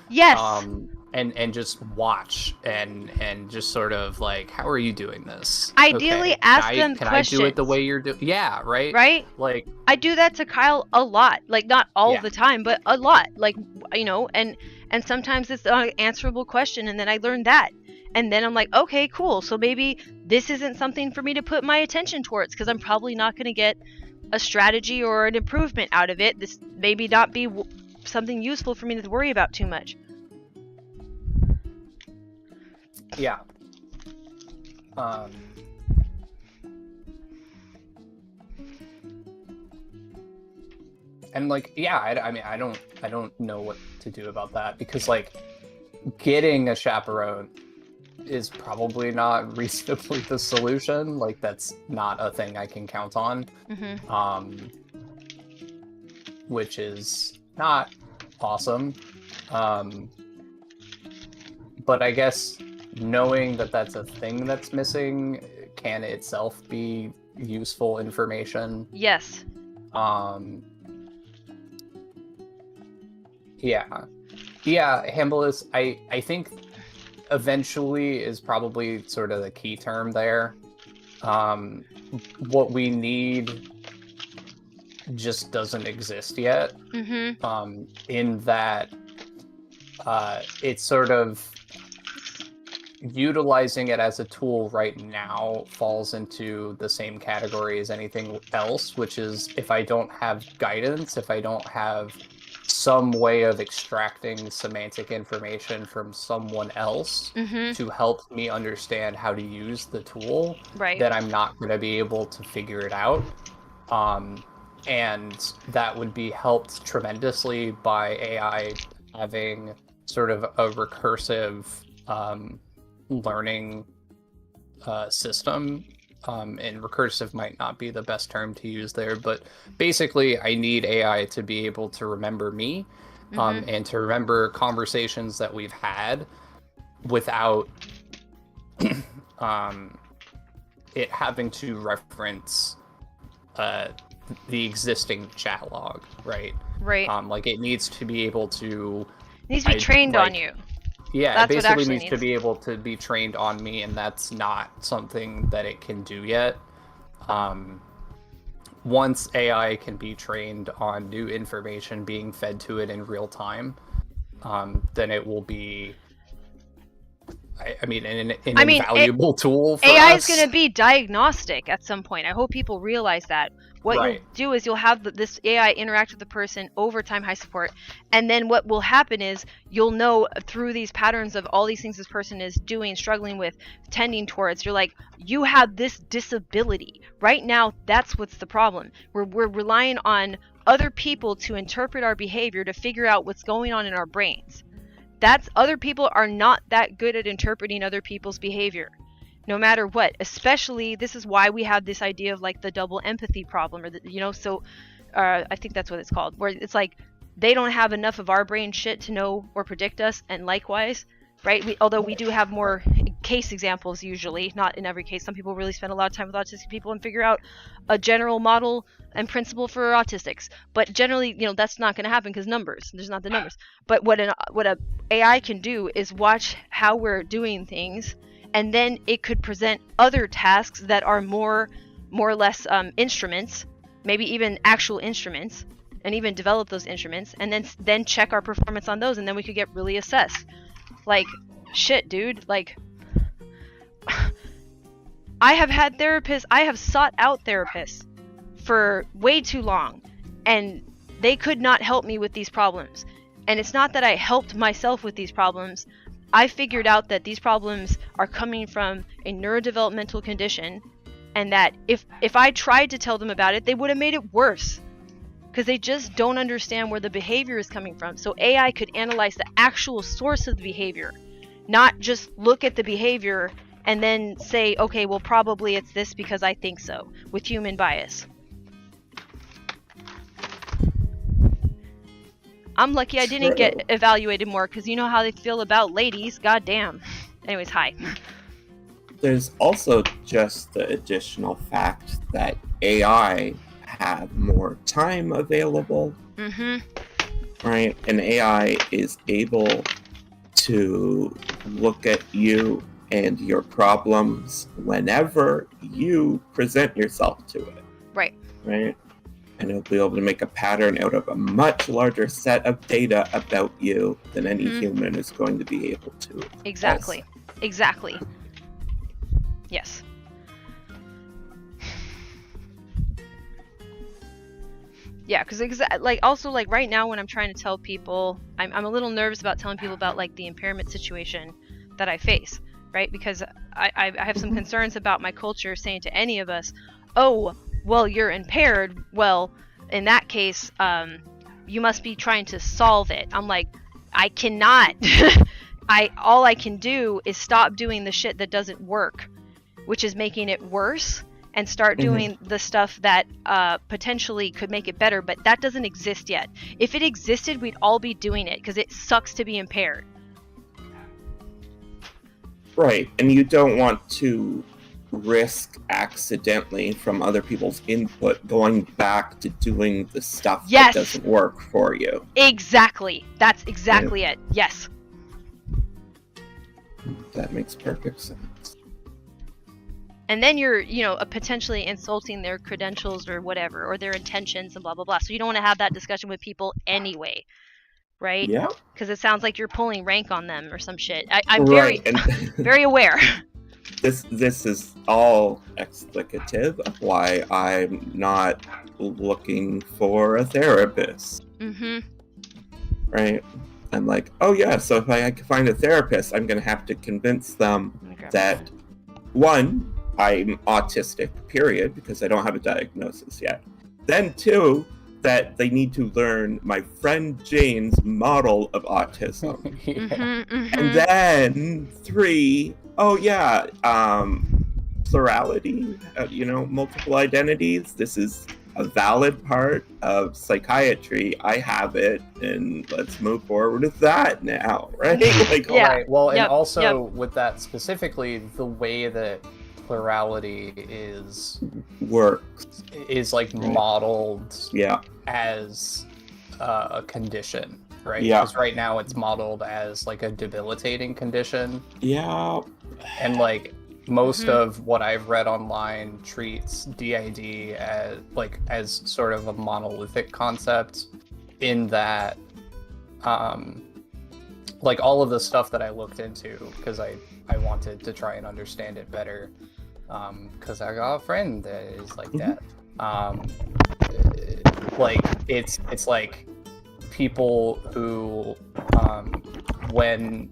Yes. And just watch and just sort of like, how are you doing this? Ideally, ask them can questions. I do it the way you're doing? Yeah, right. Right. Like I do that to Kyle a lot. Like not all the time, but a lot. Like, you know, and sometimes it's an unanswerable question, and then I learn that. And then I'm like, okay, cool. So maybe this isn't something for me to put my attention towards because I'm probably not going to get a strategy or an improvement out of it. This maybe not be something useful for me to worry about too much. Yeah. And like, yeah, I mean, I don't know what to do about that, because like getting a chaperone is probably not reasonably the solution. Like that's not a thing I can count on. Which is not awesome. But I guess knowing that that's a thing that's missing can itself be useful information. Yes. Yeah, Hambless, I think eventually is probably sort of the key term there. What we need just doesn't exist yet. In that it's sort of utilizing it as a tool right now falls into the same category as anything else, which is if I don't have guidance, if I don't have some way of extracting semantic information from someone else to help me understand how to use the tool, then I'm not going to be able to figure it out. And that would be helped tremendously by AI having sort of a recursive learning system. And recursive might not be the best term to use there, but basically I need AI to be able to remember me and to remember conversations that we've had without it having to reference the existing chat log, right? Right. Like it needs to be able to... It needs to be trained on you. Yeah, That's it what basically actually needs to be able to be trained on me, and that's not something that it can do yet. Once AI can be trained on new information being fed to it in real time, then it will be, an invaluable tool for AI us. is going to be diagnostic at some point. I hope people realize that. What Right. you'll do is you'll have this AI interact with the person over time, high support, and then what will happen is you'll know through these patterns of all these things this person is doing, struggling with, tending towards. You're like, you have this disability. Right now, that's what's the problem. We're relying on other people to interpret our behavior to figure out what's going on in our brains. Other people are not that good at interpreting other people's behavior. No matter what, especially this is why we have this idea of like the double empathy problem, or I think that's what it's called, where it's like they don't have enough of our brain shit to know or predict us, and likewise, right? Although we do have more case examples usually, not in every case. Some people really spend a lot of time with autistic people and figure out a general model and principle for autistics, but generally, that's not going to happen because there's not the numbers. But what a AI can do is watch how we're doing things, and then it could present other tasks that are more or less instruments, maybe even actual instruments, and even develop those instruments, and then check our performance on those, and then we could get really assessed. Like, shit, dude. Like, I have sought out therapists for way too long, and they could not help me with these problems. And it's not that I helped myself with these problems. I figured out that these problems are coming from a neurodevelopmental condition, and that if I tried to tell them about it, they would have made it worse, because they just don't understand where the behavior is coming from. So AI could analyze the actual source of the behavior, not just look at the behavior and then say, okay, well, probably it's this because I think so, with human bias. I'm lucky I didn't get evaluated more, because you know how they feel about ladies. God damn. Anyways, hi. There's also just the additional fact that AI have more time available. Right? And AI is able to look at you and your problems whenever you present yourself to it. Right. Right? And it'll be able to make a pattern out of a much larger set of data about you than any human is going to be able to. Exactly. Exactly. Yes. Yeah, because also right now when I'm trying to tell people, I'm a little nervous about telling people about like the impairment situation that I face, right? Because I have some concerns about my culture saying to any of us, oh, well, you're impaired. Well, in that case, you must be trying to solve it. I'm like, I cannot. All I can do is stop doing the shit that doesn't work, which is making it worse, and start doing the stuff that potentially could make it better, but that doesn't exist yet. If it existed, we'd all be doing it, because it sucks to be impaired. Right, and you don't want to risk accidentally from other people's input going back to doing the stuff that doesn't work for you. Exactly. That's exactly it. Yes. That makes perfect sense. And then you're, potentially insulting their credentials or whatever, or their intentions and blah, blah, blah. So you don't want to have that discussion with people anyway, right? Yeah. Because it sounds like you're pulling rank on them or some shit. I'm right. very aware. This is all explicative of why I'm not looking for a therapist. Right? I'm like, oh yeah, so if I can find a therapist, I'm going to have to convince them that, one, I'm autistic, period, because I don't have a diagnosis yet. Then two, that they need to learn my friend Jane's model of autism. And then 3, oh yeah, plurality, multiple identities. This is a valid part of psychiatry. I have it, and let's move forward with that now, right? Like, Yeah. Right. Well, and Yep, also with that specifically, the way that plurality works. is like modeled Yeah. as a condition, right? Yeah. Because right now it's modeled as like a debilitating condition. Yeah. And like most of what I've read online treats DID as sort of a monolithic concept, in that like all of the stuff that I looked into, because I wanted to try and understand it better, because I got a friend that is like that. Like it's like people who when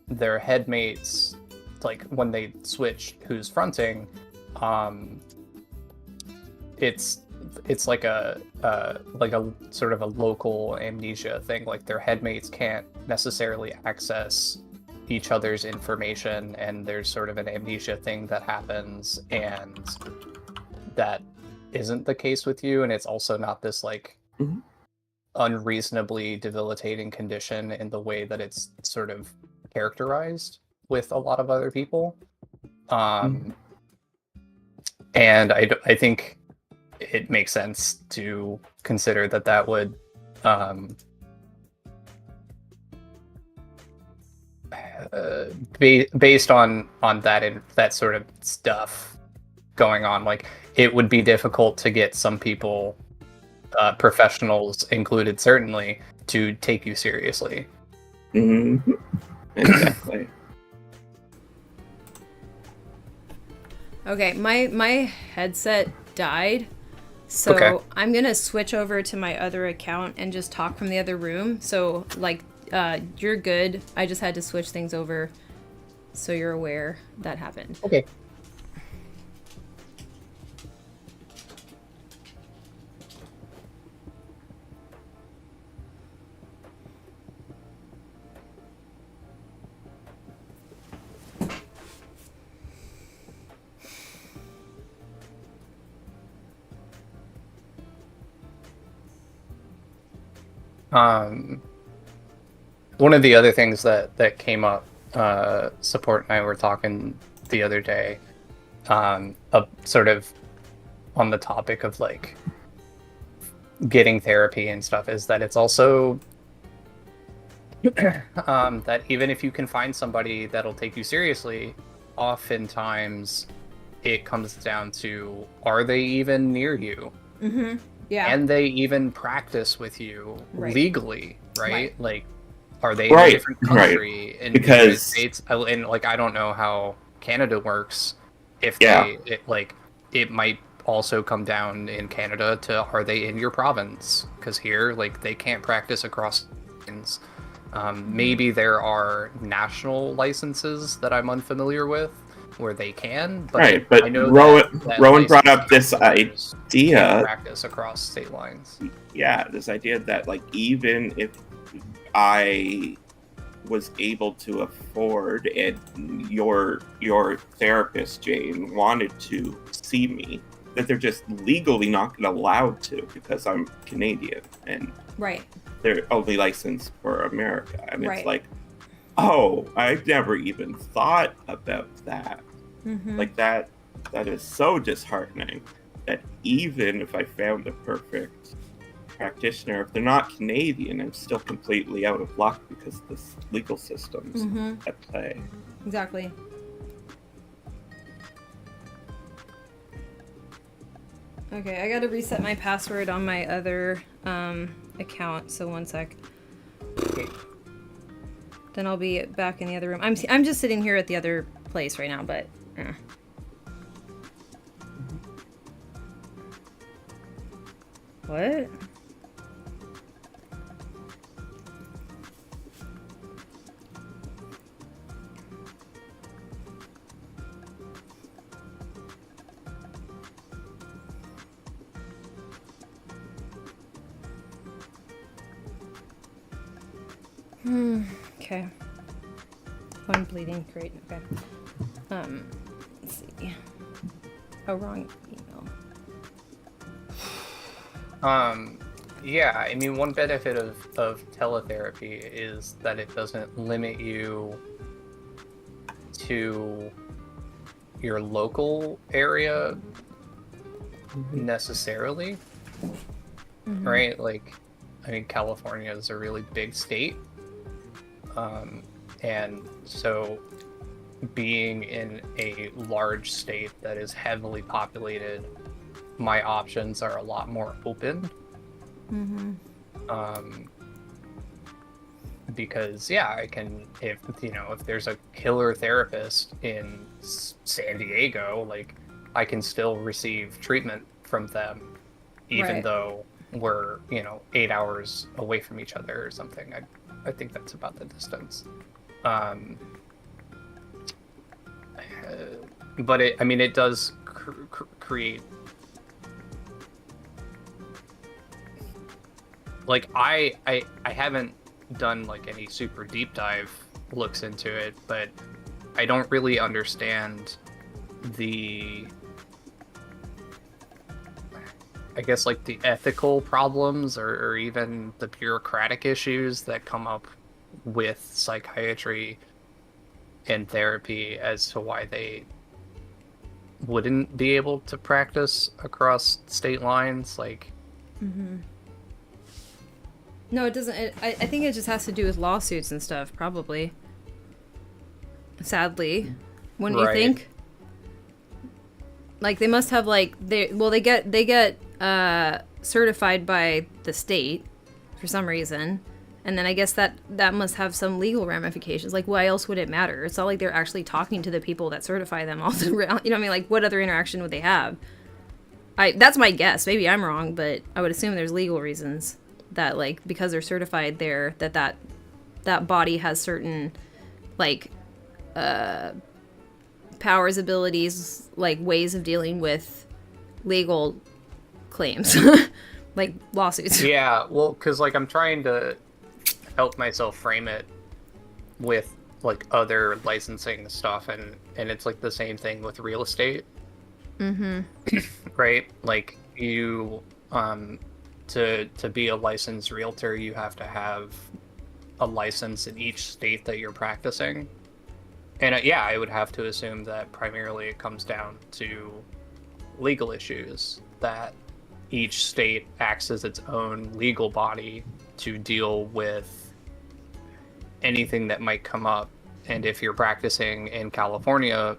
their headmates, like when they switch who's fronting, it's like a sort of a local amnesia thing. Like their headmates can't necessarily access each other's information, and there's sort of an amnesia thing that happens, and that isn't the case with you. And it's also not this like unreasonably debilitating condition in the way that it's sort of characterized with a lot of other people. And I think it makes sense to consider that would based on that sort of stuff going on, like it would be difficult to get some people, professionals included certainly, to take you seriously. Exactly. Okay, my headset died, so Okay. I'm gonna switch over to my other account and just talk from the other room. So like, you're good. I just had to switch things over, so you're aware that happened. Okay. One of the other things that came up, Support and I were talking the other day, sort of on the topic of like getting therapy and stuff, is that it's also that even if you can find somebody that'll take you seriously, oftentimes it comes down to, are they even near you? Yeah. And they even practice with you legally, right? Like, are they in a different country in the United States? And like, I don't know how Canada works. If it might also come down in Canada to, are they in your province? Because here, like, they can't practice across. Maybe there are national licenses that I'm unfamiliar with where they can, but but I know Rowan brought up this idea, practice across state lines. Yeah, this idea that like even if I was able to afford and your therapist Jane wanted to see me, that they're just legally not allowed to because I'm Canadian and they're only licensed for America. And it's like, oh, I've never even thought about that. Like that is so disheartening that even if I found the perfect practitioner, if they're not Canadian, I'm still completely out of luck because this legal system's at play. Exactly. Okay, I gotta reset my password on my other account, so one sec. Then I'll be back in the other room. I'm just sitting here at the other place right now, but What? Okay. Oh, I'm bleeding. Great. Okay. Let's see. Oh, wrong email. Yeah, I mean, one benefit of teletherapy is that it doesn't limit you to your local area necessarily, right? Like, I mean, California is a really big state, and so being in a large state that is heavily populated, my options are a lot more open. Because I can, if there's a killer therapist in San Diego, like, I can still receive treatment from them, even Right. though we're 8 hours away from each other or something. I think that's about the distance. But it does create, like, I haven't done like any super deep dive looks into it, but I don't really understand the, I guess, like, the ethical problems or even the bureaucratic issues that come up with psychiatry and therapy as to why they wouldn't be able to practice across state lines. Like, No, it doesn't. I think it just has to do with lawsuits and stuff, probably. Sadly. Wouldn't you Right. think? Like, they must have, like, they get certified by the state for some reason. And then I guess that must have some legal ramifications. Like, why else would it matter? It's not like they're actually talking to the people that certify them all around. You know what I mean? Like, what other interaction would they have? That's my guess. Maybe I'm wrong, but I would assume there's legal reasons that, like, because they're certified there, that body has certain, like, powers, abilities, like, ways of dealing with legal claims. Like, lawsuits. Yeah, well, because, like, I'm trying to help myself frame it with, like, other licensing stuff, and it's, like, the same thing with real estate. Right? Like, you, to be a licensed realtor, you have to have a license in each state that you're practicing. And I would have to assume that primarily it comes down to legal issues, that each state acts as its own legal body to deal with anything that might come up. And if you're practicing in California,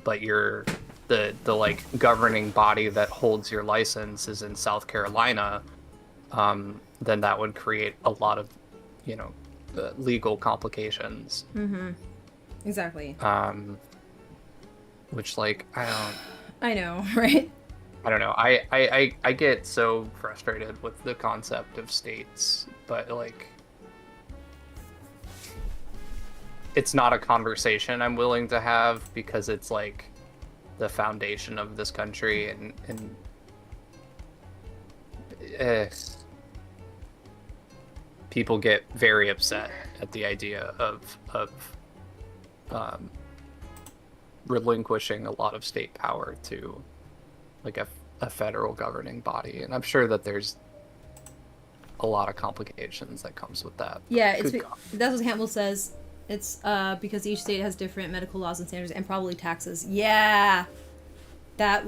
but you're the like governing body that holds your license is in South Carolina, then that would create a lot of legal complications. Exactly. Which, like, I know, right? I don't know. I get so frustrated with the concept of states, but, like, it's not a conversation I'm willing to have because it's, like, the foundation of this country, and people get very upset at the idea of relinquishing a lot of state power to, like, a federal governing body, and I'm sure that there's a lot of complications that comes with that. Yeah, Good that's what Campbell says. It's because each state has different medical laws and standards, and probably taxes. Yeah, that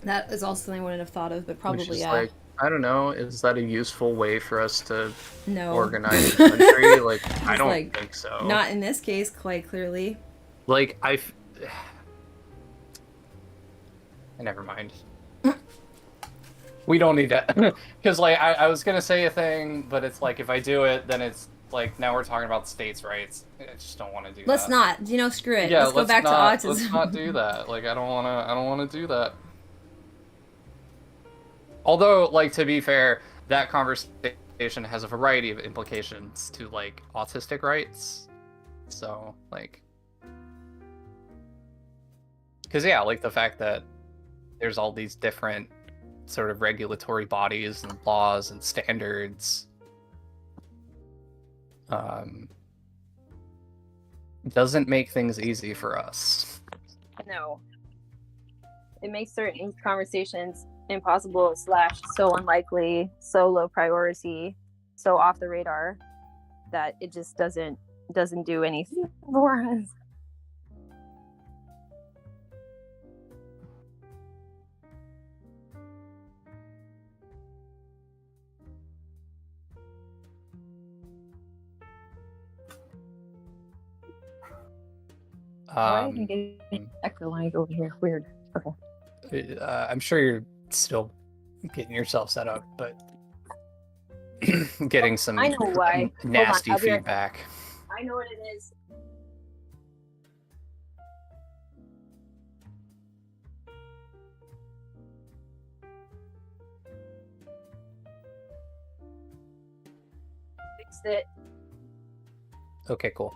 is also something I wouldn't have thought of, but probably, Which is, yeah. like, I don't know, is that a useful way for us to No. organize the country? Like, I don't like, think so. Not in this case, quite clearly. Like, never mind. We don't need that. Because, like, I was going to say a thing, but it's like, if I do it, then it's like, now we're talking about states' rights. I just don't want to do Let's that. not. Screw it. Yeah, let's go back to autism. Let's not do that. Like, I don't want to do that. Although, like, to be fair, that conversation has a variety of implications to, like, autistic rights. So, like, because, yeah, like, the fact that there's all these different sort of regulatory bodies and laws and standards doesn't make things easy for us. No. It makes certain conversations impossible / so unlikely, so low priority, so off the radar that it just doesn't do anything for us. Why did you get echo when I go over here? Weird. Okay. I'm sure you're still getting yourself set up, but getting some I know why. nasty Hold on, I'll be right feedback. back. I know what it is. Fixed it. Okay, cool.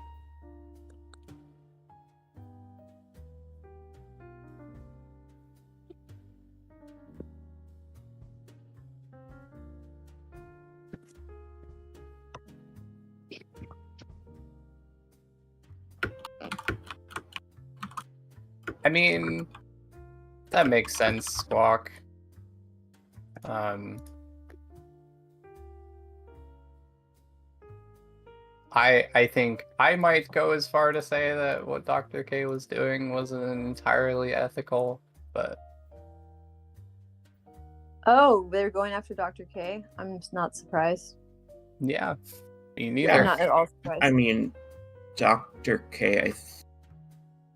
I mean, that makes sense, Squawk. I think I might go as far to say that what Dr. K was doing wasn't entirely ethical, but Oh, they're going after Dr. K. I'm just not surprised. yeah, me Yeah. neither. I'm not at all surprised. I mean, Dr. K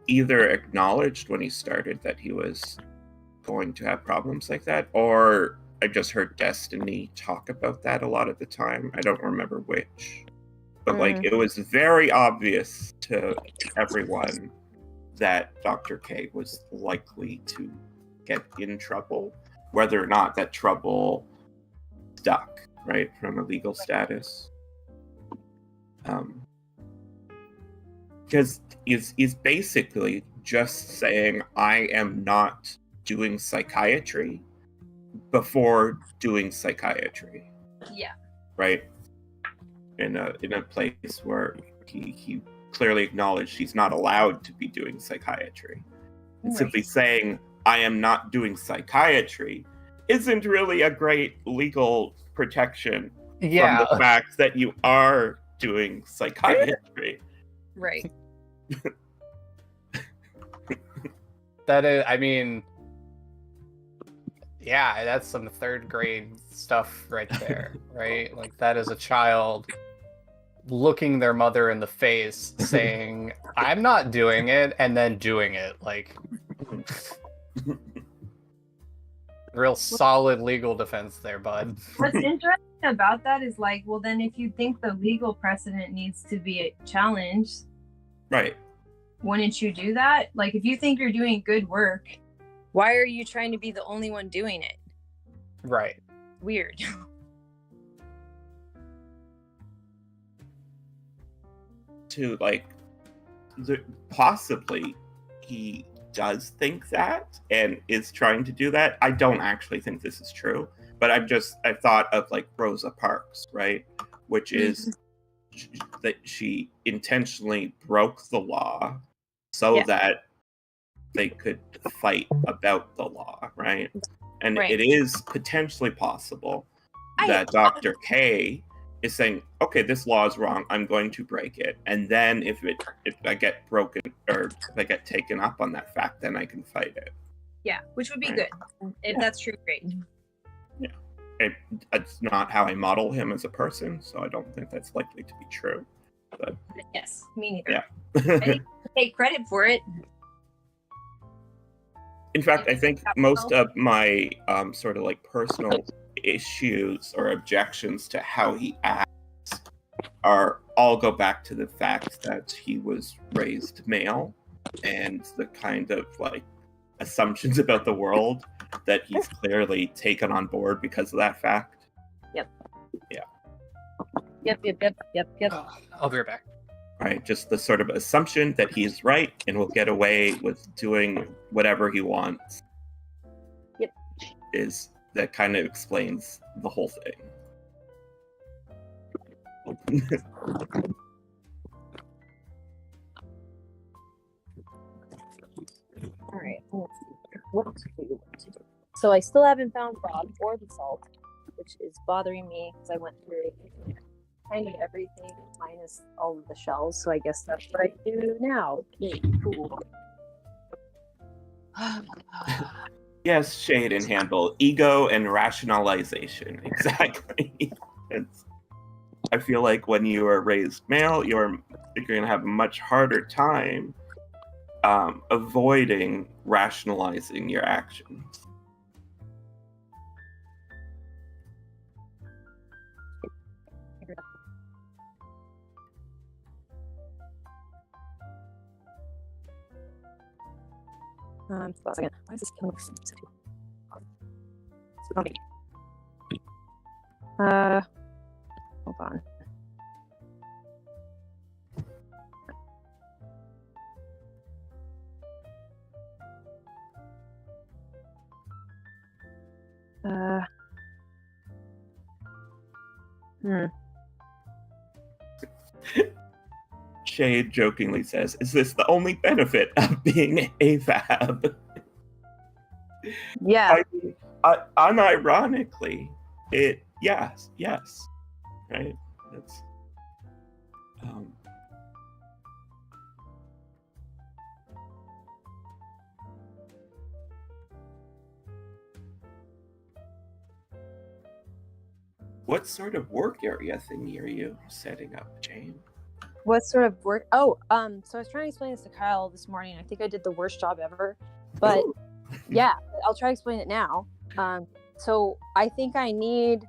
either acknowledged when he started that he was going to have problems like that, or I just heard Destiny talk about that a lot of the time. I don't remember which. But like, it was very obvious to everyone that Dr. K was likely to get in trouble, whether or not that trouble stuck, right, from a legal status. Because he's basically just saying, I am not doing psychiatry before doing psychiatry. Yeah. Right? In a place where he clearly acknowledged he's not allowed to be doing psychiatry. And simply saying, I am not doing psychiatry isn't really a great legal protection from the fact that you are doing psychiatry. Right. That is, I mean, yeah, that's some third grade stuff right there, right? Like, that is a child looking their mother in the face saying, I'm not doing it, and then doing it. Like, real solid legal defense there, bud. What's interesting about that is, like, well, then if you think the legal precedent needs to be challenged, right, wouldn't you do that? Like, if you think you're doing good work, why are you trying to be the only one doing it? Right. Weird. To like, possibly he does think that and is trying to do that. I don't actually think this is true, but I've thought of like Rosa Parks, right? Which is that she intentionally broke the law so that they could fight about the law, right? And it is potentially possible that Dr. K is saying, okay, this law is wrong, I'm going to break it. And then if I get broken, or if I get taken up on that fact, then I can fight it. Yeah, which would be good. If that's true, great. Yeah. It's not how I model him as a person, so I don't think that's likely to be true. But yes, me neither. Yeah. I need to take credit for it. In fact, I think most of my sort of like personal issues or objections to how he acts all go back to the fact that he was raised male and the kind of like assumptions about the world that he's clearly taken on board because of that fact. Yep. Yeah. Yep. I'll be right back. Right, just the sort of assumption that he's right and will get away with doing whatever he wants. Yep. That kind of explains the whole thing. All right. Let's see here. What do we want to do? So I still haven't found frog or the salt, which is bothering me because I went through kind of everything minus all of the shells. So I guess that's what I do now. Okay, cool. Yes, shade and handle ego and rationalization. Exactly. I feel like when you are raised male, you're going to have a much harder time avoiding rationalizing your actions. Hold on a second. Why is this killing me? Okay. Hold on. Shade jokingly says, "Is this the only benefit of being AFAB?" Yeah. Unironically, yes, right? It's what sort of work area thing are you setting up, Jane? What sort of work? Oh, so I was trying to explain this to Kyle this morning. I think I did the worst job ever, but yeah, I'll try to explain it now. So I think I need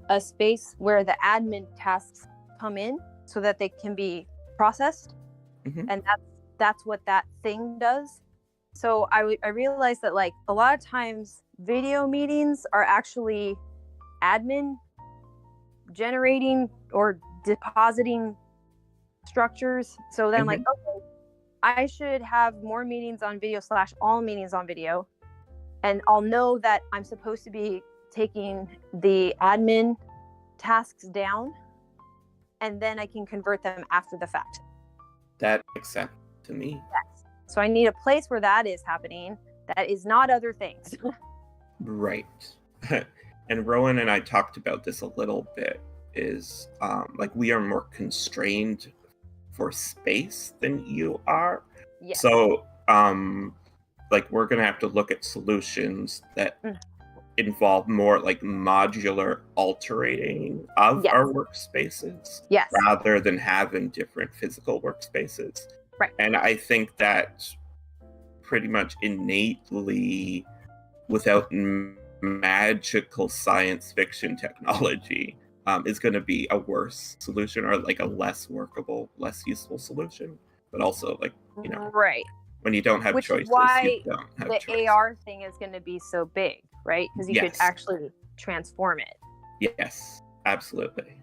a space where the admin tasks come in so that they can be processed, and that's what that thing does. So I realized that like a lot of times video meetings are actually admin generating or depositing structures. So then like, okay, I should have more meetings on video / all meetings on video, and I'll know that I'm supposed to be taking the admin tasks down, and then I can convert them after the fact. That makes sense to me. Yes. So I need a place where that is happening, that is not other things. Right. And Rowan and I talked about this a little bit, is like we are more constrained for space than you are. Yes. So like we're gonna have to look at solutions that involve more like modular altering of our workspaces, rather than having different physical workspaces. Right. And I think that pretty much innately, without magical science fiction technology, is going to be a worse solution, or like a less workable, less useful solution. But also, like, you know, right, when you don't have choices, is why you don't have the choices. AR thing is going to be so big, right? Because you could actually transform it. Yes, absolutely.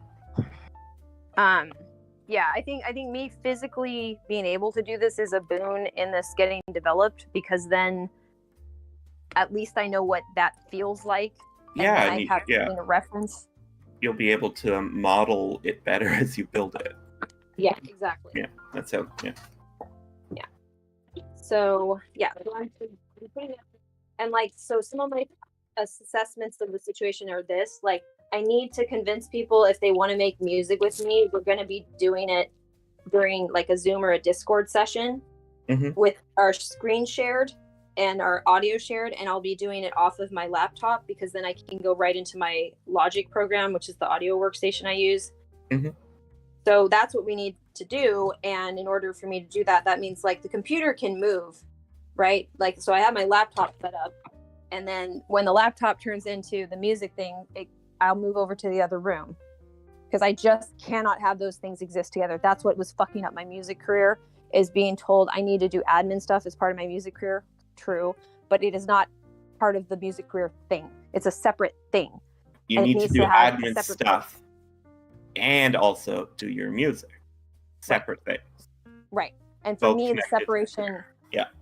Yeah, I think me physically being able to do this is a boon in this getting developed, because then at least I know what that feels like. Yeah, and I have something to reference. You'll be able to model it better as you build it. Yeah, exactly. Yeah, that's how. Yeah. So yeah, and like, so some of my assessments of the situation are this: like, I need to convince people, if they want to make music with me, we're going to be doing it during like a Zoom or a Discord session with our screen shared and our audio shared, and I'll be doing it off of my laptop, because then I can go right into my Logic program, which is the audio workstation I use. So that's what we need to do. And in order for me to do that, that means like the computer can move, right? Like, so I have my laptop set up, and then when the laptop turns into the music thing, I'll move over to the other room, because I just cannot have those things exist together. That's what was fucking up my music career, is being told I need to do admin stuff as part of my music career. True, but it is not part of the music career thing. It's a separate thing. You need to do admin stuff and also do your music. Separate things. Right. And for me, the separation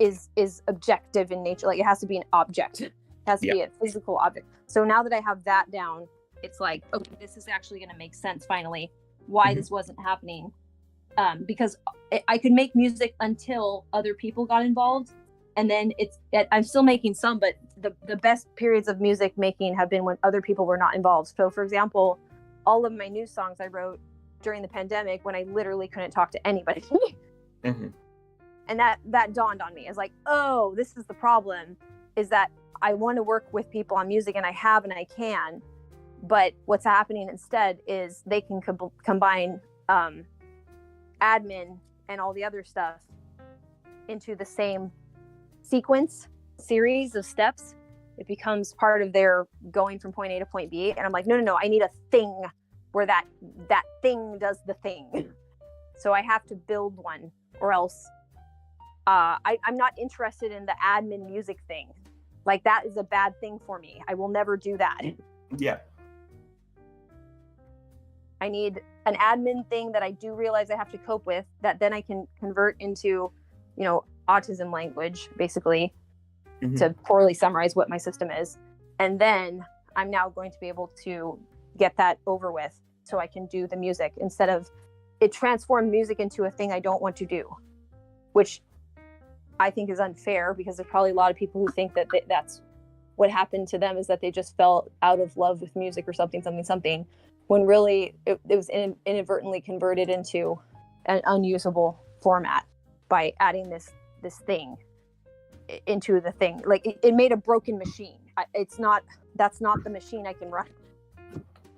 is objective in nature. Like, it has to be an object. It has to be a physical object. So now that I have that down, it's like, okay, this is actually going to make sense finally. why this wasn't happening, because I could make music until other people got involved, and then I'm still making some, but the best periods of music making have been when other people were not involved. So for example, all of my new songs I wrote during the pandemic when I literally couldn't talk to anybody. Mm-hmm. And that dawned on me. It's like, oh, this is the problem, is that I want to work with people on music, and I have, and I can, but what's happening instead is they can combine admin and all the other stuff into the same series of steps. It becomes part of their going from point A to point B, and I'm like, no, I need a thing where that thing does the thing. So I have to build one, or else I'm not interested in the admin music thing. Like, that is a bad thing for me. I will never do that. Yeah. I need an admin thing that I do realize I have to cope with, that then I can convert into, autism language, basically, to poorly summarize what my system is. And then I'm now going to be able to get that over with so I can do the music, instead of it transformed music into a thing I don't want to do, which I think is unfair, because there's probably a lot of people who think that that's what happened to them, is that they just fell out of love with music or something, when really it was inadvertently converted into an unusable format by adding this thing into the thing. Like, it made a broken machine. That's not the machine I can run.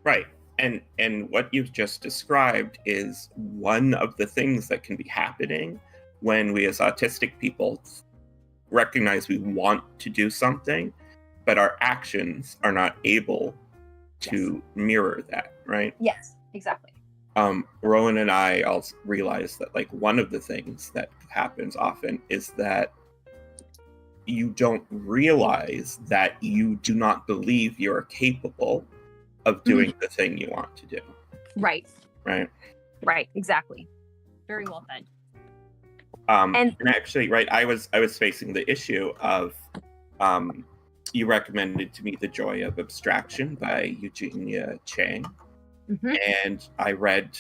Right. And what you've just described is one of the things that can be happening when we as autistic people recognize we want to do something, but our actions are not able to mirror that, right? Yes, exactly. Rowan and I also realized that, like, one of the things that happens often is that you don't realize that you do not believe you're capable of doing the thing you want to do. Right. Right, exactly. Very well said. And actually, right, I was facing the issue of you recommended to me The Joy of Abstraction by Eugenia Chang. And I read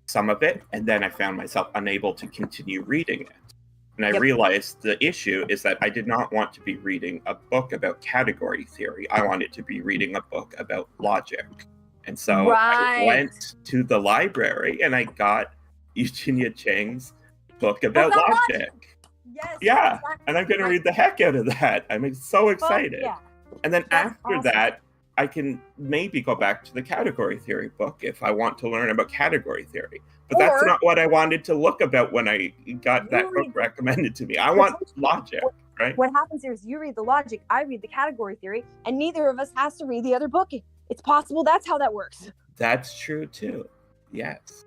some of it, and then I found myself unable to continue reading it. And I realized the issue is that I did not want to be reading a book about category theory. I wanted to be reading a book about logic. And so I went to the library and I got Eugenia Chang's book about logic. Yes. Yeah. Exactly. And I'm going to read the heck out of that. I'm so excited. Yeah. And then That's after awesome. that, I can maybe go back to the category theory book if I want to learn about category theory. But that's not what I wanted to look about when I got that book recommended to me. I want logic, right? What happens here is you read the logic, I read the category theory, and neither of us has to read the other book. It's possible that's how that works. That's true too. Yes,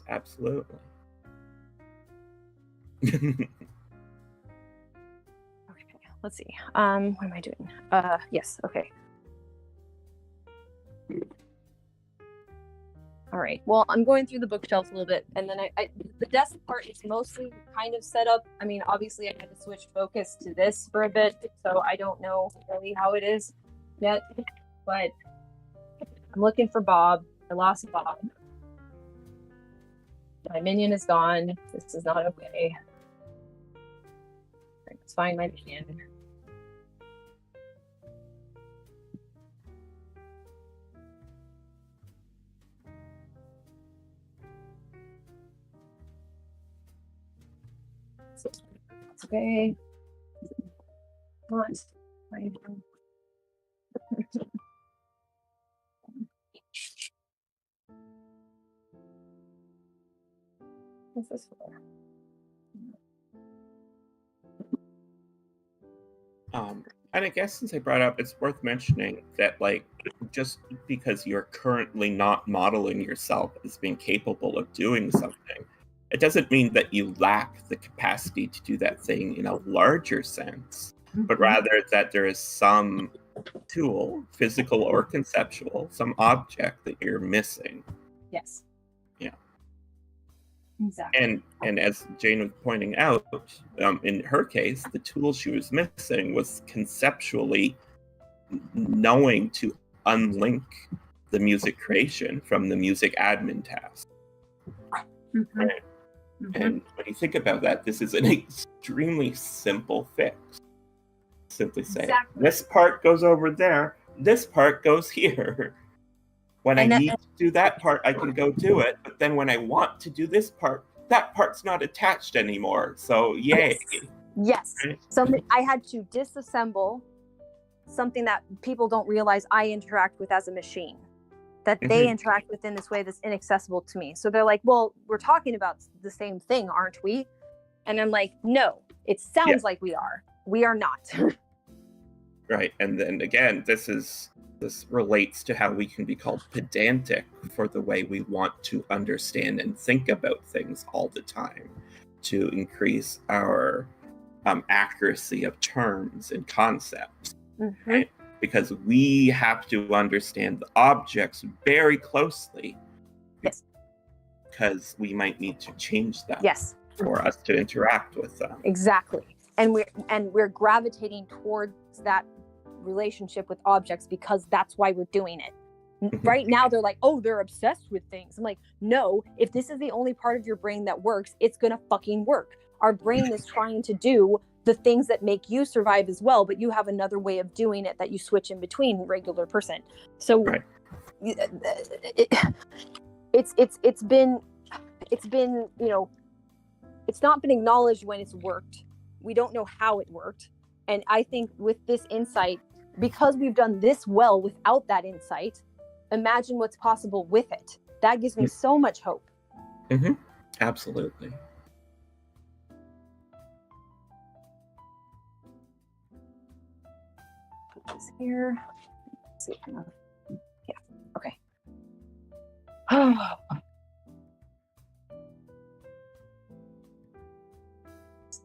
absolutely. Okay, let's see. What am I doing? Yes, okay. All right. Well, I'm going through the bookshelves a little bit, and then the desk part is mostly kind of set up. I mean, obviously, I had to switch focus to this for a bit, so I don't know really how it is yet. But I'm looking for Bob. I lost Bob. My minion is gone. This is not okay. Right, let's find my minion. It's okay. What? What's this for? And I guess since I brought up, it's worth mentioning that, like, just because you're currently not modeling yourself as being capable of doing something, it doesn't mean that you lack the capacity to do that thing in a larger sense, but rather that there is some tool, physical or conceptual, some object that you're missing. Yes. Yeah. Exactly. And as Jane was pointing out, in her case, the tool she was missing was conceptually knowing to unlink the music creation from the music admin task. Right? And when you think about that, this is an extremely simple fix. Simply say, Exactly. this part goes over there, this part goes here. When I need to do that part, I can go do it. But then when I want to do this part, that part's not attached anymore. So yay. Yes. Right? So I had to disassemble something that people don't realize I interact with as a machine, that they interact with in this way that's inaccessible to me. So they're like, well, we're talking about the same thing, aren't we? And I'm like, no, it sounds like we are. We are not. Right. And then again, this relates to how we can be called pedantic for the way we want to understand and think about things all the time to increase our accuracy of terms and concepts. Right? Because we have to understand the objects very closely. Yes. Because we might need to change them. Yes. For us to interact with them. Exactly. And we're gravitating towards that relationship with objects because that's why we're doing it. Right now they're like, oh, they're obsessed with things. I'm like, no, if this is the only part of your brain that works, it's gonna fucking work. Our brain is trying to do the things that make you survive as well, but you have another way of doing it that you switch in between regular person. So right. it's been, you know, it's not been acknowledged when it's worked. We don't know how it worked. And I think with this insight, because we've done this well without that insight, imagine what's possible with it. That gives me so much hope. Absolutely. Put this here. Let's see. Yeah. Okay.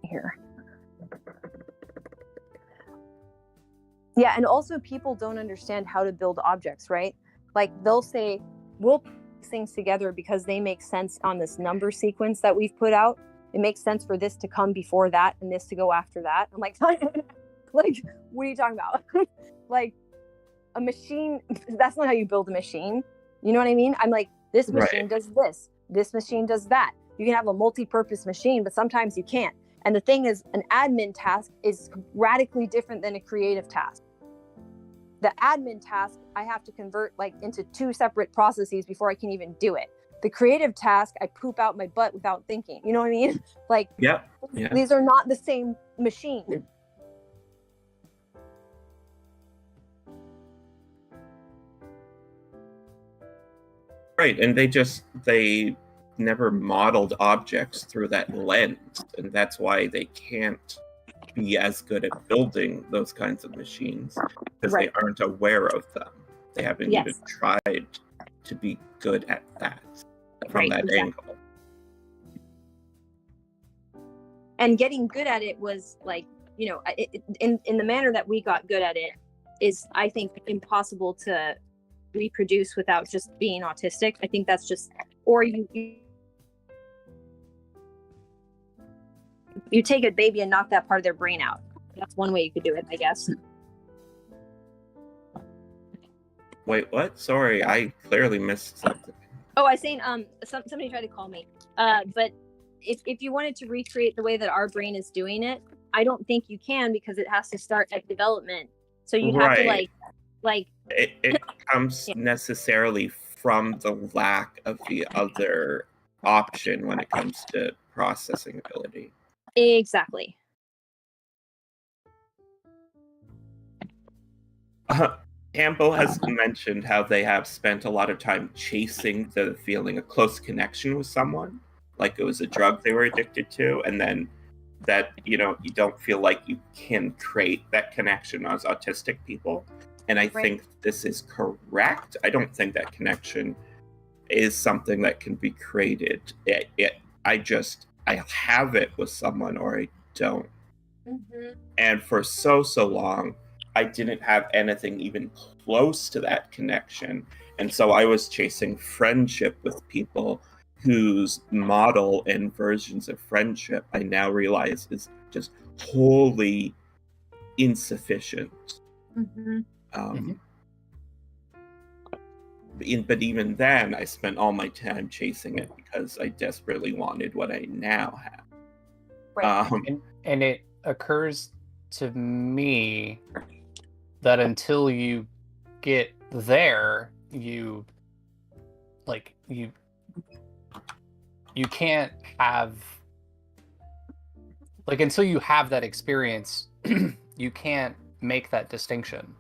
Here. Yeah, and also people don't understand how to build objects, right? Like they'll say, we'll put things together because they make sense on this number sequence that we've put out. It makes sense for this to come before that and this to go after that. I'm like, like, what are you talking about? Like a machine, that's not how you build a machine. You know what I mean? I'm like, this machine does this machine does that. You can have a multi-purpose machine, but sometimes you can't. And the thing is, an admin task is radically different than a creative task. The admin task, I have to convert like into 2 separate processes before I can even do it. The creative task, I poop out my butt without thinking. You know what I mean? Like, these are not the same machine. Right, and they never modeled objects through that lens, and that's why they can't be as good at building those kinds of machines, because they aren't aware of them. They haven't even tried to be good at that from that angle. And getting good at it was like, you know, in the manner that we got good at it is, I think, impossible to reproduce without just being autistic. I think that's just, or you take a baby and knock that part of their brain out. That's one way you could do it, I guess. Wait, what? Sorry, I clearly missed something. Oh, I was saying, somebody tried to call me. But if you wanted to recreate the way that our brain is doing it, I don't think you can, because it has to start at development. So you'd have to like it comes necessarily from the lack of the other option when it comes to processing ability. Exactly. Campbell has mentioned how they have spent a lot of time chasing the feeling of close connection with someone, like it was a drug they were addicted to, and then that, you know, you don't feel like you can create that connection as autistic people. And I think this is correct. I don't think that connection is something that can be created. I have it with someone or I don't. And for so long, I didn't have anything even close to that connection. And so I was chasing friendship with people whose model and versions of friendship I now realize is just wholly insufficient. But even then, I spent all my time chasing it because I desperately wanted what I now have. Right. And it occurs to me that until you get there, you can't have, like, until you have that experience, you can't make that distinction.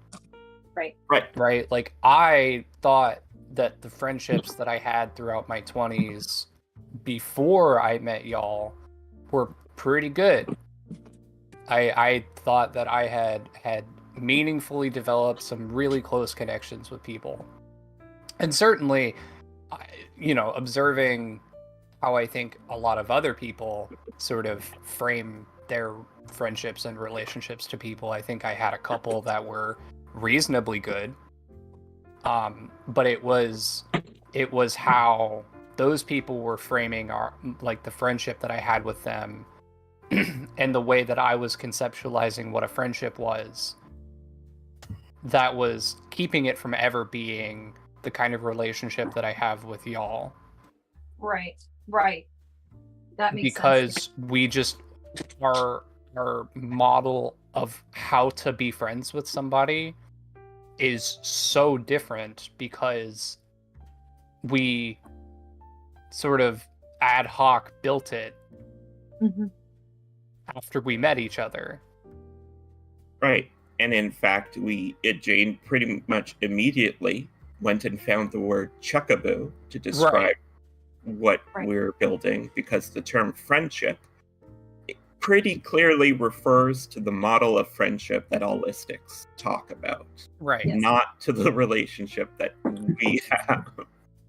Right. Like, I thought that the friendships that I had throughout my 20s before I met y'all were pretty good. I thought that I had meaningfully developed some really close connections with people. And certainly, observing how I think a lot of other people sort of frame their friendships and relationships to people, I think I had a couple that were reasonably good. But it was how those people were framing the friendship that I had with them and the way that I was conceptualizing what a friendship was, that was keeping it from ever being the kind of relationship that I have with y'all. Right. That makes because sense. we just our model of how to be friends with somebody is so different, because we sort of ad hoc built it after we met each other. Right. And in fact, Jane pretty much immediately went and found the word chuckaboo to describe what we're building, because the term friendship pretty clearly refers to the model of friendship that holistics talk about. Right. Yes. Not to the relationship that we have.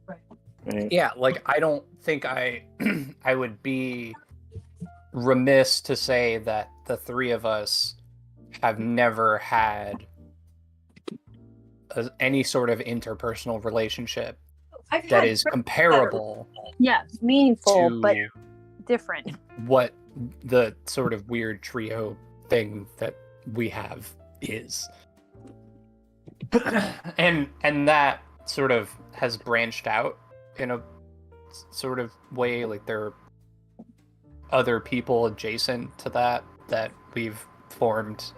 Right. Yeah, like, I don't think I would be remiss to say that the three of us have never had any sort of interpersonal relationship that is comparable. Yeah, meaningful, to but different. What the sort of weird trio thing that we have is. and that sort of has branched out in a sort of way. Like, there are other people adjacent to that we've formed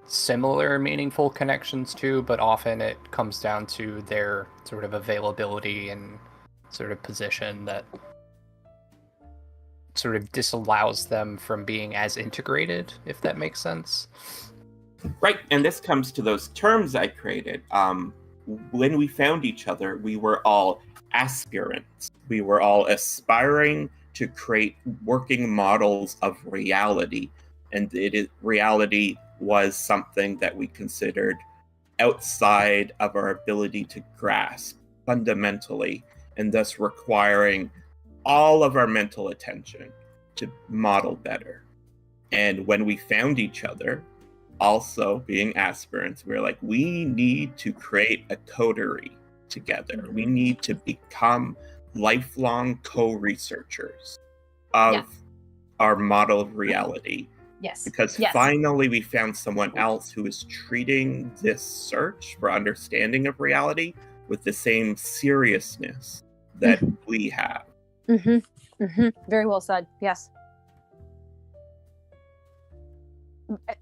similar meaningful connections to, but often it comes down to their sort of availability and sort of position that sort of disallows them from being as integrated, if that makes sense. Right, and this comes to those terms I created. When we found each other, we were all aspirants. We were all aspiring to create working models of reality, and reality was something that we considered outside of our ability to grasp fundamentally, and thus requiring all of our mental attention to model better. And when we found each other, also being aspirants, we were like, we need to create a coterie together. We need to become lifelong co-researchers of our model of reality. Yes. Because finally we found someone else who is treating this search for understanding of reality with the same seriousness that we have. Very well said. Yes.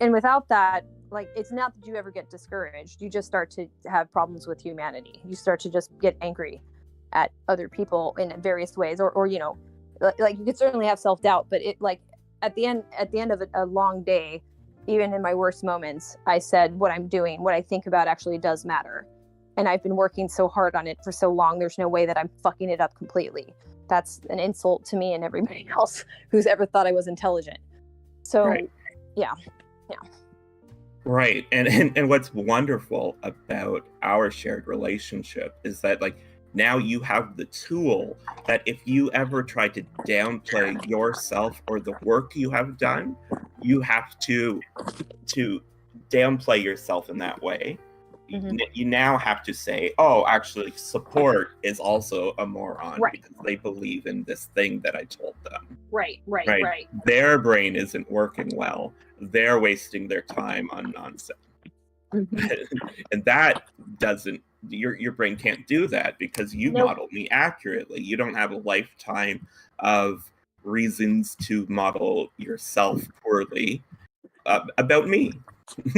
And without that, like, it's not that you ever get discouraged. You just start to have problems with humanity. You start to just get angry at other people in various ways, or you know, like, you could certainly have self-doubt, but it, like, at the end of a long day, even in my worst moments, I said, what I'm doing, what I think about actually does matter. And I've been working so hard on it for so long, there's no way that I'm fucking it up completely. That's an insult to me and everybody else who's ever thought I was intelligent. So, yeah. Right. And what's wonderful about our shared relationship is that, like, now you have the tool that if you ever try to downplay yourself or the work you have done, you have to downplay yourself in that way. You now have to say, oh, actually, support is also a moron because they believe in this thing that I told them. Right. Their brain isn't working well. They're wasting their time on nonsense. And that doesn't your brain can't do that because you Nope. model me accurately. You don't have a lifetime of reasons to model yourself poorly about me.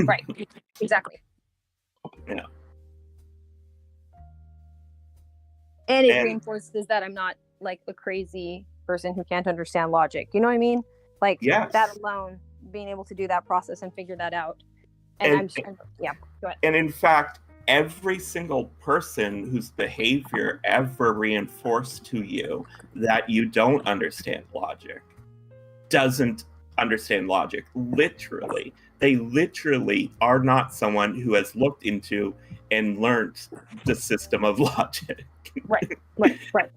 Right. Exactly. Yeah. And it And- reinforces that I'm not like a crazy person who can't understand logic. You know what I mean? Like Yes. that alone, being able to do that process and figure that out. And yeah, go ahead. And in fact, every single person whose behavior ever reinforced to you that you don't understand logic doesn't understand logic. Literally. They literally are not someone who has looked into and learned the system of logic. Right.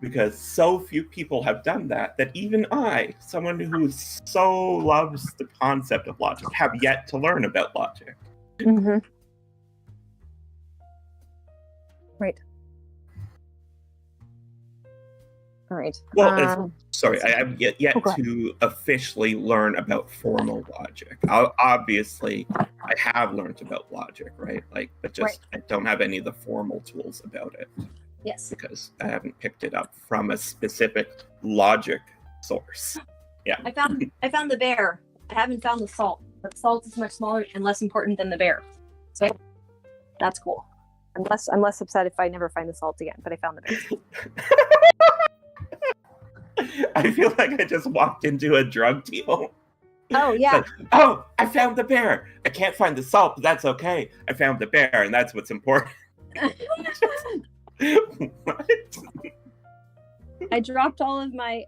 Because so few people have done that even I, someone who so loves the concept of logic, have yet to learn about logic. Mm-hmm. Right. All right. Well, sorry, I have yet Okay. to officially learn about formal logic. Obviously, I have learned about logic, right? But just I don't have any of the formal tools about it. Yes. Because I haven't picked it up from a specific logic source. Yeah. I found the bear. I haven't found the salt. But the salt is much smaller and less important than the bear. So that's cool. I'm less upset if I never find the salt again, but I found the bear. I feel like I just walked into a drug deal. Oh yeah. Oh, I found the bear. I can't find the salt, but that's okay. I found the bear, and that's what's important. What? I dropped all of my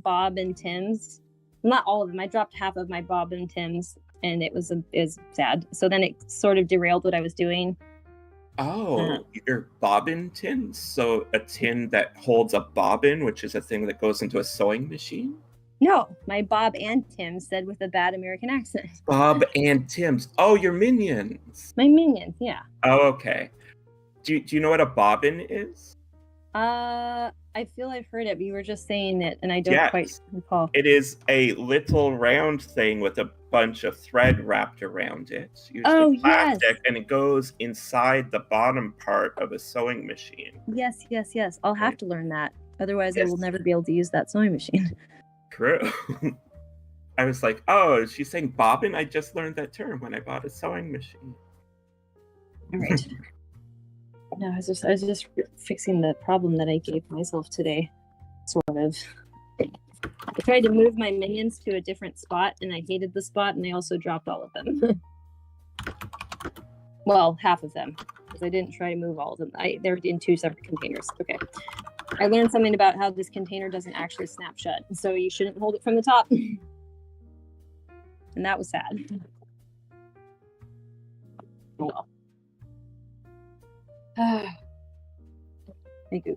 Bob and Tim's. Not all of them. I dropped half of my Bob and Tim's, and it was sad. So then it sort of derailed what I was doing. Oh, your bobbin tin? So a tin that holds a bobbin, which is a thing that goes into a sewing machine? No, my Bob and Tim said with a bad American accent. Bob and Tim's. Oh, your minions. My minions, yeah. Oh, okay. Do you know what a bobbin is? I feel I've heard it, but you were just saying it, and I don't quite recall. It is a little round thing with a bunch of thread wrapped around it. Oh, plastic, yes. And it goes inside the bottom part of a sewing machine. Yes. I'll have to learn that. Otherwise, I Yes. will never be able to use that sewing machine. True. I was like, oh, she's saying bobbin? I just learned that term when I bought a sewing machine. All right. No, I was just fixing the problem that I gave myself today, sort of. I tried to move my minions to a different spot, and I hated the spot, and I also dropped all of them. Well, half of them, because I didn't try to move all of them. They're in 2 separate containers. Okay. I learned something about how this container doesn't actually snap shut, so you shouldn't hold it from the top. And that was sad. Oh well. Thank you.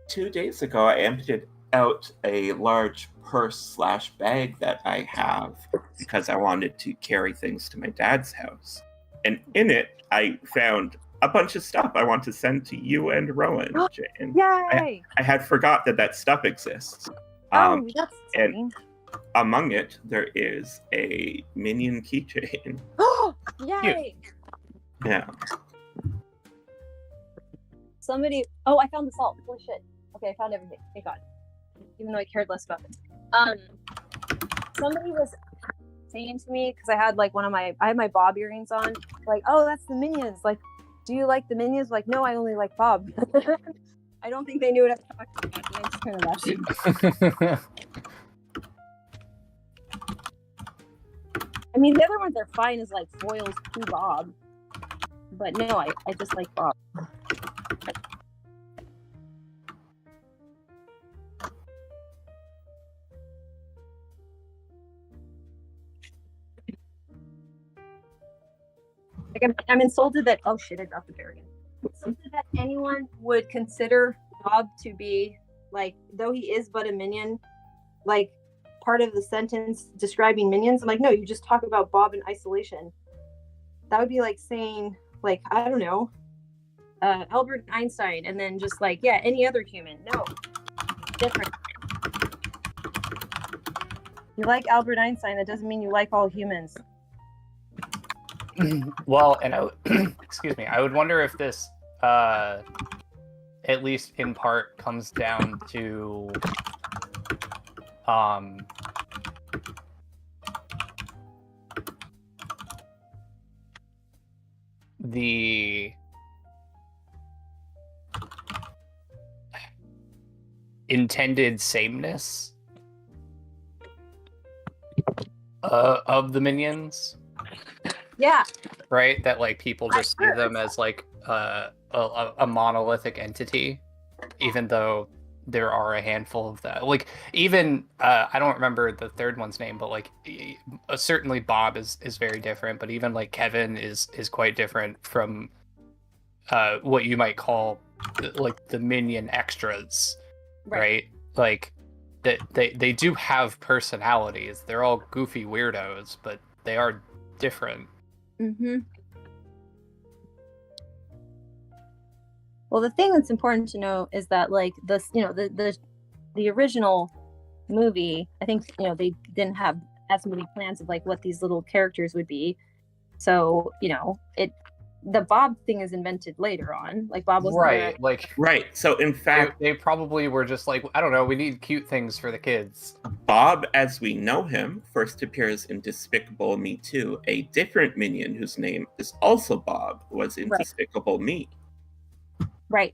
2 days ago, I emptied out a large purse/bag that I have because I wanted to carry things to my dad's house. And in it, I found a bunch of stuff I want to send to you and Rowan, Jane. Yay! I had forgot that stuff exists. Oh, that's and exciting. among it, there is a minion keychain. Oh, yay! Yeah. Somebody. Oh, I found the salt. Holy shit. Okay, I found everything. Thank God. Even though I cared less about it. Somebody was saying to me, because I had like I had my Bob earrings on. Like, oh, that's the minions. Like, do you like the minions? Like, no, I only like Bob. I don't think they knew what I was talking about. And I just kind of laughed. I mean, the other ones are fine as like foils to Bob. But no, I just like Bob. Like I'm insulted that I dropped the bear again. Insulted that anyone would consider Bob to be like, though he is but a minion, like part of the sentence describing minions. I'm like, no, you just talk about Bob in isolation. That would be like saying, like, I don't know, Albert Einstein, and then just like, yeah, any other human. No, different. You like Albert Einstein, that doesn't mean you like all humans. Well, and excuse me, I would wonder if this, at least in part, comes down to the intended sameness of the minions. Yeah. Right? That like people just see them as like a monolithic entity, even though there are a handful of that. Like even I don't remember the third one's name, but like certainly Bob is very different. But even like Kevin is quite different from what you might call like the minion extras, right? Like that they do have personalities. They're all goofy weirdos, but they are different. Mm-hmm. Well, the thing that's important to know is that, like, the original movie, I think, they didn't have as many plans of like what these little characters would be. So, the Bob thing is invented later on. Like Bob wasn't there. Right. So in fact, they probably were just like, I don't know, we need cute things for the kids. Bob, as we know him, first appears in Despicable Me 2. A different minion whose name is also Bob was in Despicable Me. Right.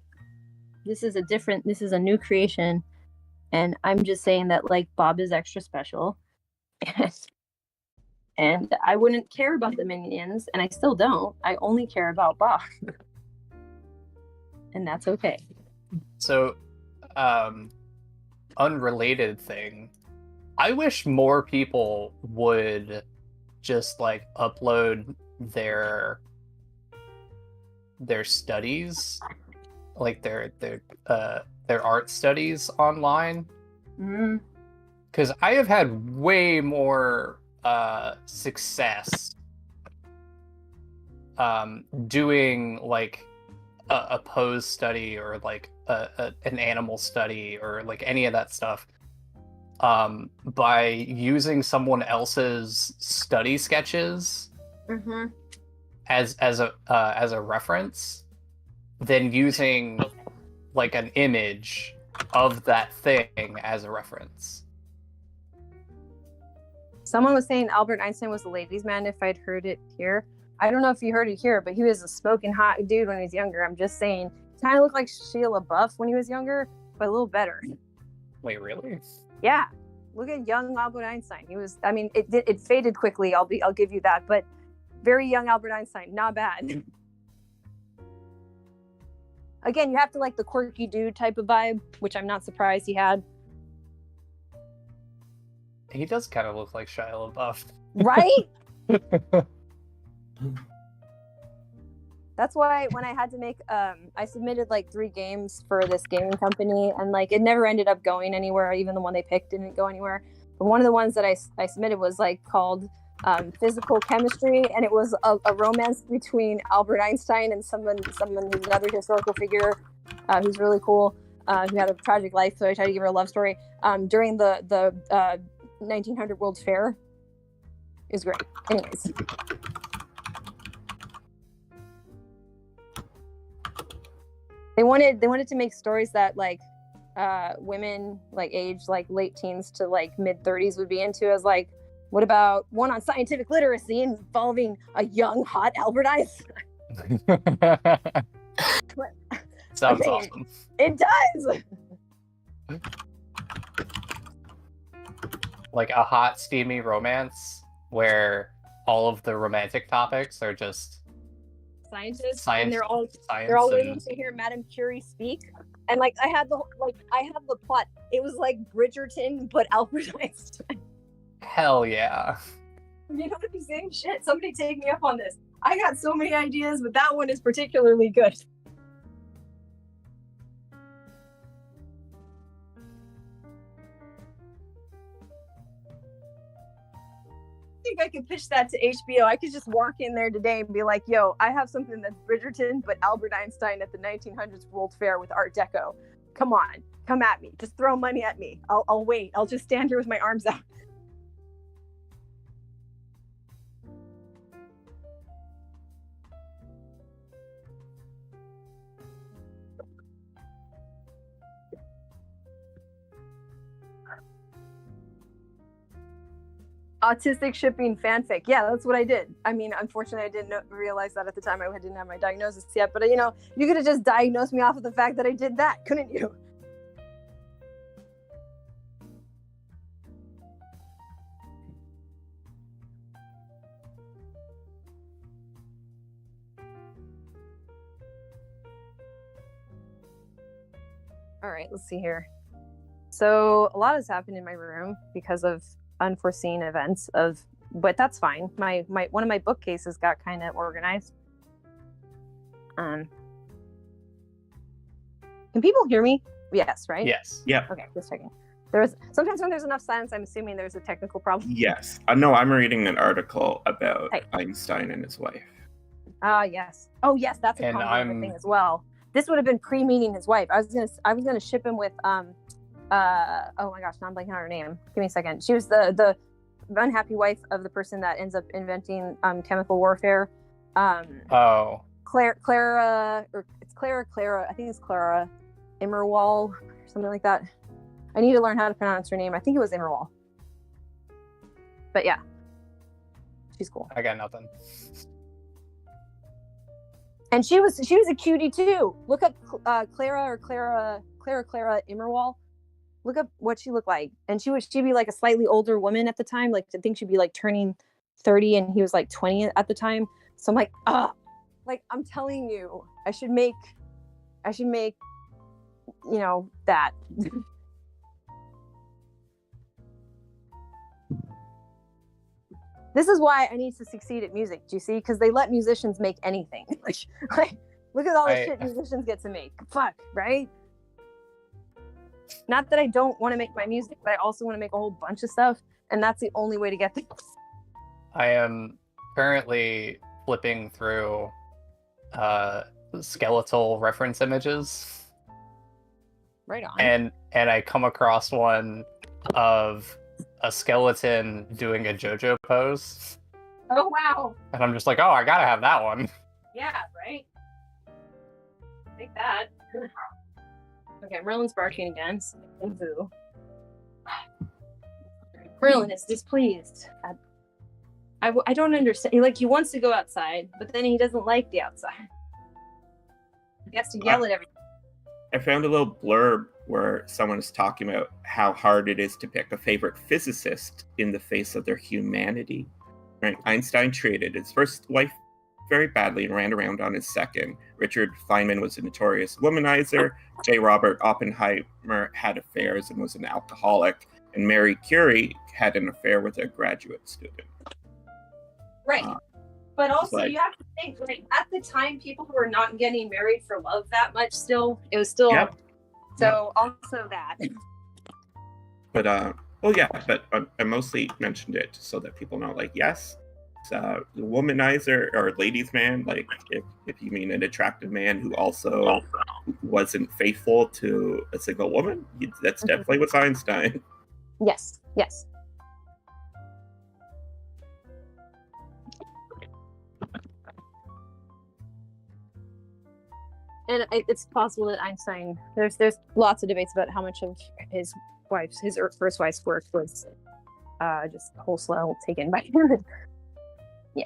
This is a new creation, and I'm just saying that like Bob is extra special. And I wouldn't care about the minions, and I still don't. I only care about Bob. And that's okay. So, unrelated thing. I wish more people would just like upload their studies, like their art studies online. Because I have had way more success doing like a pose study or like an animal study or like any of that stuff by using someone else's study sketches as a reference than using like an image of that thing as a reference. Someone was saying Albert Einstein was a ladies' man if I'd heard it here. I don't know if you heard it here, but he was a smoking hot dude when he was younger. I'm just saying. He kind of looked like Sheila Buff when he was younger, but a little better. Wait, really? Yeah. Look at young Albert Einstein. He was, I mean, it faded quickly. I'll give you that, but very young Albert Einstein, not bad. Again, you have to like the quirky dude type of vibe, which I'm not surprised he had. He does kind of look like Shia LaBeouf. Right? That's why when I had to make, I submitted like 3 games for this gaming company, and like it never ended up going anywhere. Even the one they picked didn't go anywhere. But one of the ones that I submitted was like called Physical Chemistry, and it was a romance between Albert Einstein and someone who's another historical figure who's really cool, who had a tragic life. So I tried to give her a love story during the 1900 World's Fair. It was great. Anyways. They wanted to make stories that like women like age like late teens to like mid 30s would be into, as like, what about one on scientific literacy involving a young hot Albert Einstein? Sounds awesome. It does. Like a hot, steamy romance where all of the romantic topics are just scientists, science, and they're all waiting to hear Madame Curie speak. And like I have the plot. It was like Bridgerton, but Albert Einstein. Hell yeah. You know what I'm saying? Shit, somebody take me up on this. I got so many ideas, but that one is particularly good. I think I could pitch that to HBO. I could just walk in there today and be like, yo, I have something that's Bridgerton, but Albert Einstein at the 1900s World Fair with Art Deco. Come on, come at me. Just throw money at me. I'll wait. I'll just stand here with my arms out. autistic shipping fanfic. Yeah, that's what I did. I mean, unfortunately, I didn't realize that at the time. I didn't have my diagnosis yet. But, you could have just diagnosed me off of the fact that I did that, couldn't you? All right, let's see here. So a lot has happened in my room because of unforeseen events but that's fine. My one of my bookcases got kind of organized. Can people hear me? Yes, right? Yes. Yeah. Okay, just checking. Sometimes when there's enough silence, I'm assuming there's a technical problem. Yes. No, I'm reading an article about Einstein and his wife. Yes. Oh, yes, that's a common thing as well. This would have been pre-meeting his wife. I was gonna ship him with oh my gosh, now I'm blanking on her name. Give me a second. She was the unhappy wife of the person that ends up inventing chemical warfare. Clara, or it's Clara. I think it's Clara Immerwall or something like that. I need to learn how to pronounce her name. I think it was Immerwall. But yeah, she's cool. I got nothing. And she was a cutie too. Look up Clara Immerwall. Look up what she looked like. And she'd be like a slightly older woman at the time. Like I think she'd be like turning 30 and he was like 20 at the time. So I'm like, I'm telling you, I should make that. This is why I need to succeed at music. Do you see? Because they let musicians make anything. like, look at all the shit musicians get to make. Fuck, right? Not that I don't want to make my music, but I also want to make a whole bunch of stuff, and that's the only way to get things. I am currently flipping through skeletal reference images. Right on. And I come across one of a skeleton doing a JoJo pose. Oh wow. And I'm just like, oh, I gotta have that one. Yeah, right? Take that. Okay, Merlin's barking again. Boo. Merlin is displeased. I don't understand. He wants to go outside, but then he doesn't like the outside. He has to yell at everything. I found a little blurb where someone is talking about how hard it is to pick a favorite physicist in the face of their humanity. Right? Einstein treated his first wife very badly and ran around on his second. Richard Feynman was a notorious womanizer. J. Robert Oppenheimer had affairs and was an alcoholic. And Marie Curie had an affair with a graduate student. Right. But also, you have to think, at the time, people were not getting married for love that much still. It was still... Yep. So, also that. But, but I mostly mentioned it so that people know, yes, it's a womanizer or ladies' man, if you mean an attractive man who also wasn't faithful to a single woman, that's definitely what's Einstein. Yes. And it's possible that Einstein, there's lots of debates about how much of his first wife's work was just wholesale taken by him. Yeah.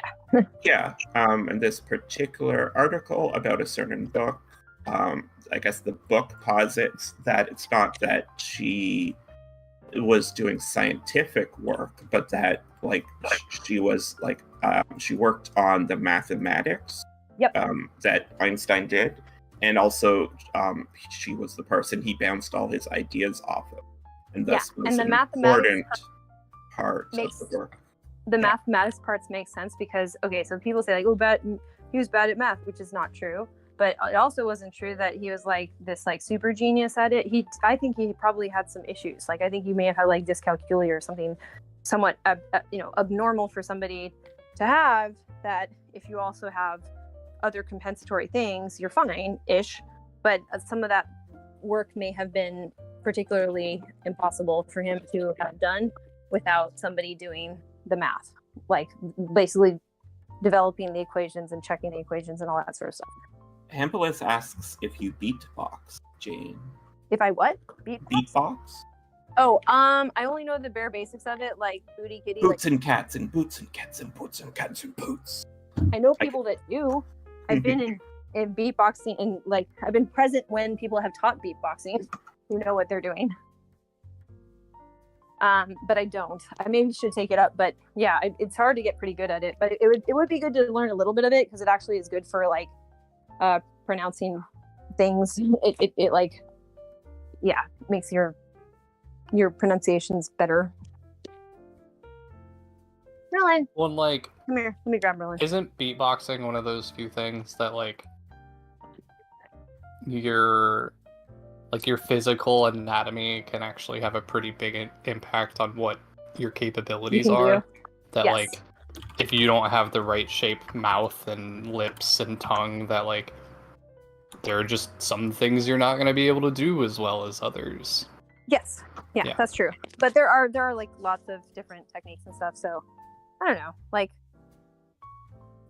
Yeah. And this particular article about a certain book, I guess the book posits that it's not that she was doing scientific work, but that she was she worked on the mathematics. Yep. That Einstein did. And also, she was the person he bounced all his ideas off of. And thus was an important part of the work. The mathematics parts make sense because, so people say, he was bad at math, which is not true. But it also wasn't true that he was this super genius at it. I think he probably had some issues. I think he may have had dyscalculia or something somewhat abnormal for somebody to have, that if you also have other compensatory things, you're fine-ish, but some of that work may have been particularly impossible for him to have done without somebody doing the math, basically developing the equations and checking the equations and all that sort of stuff. Hampelis asks if you beatbox, Jane. If I what? Beatbox? Oh, I only know the bare basics of it, like booty kitty. Boots and cats and boots and cats and boots and cats and boots. I know people that do. I've been in beatboxing, and like I've been present when people have taught beatboxing, who know what they're doing. But I don't. I maybe should take it up, but yeah, it's hard to get pretty good at it. But it would be good to learn a little bit of it, because it actually is good for like pronouncing things. It like, yeah, makes your pronunciations better. Merlin, Well, like, come here. Let me grab Merlin. isn't beatboxing one of those few things that like your physical anatomy can actually have a pretty big impact on what your capabilities You can are? do. That Yes. like if you don't have the right shaped mouth and lips and tongue, that like there are just some things you're not going to be able to do as well as others. Yes. Yeah, Yeah. that's true. But there are like lots of different techniques and stuff. So I don't know. Like,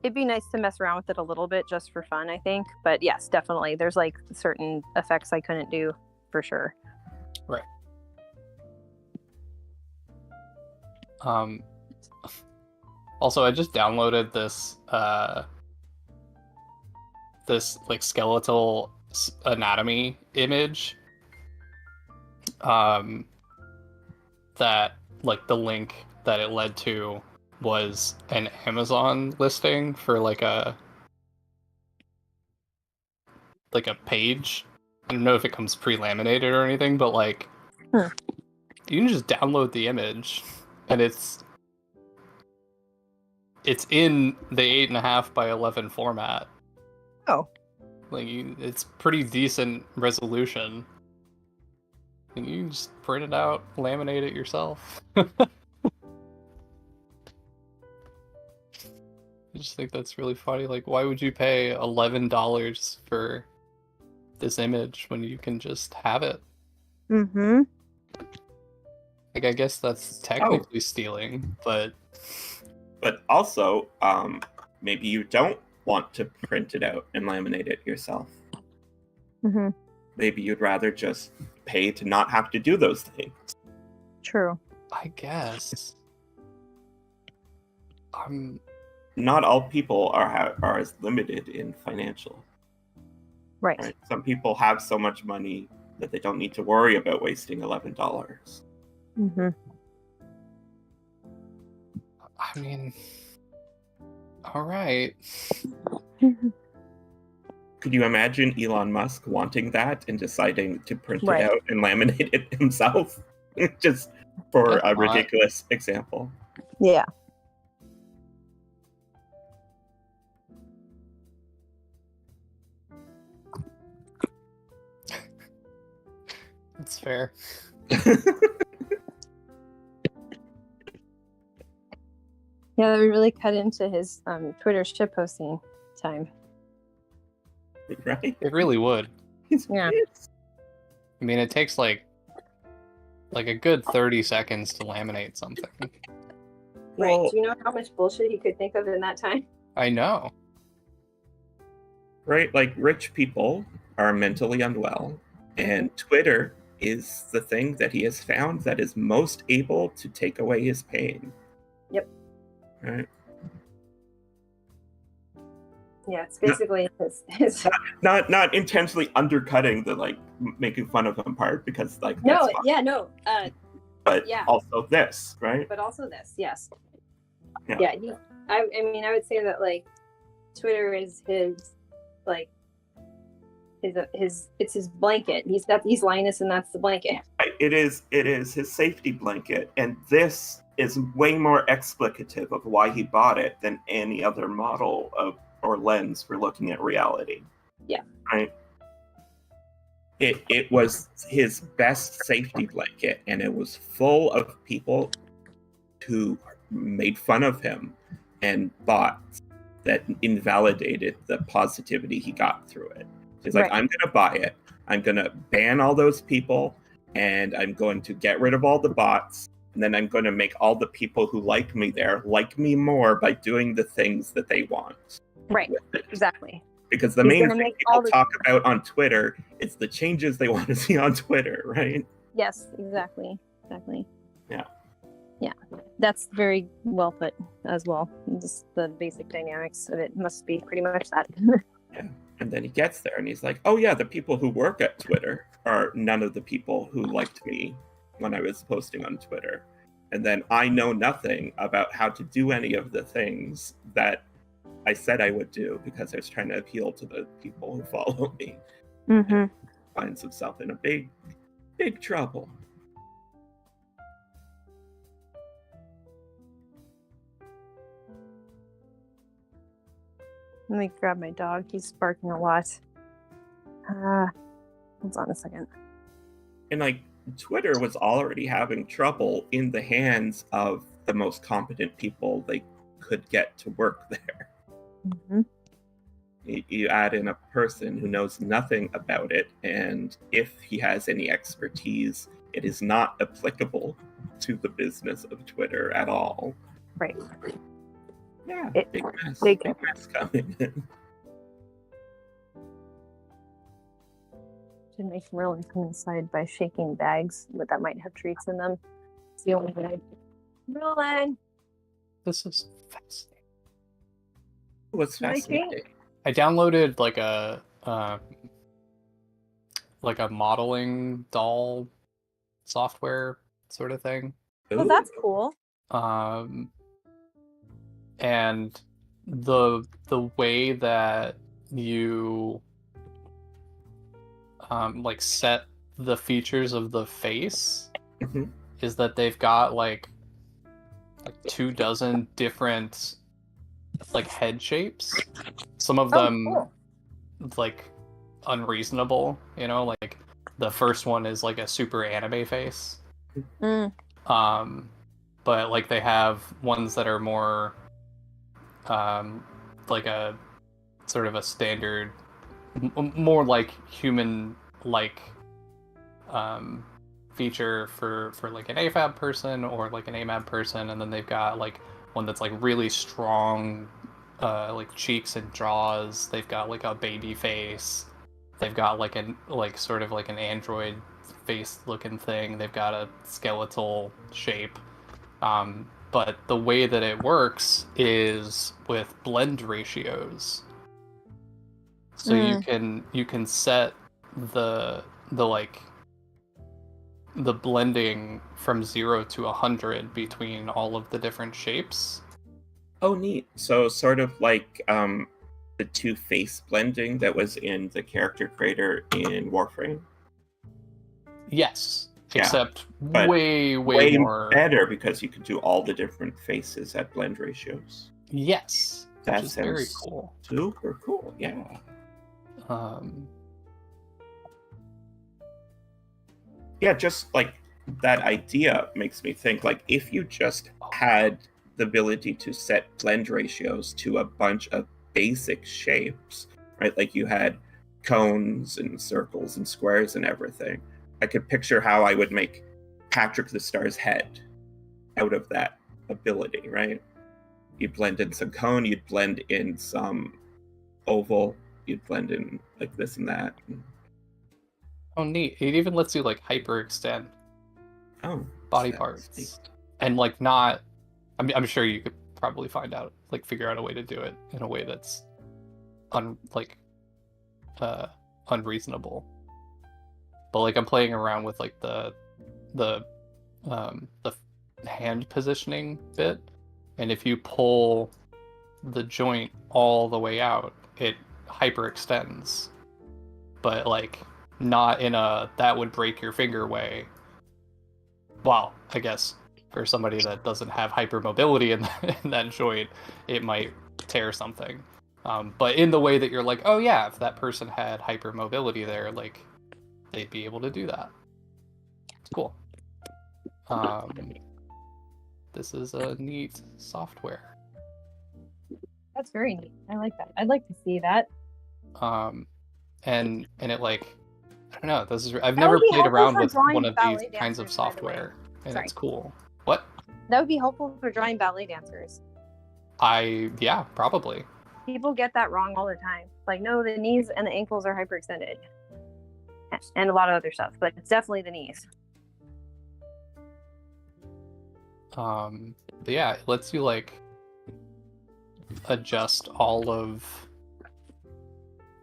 it'd be nice to mess around with it a little bit just for fun, I think. But yes, definitely. There's like certain effects I couldn't do for sure. Right. Also, I just downloaded this this like skeletal anatomy image. That like the link that it led to was an Amazon listing for like a page. I don't know if it comes pre-laminated or anything, but like you can just download the image, and it's in the 8.5 by 11 format. Oh. Like it's pretty decent resolution. And you can just print it out, laminate it yourself. I just think that's really funny. Like, why would you pay $11 for this image when you can just have it? Mm-hmm. Like, I guess that's technically stealing, but also, maybe you don't want to print it out and laminate it yourself. Mm-hmm. Maybe you'd rather just pay to not have to do those things. True. I guess. Not all people are as limited in financial. Right. Some people have so much money that they don't need to worry about wasting $11. Mm-hmm. I mean, all right. Could you imagine Elon Musk wanting that and deciding to print Right. it out and laminate it himself? Just for That's a not- ridiculous example. Yeah. That's fair. Yeah, we really cut into his Twitter shit posting time. Right? It really would. Yeah. I mean, it takes like a good 30 seconds to laminate something. Right. Well, Do you know how much bullshit he could think of in that time? I know. right? Like, rich people are mentally unwell, and Twitter is the thing that he has found that is most able to take away his pain. Yep. Right? Yeah, it's basically his Not intentionally undercutting the, like, making fun of him part, because, like, No, that's fine. yeah, no. But yeah. also this, right? But also this, yes. Yeah. I mean, I would say that like Twitter is his like his it's his blanket. He's Linus, and that's the blanket. It is his safety blanket, and this is way more explicative of why he bought it than any other model of or lens for looking at reality. Yeah. Right? It was his best safety blanket, and it was full of people who made fun of him and bots that invalidated the positivity he got through it. He's like, Right. I'm going to buy it. I'm going to ban all those people, and I'm going to get rid of all the bots, and then I'm going to make all the people who like me there like me more by doing the things that they want. Right. with it. Exactly. Because the He's main gonna thing make all people the- talk about on Twitter is the changes they want to see on Twitter, right? Yes, exactly. exactly. Yeah. Yeah, that's very well put as well. Just the basic dynamics of it must be pretty much that. Yeah. And then he gets there and he's like, oh yeah, the people who work at Twitter are none of the people who liked me when I was posting on Twitter. And then I know nothing about how to do any of the things that I said I would do because I was trying to appeal to the people who follow me. Mm-hmm. Finds himself in a big, big trouble. Let me grab my dog. He's barking a lot. Hold on a second. And like Twitter was already having trouble in the hands of the most competent people they could get to work there. Mm-hmm. You add in a person who knows nothing about it, and if he has any expertise, it is not applicable to the business of Twitter at all. Right. Yeah, big mess. big- Big mess coming. Should make him really come inside by shaking bags, but that might have treats in them. It's the only way. Merlin! This is fascinating. What's fascinating? I downloaded like a modeling doll software sort of thing. Well, that's cool. And the way that you like set the features of the face Mhm. is that they've got like 24 different like head shapes. Some of them Cool. like unreasonable, you know, like the first one is like a super anime face. Mm. But like they have ones that are more like a sort of a standard more like human like feature for like an AFAB person or like an AMAB person, and then they've got like one that's like really strong like cheeks and jaws. They've got like a baby face. They've got like an like sort of like an android face looking thing. They've got a skeletal shape. But the way that it works is with blend ratios. So you can set the like the blending from 0 to 100 between all of the different shapes. Oh, neat. So sort of like the two-face blending that was in the character creator in Warframe. Yes. Yeah, Except but way more better because you can do all the different faces at blend ratios. Yes. That Which is very sounds cool. Super cool, yeah. Yeah, just like that idea makes me think like if you just had the ability to set blend ratios to a bunch of basic shapes, right? Like you had cones and circles and squares and everything. I could picture how I would make Patrick the Star's head out of that ability, right? You'd blend in some cone, you'd blend in some oval, you'd blend in like this and that. Oh, neat. It even lets you like hyperextend body that's parts. neat. And like not I'm sure you could probably figure out a way to do it in a way that's unreasonable. But like I'm playing around with like the hand positioning bit, and if you pull the joint all the way out, it hyperextends. But like not in a that would break your finger way. Well, I guess for somebody that doesn't have hypermobility in that joint, it might tear something. But in the way that you're like, oh yeah, if that person had hypermobility there, like they'd be able to do that. It's cool. This is a neat software. That's very neat. I like that. I'd like to see that. And it like I don't know. This is I've That never would be played helpful around for with drawing one of ballet these kinds of dancers, by the way. software, and Sorry. it's cool. What? That would be helpful for drawing ballet dancers. Yeah, probably. People get that wrong all the time. Like, no, the knees and the ankles are hyperextended. And a lot of other stuff, but it's definitely the knees. But yeah, it lets you like adjust all of,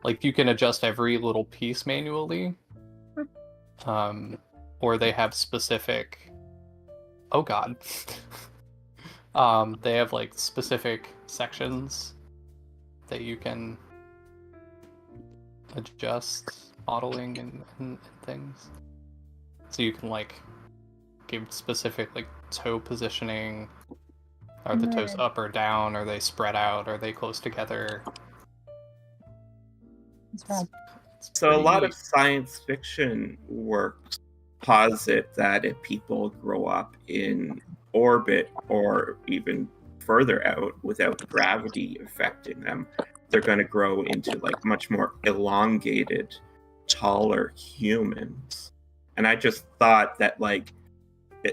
like you can adjust every little piece manually. Or they have specific, oh god. They have like specific sections that you can adjust modeling and things. So you can like give specific like toe positioning. Are the toes up or down? Are they spread out? Are they close together? So a lot of science fiction works posit that if people grow up in orbit or even further out without gravity affecting them, they're going to grow into like much more elongated, taller humans. And I just thought that like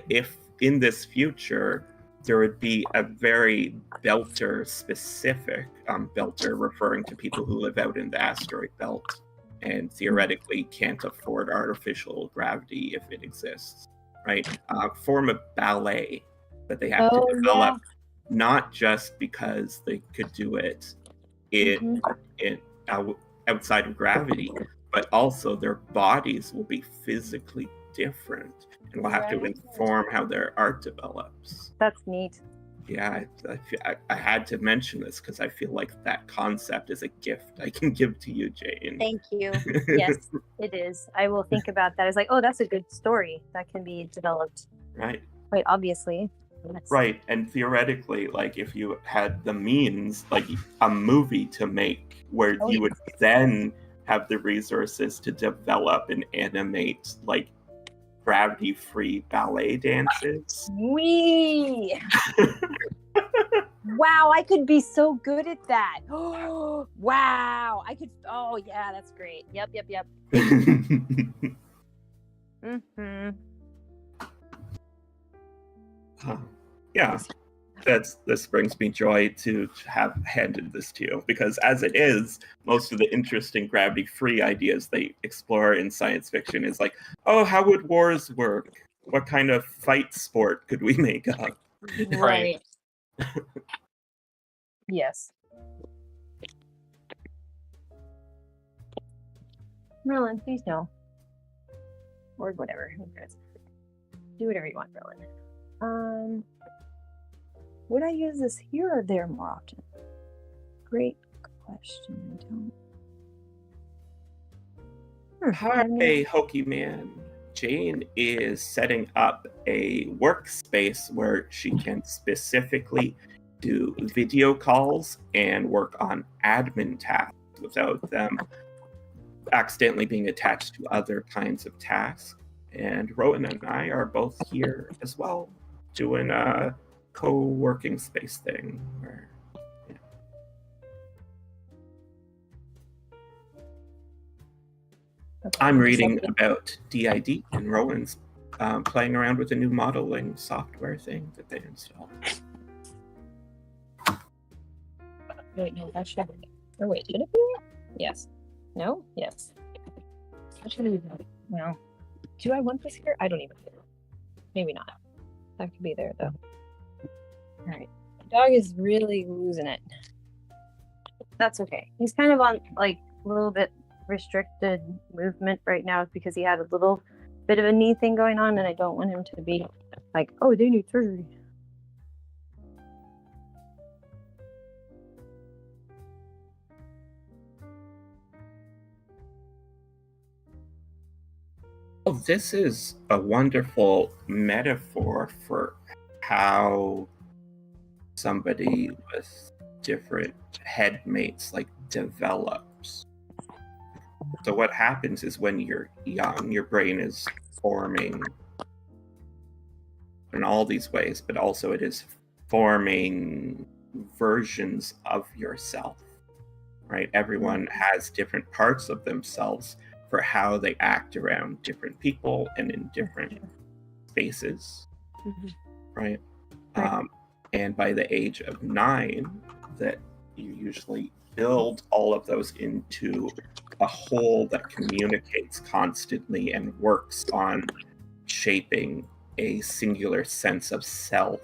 if in this future there would be a very belter specific belter referring to people who live out in the asteroid belt and theoretically can't afford artificial gravity if it exists, right? Form of ballet that they have to develop, not just because they could do it outside of gravity, but also their bodies will be physically different and will have to inform how their art develops. That's neat. Yeah, I had to mention this because I feel like that concept is a gift I can give to you, Jane. Thank you. Yes, it is. I will think about that. It's like, oh, that's a good story that can be developed. Right. Quite obviously. Right, and theoretically, like if you had the means, like a movie to make where you would then have the resources to develop and animate like gravity-free ballet dances. Wee! Wow, I could be so good at that. Oh, wow. I could. Oh, yeah, that's great. Yep. Yeah, this brings me joy to have handed this to you, because as it is, most of the interesting gravity-free ideas they explore in science fiction is like, oh, how would wars work? What kind of fight sport could we make up? Right. Yes. Merlin, please no. Or whatever. Who cares? Do whatever you want, Merlin. Would I use this here or there more often? Great question. I don't. Hi, Hokey Man. Jane is setting up a workspace where she can specifically do video calls and work on admin tasks without them accidentally being attached to other kinds of tasks. And Rowan and I are both here as well, doing a co-working space thing where I'm reading about DID and Rowan's playing around with a new modeling software thing that they installed. Wait, no, that should be. Or wait, should it be? Yes. No? Yes. That should be. No. Do I want this here? I don't even care. Maybe not. That could be there though. Alright. The dog is really losing it. That's okay. He's kind of on like a little bit restricted movement right now because he had a little bit of a knee thing going on, and I don't want him to be like, oh, they need surgery. Oh, this is a wonderful metaphor for how somebody with different headmates like develops. So what happens is when you're young, your brain is forming in all these ways, but also it is forming versions of yourself, right? Everyone has different parts of themselves for how they act around different people and in different spaces, right? And by the age of 9, that you usually build all of those into a whole that communicates constantly and works on shaping a singular sense of self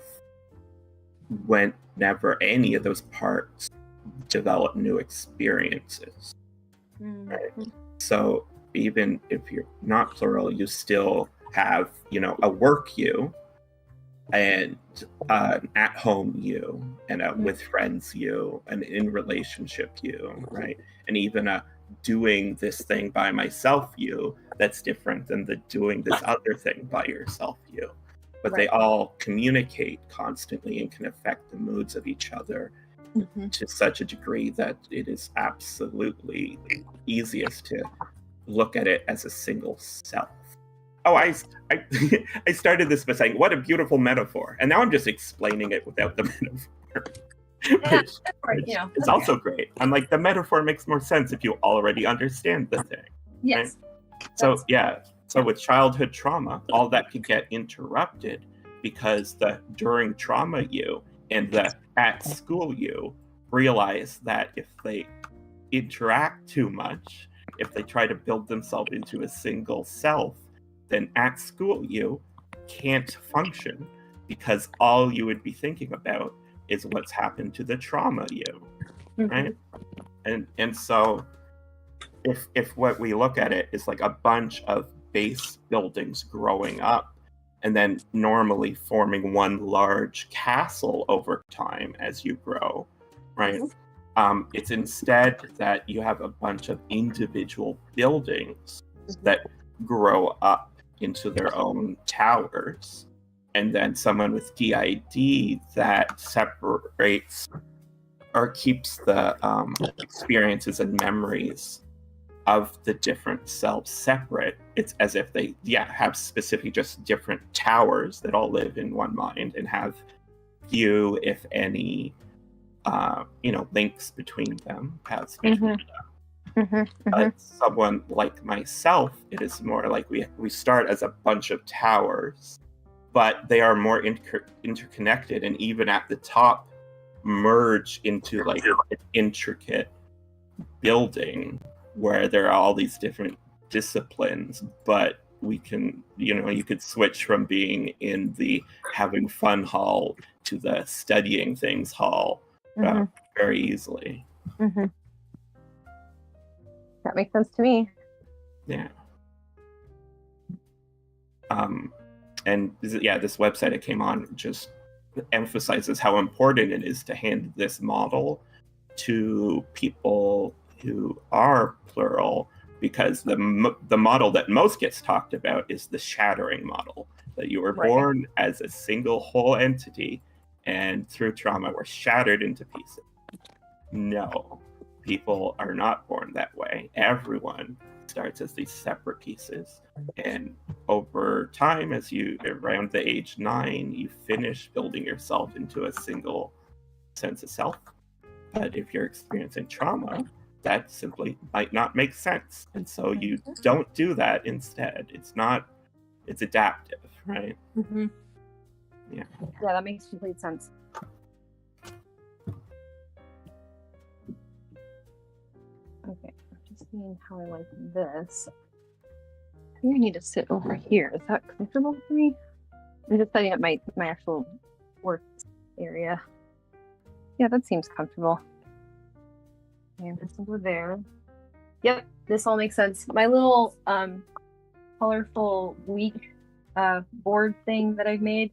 whenever any of those parts develop new experiences. Right? So even if you're not plural, you still have, a work you, and an at-home you, and a with friends you, and in relationship you, right? And even a doing this thing by myself you that's different than the doing this other thing by yourself you. But they all communicate constantly and can affect the moods of each other to such a degree that it is absolutely easiest to look at it as a single self. Oh, I started this by saying, what a beautiful metaphor. And now I'm just explaining it without the metaphor. It's also great. I'm like, the metaphor makes more sense if you already understand the thing. Yes. Right? So with childhood trauma, all that could get interrupted because the during trauma you and the at school you realize that if they interact too much, if they try to build themselves into a single self, then at school you can't function because all you would be thinking about is what's happened to the trauma you, right? And so if what we look at it is like a bunch of base buildings growing up and then normally forming one large castle over time as you grow, right? It's instead that you have a bunch of individual buildings that grow up into their own towers, and then someone with DID that separates or keeps the experiences and memories of the different selves separate. It's as if they have specific just different towers that all live in one mind and have few, if any, links between them, paths between them. But someone like myself, it is more like we start as a bunch of towers, but they are more interconnected, and even at the top merge into like an intricate building where there are all these different disciplines, but we can, you could switch from being in the having fun hall to the studying things hall very easily. That makes sense to me. Yeah. And this website I came on just emphasizes how important it is to hand this model to people who are plural, because the model that most gets talked about is the shattering model, that you were born as a single whole entity and through trauma were shattered into pieces. No, people are not born that way. Everyone starts as these separate pieces, and over time, as you around the age 9, you finish building yourself into a single sense of self. But if you're experiencing trauma, that simply might not make sense, and so you don't do that. Instead, it's adaptive, right? Yeah, that makes complete sense. Okay, I'm just seeing how I like this. I think I need to sit over here. Is that comfortable for me? I'm just setting up my actual work area. Yeah, that seems comfortable. And just over there. Yep, this all makes sense. My little colorful week board thing that I've made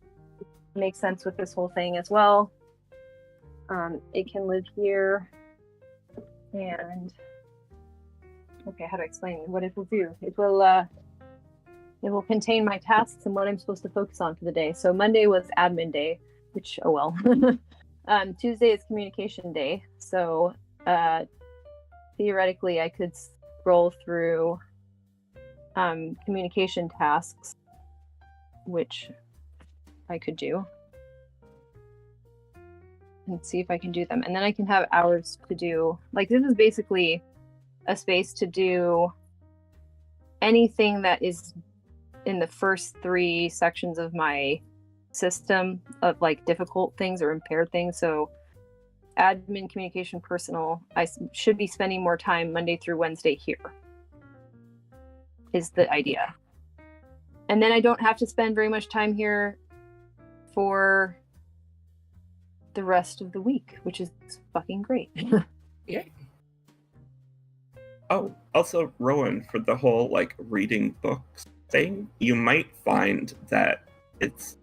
makes sense with this whole thing as well. It can live here, and okay, how to explain what it will do? It will contain my tasks and what I'm supposed to focus on for the day. So Monday was admin day, which oh well. Tuesday is communication day, so theoretically I could scroll through communication tasks, which I could do, and see if I can do them. And then I can have hours to do, like, this is basically a space to do anything that is in the first 3 sections of my system of like difficult things or impaired things. So admin, communication, personal, I should be spending more time Monday through Wednesday here is the idea. And then I don't have to spend very much time here for the rest of the week, which is fucking great. Yeah. Oh, also, Rowan, for the whole like reading books thing, you might find that it's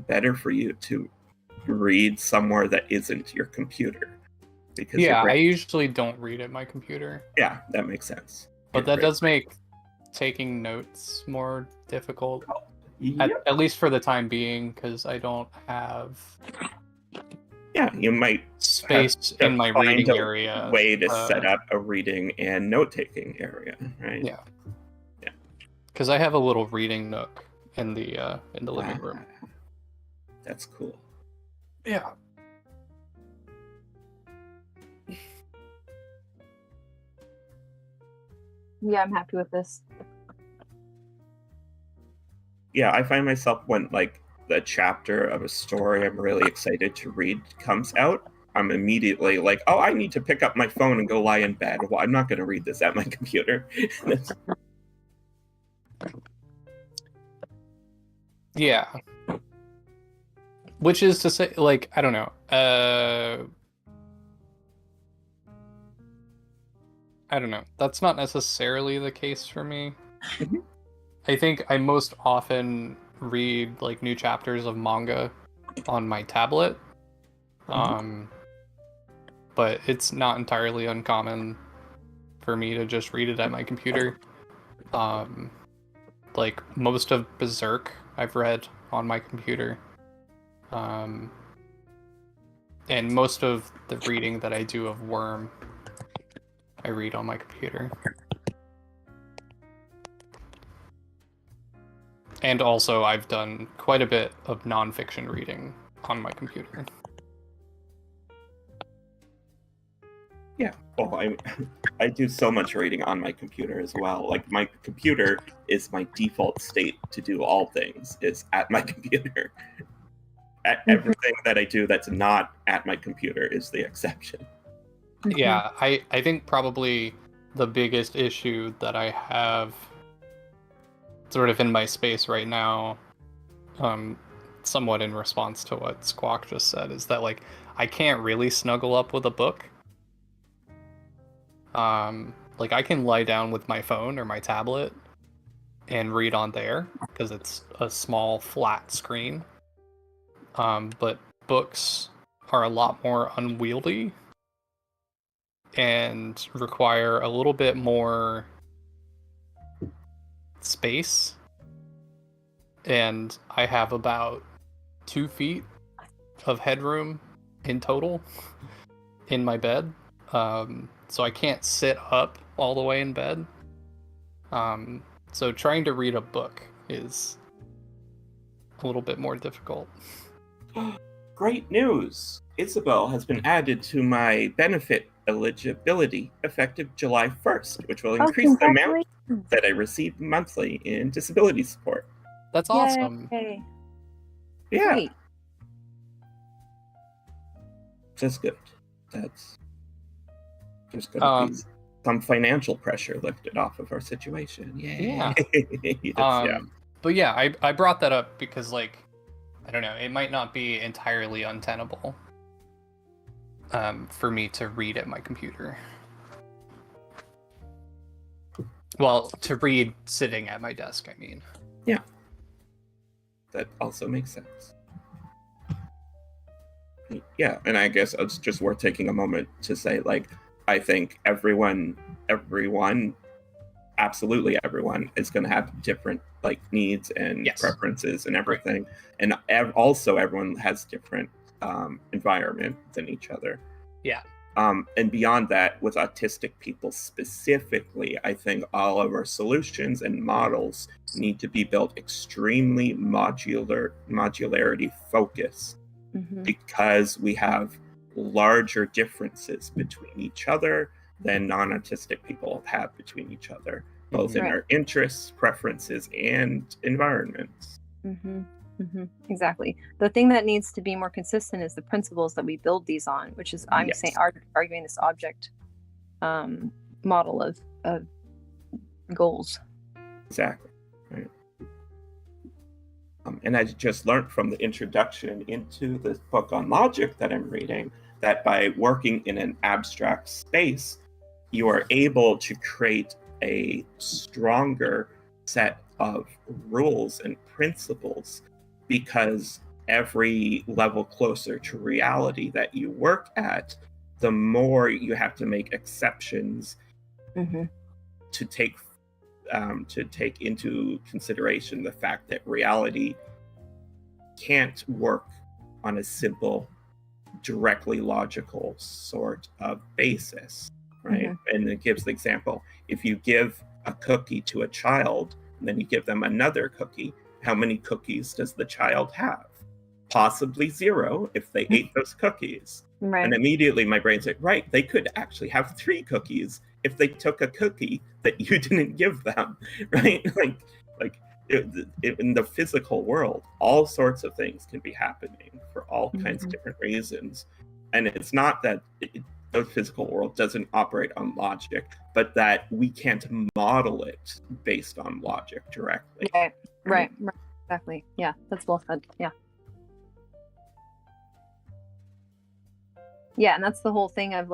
better for you to read somewhere that isn't your computer. Because your Yeah, I brain... usually don't read at my computer. Yeah, that makes sense. But that does make taking notes more difficult. Yep. At least for the time being, because I don't have Yeah, you might space have to in my find reading a area. way to set up a reading and note-taking area, right? Yeah. Yeah. Because I have a little reading nook in the living room. That's cool. Yeah. Yeah, I'm happy with this. Yeah, I find myself when like the chapter of a story I'm really excited to read comes out, I'm immediately like, oh, I need to pick up my phone and go lie in bed. Well, I'm not going to read this at my computer. Yeah. Which is to say, like, I don't know. I don't know. That's not necessarily the case for me. I think I most often read like new chapters of manga on my tablet. But it's not entirely uncommon for me to just read it at my computer. Like most of Berserk I've read on my computer. And most of the reading that I do of Worm, I read on my computer. And also, I've done quite a bit of nonfiction reading on my computer. Yeah, well, I do so much reading on my computer as well. Like, my computer is my default state to do all things, is at my computer. Everything that I do that's not at my computer is the exception. Yeah, I think probably the biggest issue that I have sort of in my space right now, somewhat in response to what Squawk just said, is that like I can't really snuggle up with a book. Like I can lie down with my phone or my tablet and read on there because it's a small flat screen. But books are a lot more unwieldy and require a little bit more space. And I have about 2 feet of headroom in total in my bed. So I can't sit up all the way in bed. So trying to read a book is a little bit more difficult. Great news! Isabel has been added to my benefit eligibility effective July 1st, which will increase the amount that I receive monthly in disability support. That's awesome. Yay. Yeah. Great. That's good. There's going to be some financial pressure lifted off of our situation. Yay. Yeah. But yeah, I brought that up because, like, I don't know, it might not be entirely untenable for me to read at my computer. Well, to read sitting at my desk, I mean. Yeah. That also makes sense. Yeah, and I guess it's just worth taking a moment to say, like, I think everyone, absolutely everyone, is going to have different, like, needs and preferences and everything. Right. And also everyone has different environment than each other. Yeah. And beyond that, with autistic people specifically, I think all of our solutions and models need to be built extremely modularity focused, because we have larger differences between each other than non-autistic people have between each other, both in our interests, preferences, and environments. Exactly. The thing that needs to be more consistent is the principles that we build these on, which is arguing this object model of goals. Exactly. Right. And I just learned from the introduction into this book on logic that I'm reading that by working in an abstract space, you are able to create a stronger set of rules and principles, because every level closer to reality that you work at, the more you have to make exceptions to take into consideration the fact that reality can't work on a simple, directly logical sort of basis, right? And it gives the example: if you give a cookie to a child and then you give them another cookie, how many cookies does the child have? Possibly 0 if they ate those cookies. Right. And immediately my brain's like, right, they could actually have 3 cookies if they took a cookie that you didn't give them, right? In the physical world, all sorts of things can be happening for all kinds of different reasons. And it's not that the physical world doesn't operate on logic, but that we can't model it based on logic directly. Right. Exactly. Yeah, that's well said. Yeah, and that's the whole thing of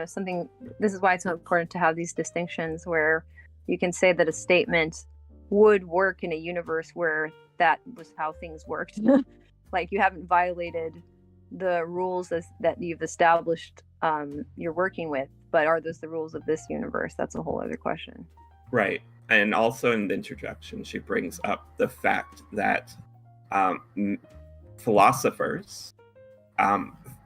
something. This is why it's so important to have these distinctions where you can say that a statement would work in a universe where that was how things worked. Like, you haven't violated the rules that you've established you're working with, but are those the rules of this universe? That's a whole other question. Right. And also in the introduction, she brings up the fact that philosophers,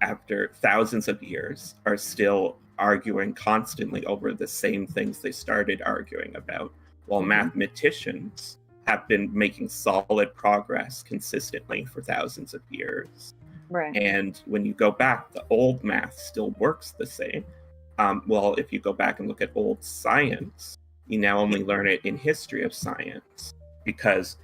after thousands of years, are still arguing constantly over the same things they started arguing about, while mathematicians have been making solid progress consistently for thousands of years. Right. And when you go back, the old math still works the same. Well, if you go back and look at old science, you now only learn it in history of science, because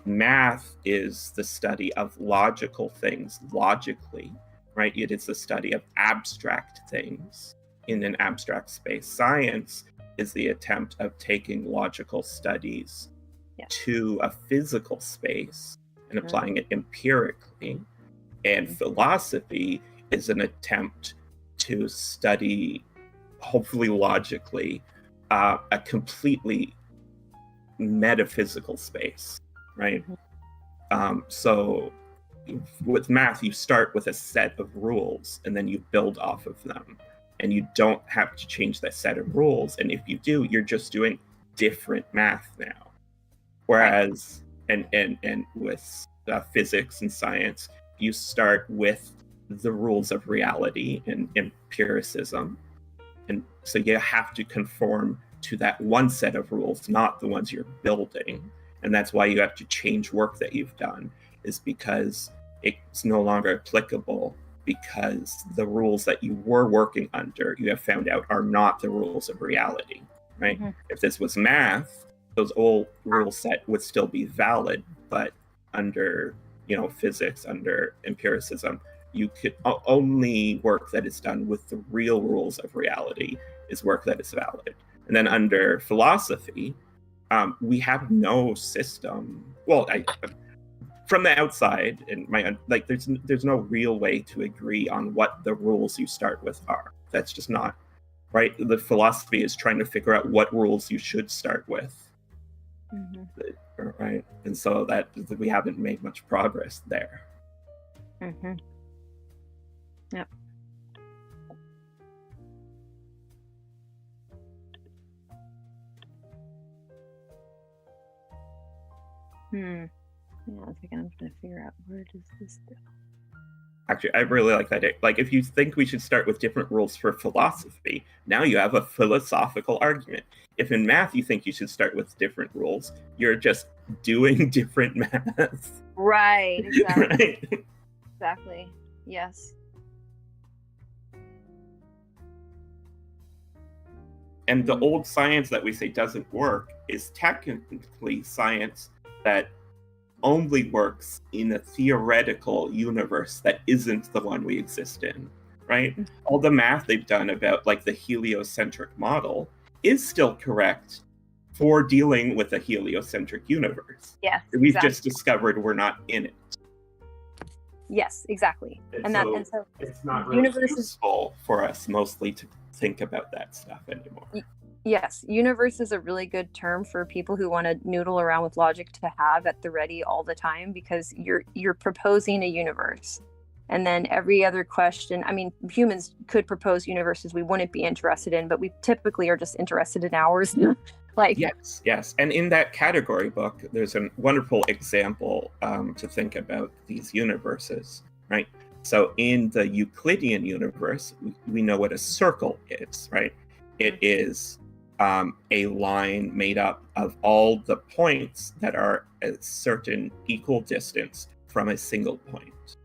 math is the study of logical things logically, right? It is the study of abstract things in an abstract space. Science is the attempt of taking logical studies to a physical space and applying it empirically. And philosophy is an attempt to study, hopefully logically, a completely metaphysical space, right? So with math, you start with a set of rules and then you build off of them. And you don't have to change that set of rules. And if you do, you're just doing different math now. Whereas, and with physics and science, you start with the rules of reality and empiricism. And so you have to conform to that one set of rules, not the ones you're building. And that's why you have to change work that you've done, is because it's no longer applicable, because the rules that you were working under, you have found out, are not the rules of reality, right? If this was math, those old rule set would still be valid, but under physics, under empiricism, you could only work that is done with the real rules of reality is work that is valid. And then under philosophy, we have no system. Well, from the outside, and there's no real way to agree on what the rules you start with are. That's just not right. The philosophy is trying to figure out what rules you should start with. Right, and so that we haven't made much progress there. Yep. Yeah, I think I'm trying to figure out, where does this go? Actually, I really like that. Like, if you think we should start with different rules for philosophy, now you have a philosophical argument. If in math you think you should start with different rules, you're just doing different math. Right, exactly. Right? Exactly. Yes. And the old science that we say doesn't work is technically science that only works in a theoretical universe that isn't the one we exist in, right? All the math they've done about the heliocentric model is still correct for dealing with a heliocentric universe. Yeah, We've exactly. just discovered we're not in it. Yes, exactly. And so it's not really universe is useful for us mostly to think about that stuff anymore. Yes, universe is a really good term for people who want to noodle around with logic to have at the ready all the time, because you're proposing a universe. And then every other question, I mean, humans could propose universes we wouldn't be interested in, but we typically are just interested in ours. Like, yes. And in that category book, there's a wonderful example to think about these universes, right? So in the Euclidean universe, we know what a circle is, right? It is a line made up of all the points that are a certain equal distance from a single point,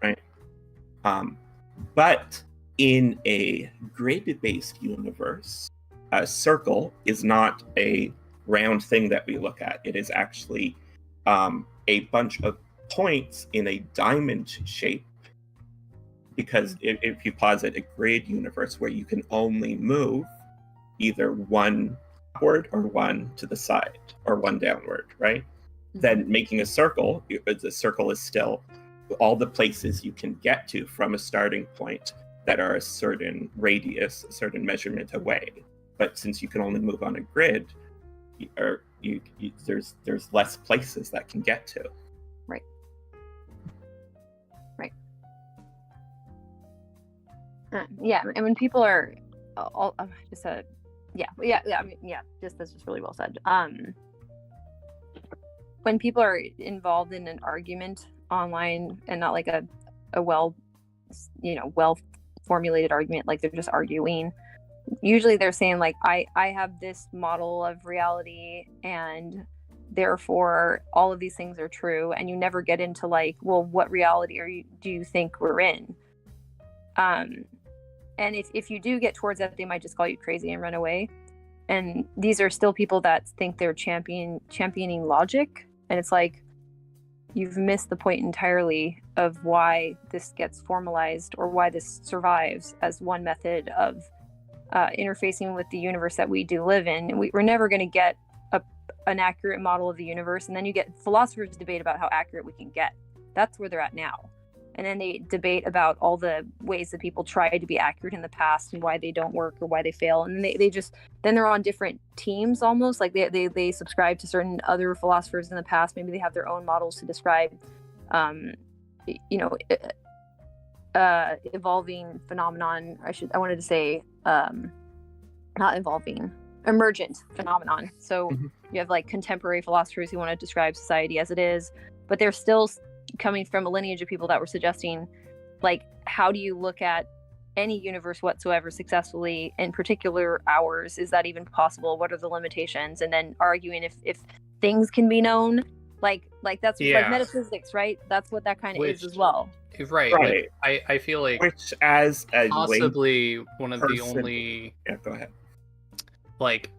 right? But in a grid-based universe, a circle is not a round thing that we look at. It is actually a bunch of points in a diamond shape, because if you posit a grid universe where you can only move either one upward or one to the side or one downward, right? Then making a circle, the circle is still all the places you can get to from a starting point that are a certain radius, a certain measurement away. But since you can only move on a grid, there's less places that can get to. Right. Yeah, and when people are all just I mean, just that's just really well said. When people are involved in an argument online and not like a well formulated argument, like they're just arguing, usually they're saying like, I have this model of reality and therefore all of these things are true, and you never get into like, well, what reality do you think we're in? And if you do get towards that, they might just call you crazy and run away. And these are still people that think they're championing logic. And it's like, you've missed the point entirely of why this gets formalized or why this survives as one method of interfacing with the universe that we do live in. And we're never going to get an accurate model of the universe. And then you get philosophers debate about how accurate we can get. That's where they're at now. And then they debate about all the ways that people tried to be accurate in the past and why they don't work or why they fail. And then they're on different teams almost, like they subscribe to certain other philosophers in the past. Maybe they have their own models to describe, evolving phenomenon. I wanted to say, not evolving, emergent phenomenon. So you have like contemporary philosophers who want to describe society as it is, but they're still coming from a lineage of people that were suggesting, like, how do you look at any universe whatsoever successfully, in particular ours? Is that even possible? What are the limitations? And then arguing if things can be known, like that's like metaphysics, right? That's what that kind of is as well. Right. I feel like, which as a possibly one of the only go ahead, like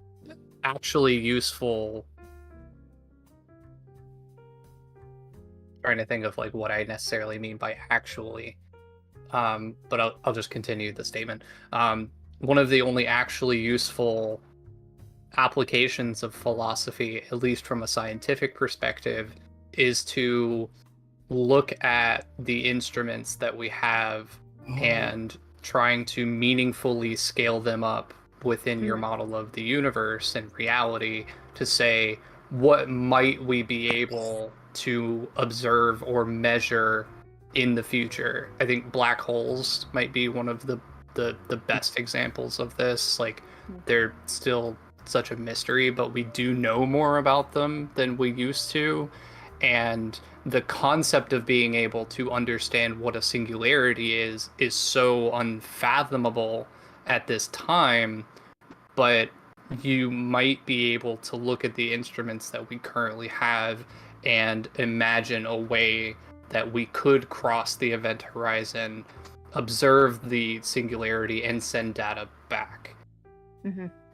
actually useful, trying to think of like what I necessarily mean by actually, but I'll just continue the statement. One of the only actually useful applications of philosophy, at least from a scientific perspective, is to look at the instruments that we have and trying to meaningfully scale them up within your model of the universe and reality to say, what might we be able to observe or measure in the future? I think black holes might be one of the best examples of this. Like, they're still such a mystery, but we do know more about them than we used to. And the concept of being able to understand what a singularity is so unfathomable at this time, but you might be able to look at the instruments that we currently have and imagine a way that we could cross the event horizon, observe the singularity, and send data back.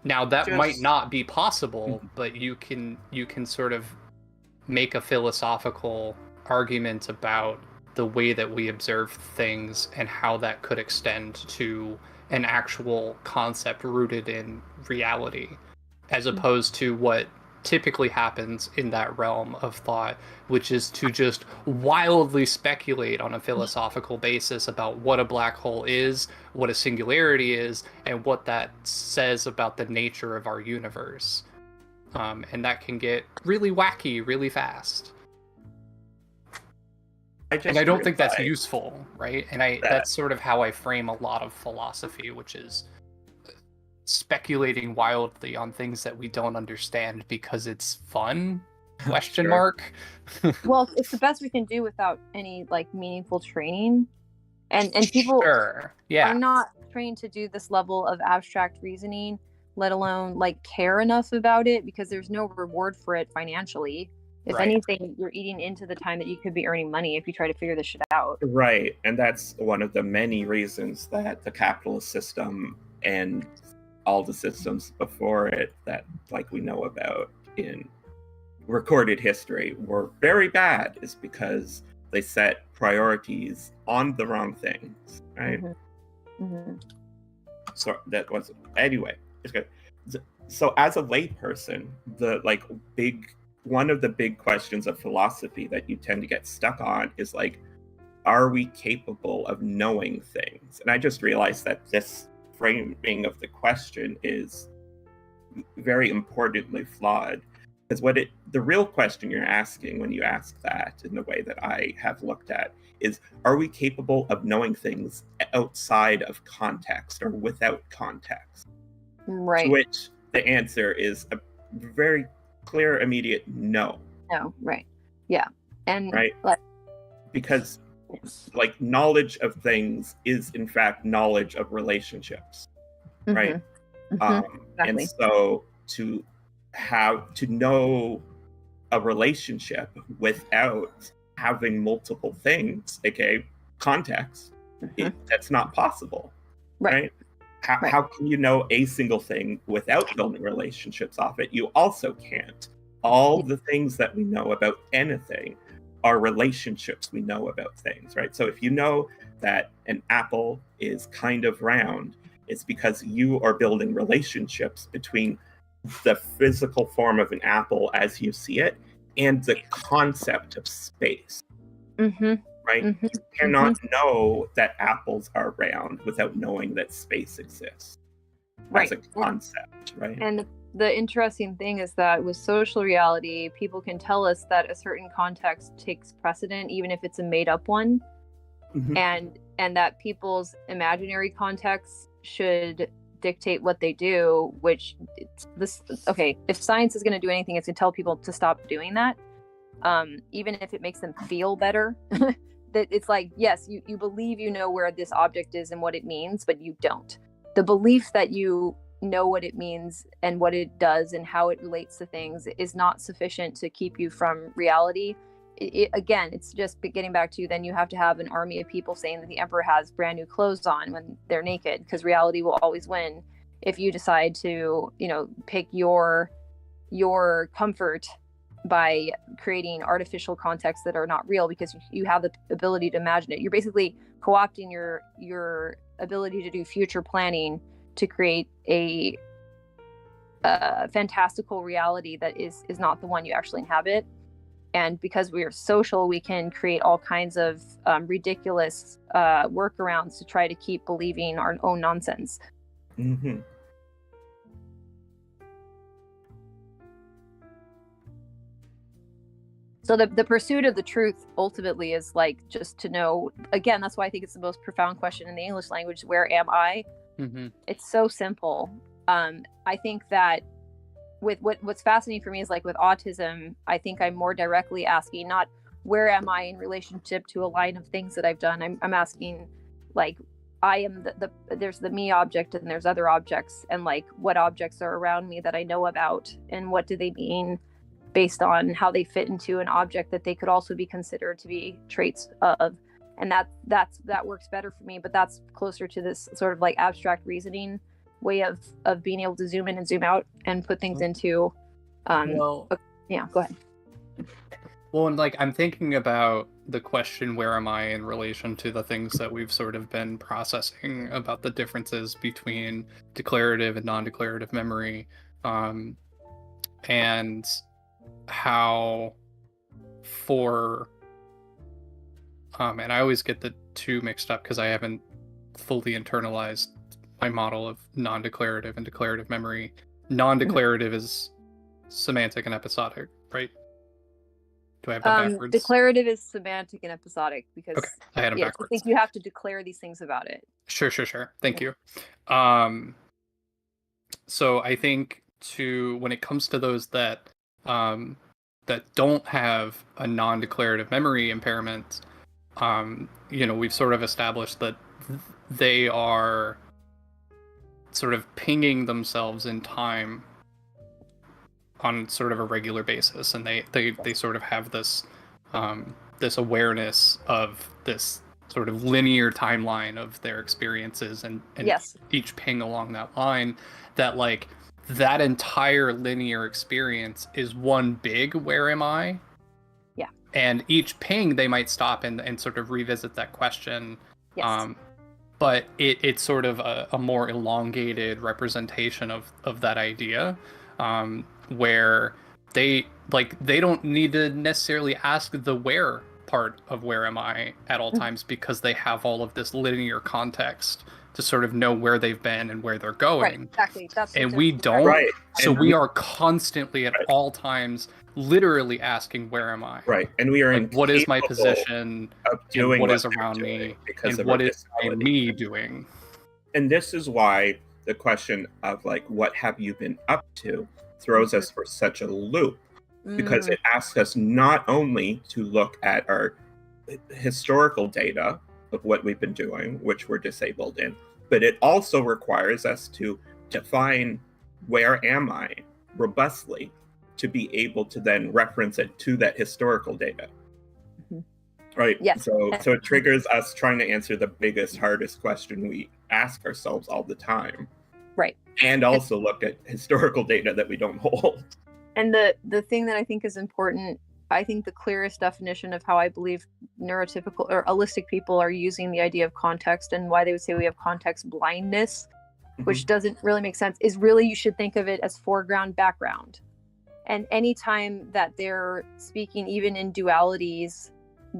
Now that might not be possible, but you can sort of make a philosophical argument about the way that we observe things and how that could extend to an actual concept rooted in reality. as opposed to what typically happens in that realm of thought, which is to just wildly speculate on a philosophical basis about what a black hole is, what a singularity is, and what that says about the nature of our universe. And that can get really wacky really fast. And I don't think that's useful, right? And that's sort of how I frame a lot of philosophy, which is speculating wildly on things that we don't understand because it's fun? Question mark. Well, it's the best we can do without any like meaningful training, and people are not trained to do this level of abstract reasoning, let alone like care enough about it, because there's no reward for it financially. If anything, you're eating into the time that you could be earning money if you try to figure this shit out. Right, and that's one of the many reasons that the capitalist system and all the systems before it that like we know about in recorded history were very bad, is because they set priorities on the wrong things, right? So that was anyway. It's good. So as a layperson, one of the big questions of philosophy that you tend to get stuck on is like, are we capable of knowing things? And I just realized that this framing of the question is very importantly flawed, because the real question you're asking when you ask that, in the way that I have looked at, is, are we capable of knowing things outside of context or without context? Right. To which the answer is a very clear, immediate no. No, right. Yeah. And right. Because like knowledge of things is in fact knowledge of relationships, right? Exactly. And so to know a relationship without having multiple things, aka context, that's not possible, right? How can you know a single thing without building relationships off it? You also can't. All the things that we know about anything are relationships we know about things, right? So if you know that an apple is kind of round, it's because you are building relationships between the physical form of an apple as you see it and the concept of space, right? You cannot know that apples are round without knowing that space exists as a concept, right? And the interesting thing is that with social reality, people can tell us that a certain context takes precedent, even if it's a made-up one, and that people's imaginary contexts should dictate what they do. Which if science is going to do anything, it's to tell people to stop doing that, even if it makes them feel better. That it's like, yes, you believe you know where this object is and what it means, but you don't. The belief that you know what it means and what it does and how it relates to things is not sufficient to keep you from reality. Again, it's just getting back to, then you have to have an army of people saying that the emperor has brand new clothes on when they're naked, because reality will always win if you decide to, pick your comfort by creating artificial contexts that are not real, because you have the ability to imagine it. You're basically co-opting your ability to do future planning to create a fantastical reality that is not the one you actually inhabit. And because we are social, we can create all kinds of ridiculous workarounds to try to keep believing our own nonsense. So the pursuit of the truth ultimately is like just to know. Again, that's why I think it's the most profound question in the English language. Where am I? It's so simple. I think that with what's fascinating for me is like with autism, I think I'm more directly asking not where am I in relationship to a line of things that I've done. I'm asking like, I am there's the me object and there's other objects, and like what objects are around me that I know about, and what do they mean based on how they fit into an object that they could also be considered to be traits of. And that works better for me, but that's closer to this sort of like abstract reasoning way of being able to zoom in and zoom out and put things into go ahead. Well, and like I'm thinking about the question, where am I in relation to the things that we've sort of been processing about the differences between declarative and non-declarative memory, and how for and I always get the two mixed up because I haven't fully internalized my model of non-declarative and declarative memory. Non-declarative is semantic and episodic, right? Do I have that backwards? Declarative is semantic and episodic because Okay, I had them I backwards. think you have to declare these things about it. Sure. Thank you. So I think when it comes to those that don't have a non-declarative memory impairment, we've sort of established that they are sort of pinging themselves in time on sort of a regular basis, and they sort of have this this awareness of this sort of linear timeline of their experiences, and Yes. each ping along that line, that like that entire linear experience is one big where am I? Yeah. And each ping they might stop and sort of revisit that question. Yes. But it's sort of a more elongated representation of that idea, where they don't need to necessarily ask the where part of where am I at all times, because they have all of this linear context to sort of know where they've been and where they're going. Right, exactly. And we don't. Right. So And we are constantly at all times literally asking where am I? Right. And we are Like, what is my incapable position, of doing and what what is they're around doing me, because and of what our is disability. me doing? And this is why the question of like, what have you been up to, throws us for such a loop, because it asks us not only to look at our historical data of what we've been doing, which we're disabled in, but it also requires us to define where am I robustly to be able to then reference it to that historical data. Right. Yes. So it triggers us trying to answer the biggest, hardest question we ask ourselves all the time. Right. And also look at historical data that we don't hold. And the thing that I think is important, I think the clearest definition of how I believe neurotypical or holistic people are using the idea of context, and why they would say we have context blindness, which doesn't really make sense, is really you should think of it as foreground, background. And anytime that they're speaking, even in dualities,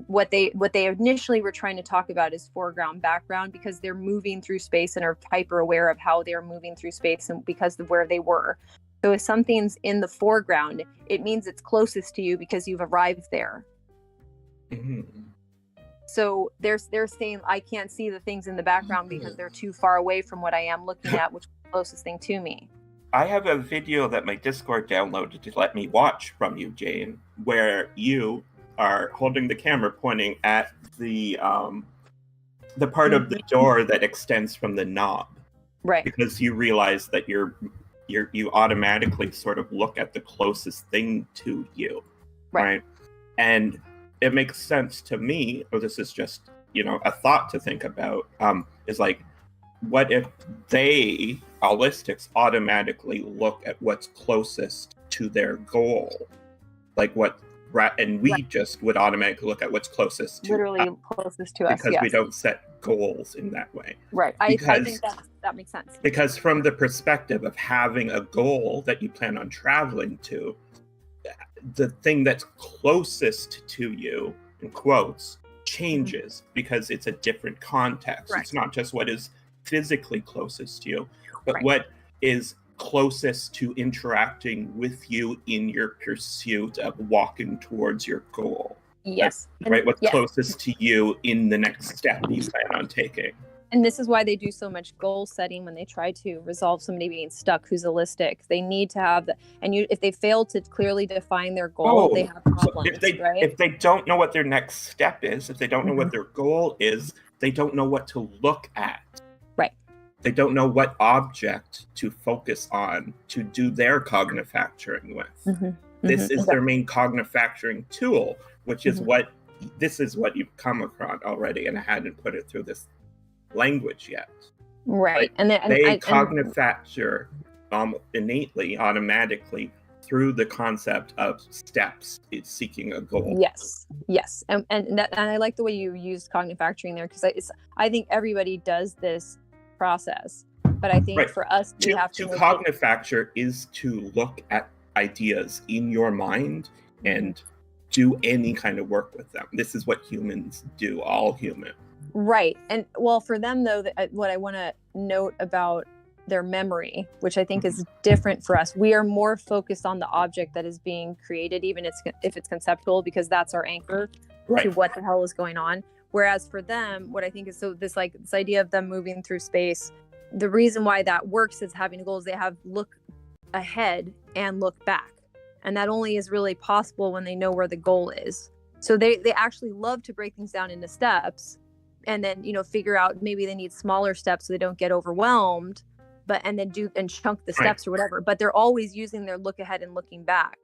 what they initially were trying to talk about is foreground, background, because they're moving through space and are hyper aware of how they're moving through space and because of where they were. So if something's in the foreground, it means it's closest to you because you've arrived there. So they're saying I can't see the things in the background because they're too far away from what I am looking at, which is the closest thing to me. I have a video that my Discord downloaded to let me watch from you, Jane, where you are holding the camera pointing at the part of the door that extends from the knob. Right. Because you realize that you automatically sort of look at the closest thing to you. Right. And it makes sense to me, or this is just, a thought to think about, is like, what if they, holistics, automatically look at what's closest to their goal? Like and we just would automatically look at what's closest to literally closest to us, because we don't set goals in that way. Right. I think that makes sense. Because from the perspective of having a goal that you plan on traveling to, the thing that's closest to you, in quotes, changes because it's a different context. Right. It's not just what is physically closest to you, but what is closest to interacting with you in your pursuit of walking towards your goal. Yes. What's closest to you in the next step you plan on taking. And this is why they do so much goal setting when they try to resolve somebody being stuck who's holistic. They need to have if they fail to clearly define their goal, they have problems. If they don't know what their next step is, if they don't know what their goal is, they don't know what to look at. Right. They don't know what object to focus on to do their cognifactoring with. This is their main cognifactoring tool, which is what you've come across already, and I hadn't put it through this language yet. Right. And they cognifacture innately, automatically, through the concept of steps. It's seeking a goal. Yes. And I like the way you used cognifactoring there, because I think everybody does this process. But I think Right. for us, we have To to make cognifacture is to look at ideas in your mind and do any kind of work with them. This is what humans do, all human. right. And well, for them though, what I want to note about their memory, which I think is different for us, we are more focused on the object that is being created, even if it's conceptual, because that's our anchor to what the hell is going on. Whereas for them, what I think is, so this idea of them moving through space, the reason why that works is having goals. They have look ahead and look back, and that only is really possible when they know where the goal is. So they actually love to break things down into steps, and then figure out maybe they need smaller steps so they don't get overwhelmed, and then chunk the steps or whatever. But they're always using their look ahead and looking back.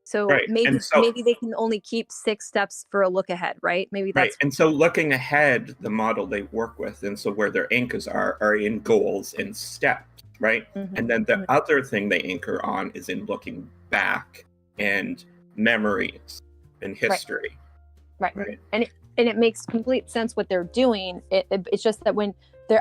So maybe they can only keep 6 steps for a look ahead, right? Maybe that's right. And so looking ahead, the model they work with, and so where their anchors are in goals and steps, right? And then the other thing they anchor on is in looking back and memories and history. Right. And it makes complete sense what they're doing. It's just that when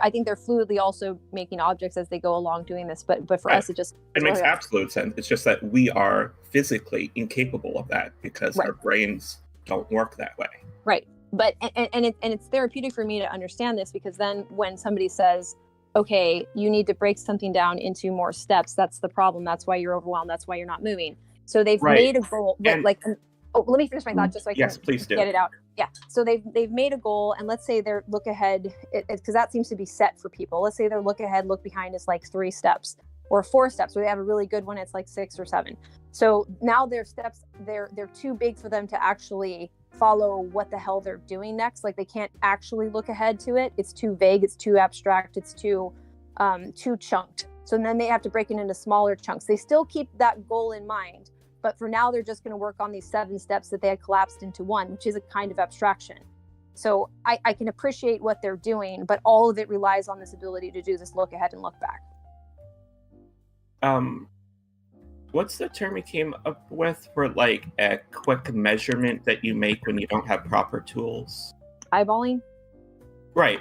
I think they're fluidly also making objects as they go along doing this, but for us it makes absolute sense. It's just that we are physically incapable of that because our brains don't work that way. Right. But and it's therapeutic for me to understand this, because then when somebody says, okay, you need to break something down into more steps, that's the problem. That's why you're overwhelmed. That's why you're not moving. So they've made a goal, but let me finish my thought just so I can get it out. Yeah. So they've made a goal, and let's say their look ahead, because that seems to be set for people. Let's say their look ahead, look behind is like 3 steps or 4 steps. Or they have a really good one, it's like 6 or 7. So now their steps, they're too big for them to actually follow what the hell they're doing next. Like they can't actually look ahead to it. It's too vague. It's too abstract. It's too chunked. So then they have to break it into smaller chunks. They still keep that goal in mind, but for now, they're just going to work on these 7 steps that they had collapsed into 1, which is a kind of abstraction. So I can appreciate what they're doing, but all of it relies on this ability to do this look ahead and look back. What's the term you came up with for like a quick measurement that you make when you don't have proper tools? Eyeballing? Right.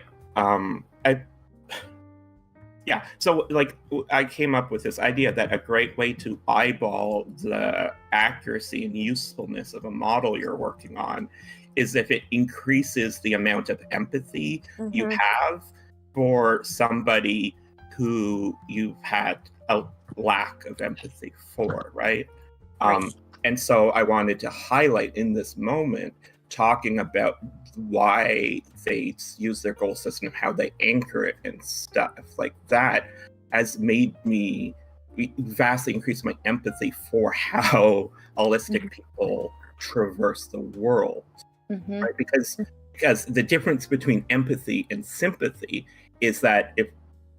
Yeah, so like I came up with this idea that a great way to eyeball the accuracy and usefulness of a model you're working on is if it increases the amount of empathy you have for somebody who you've had a lack of empathy for, right? And so I wanted to highlight in this moment talking about why they use their goal system, how they anchor it and stuff like that has made me vastly increase my empathy for how holistic people traverse the world, right? Because the difference between empathy and sympathy is that if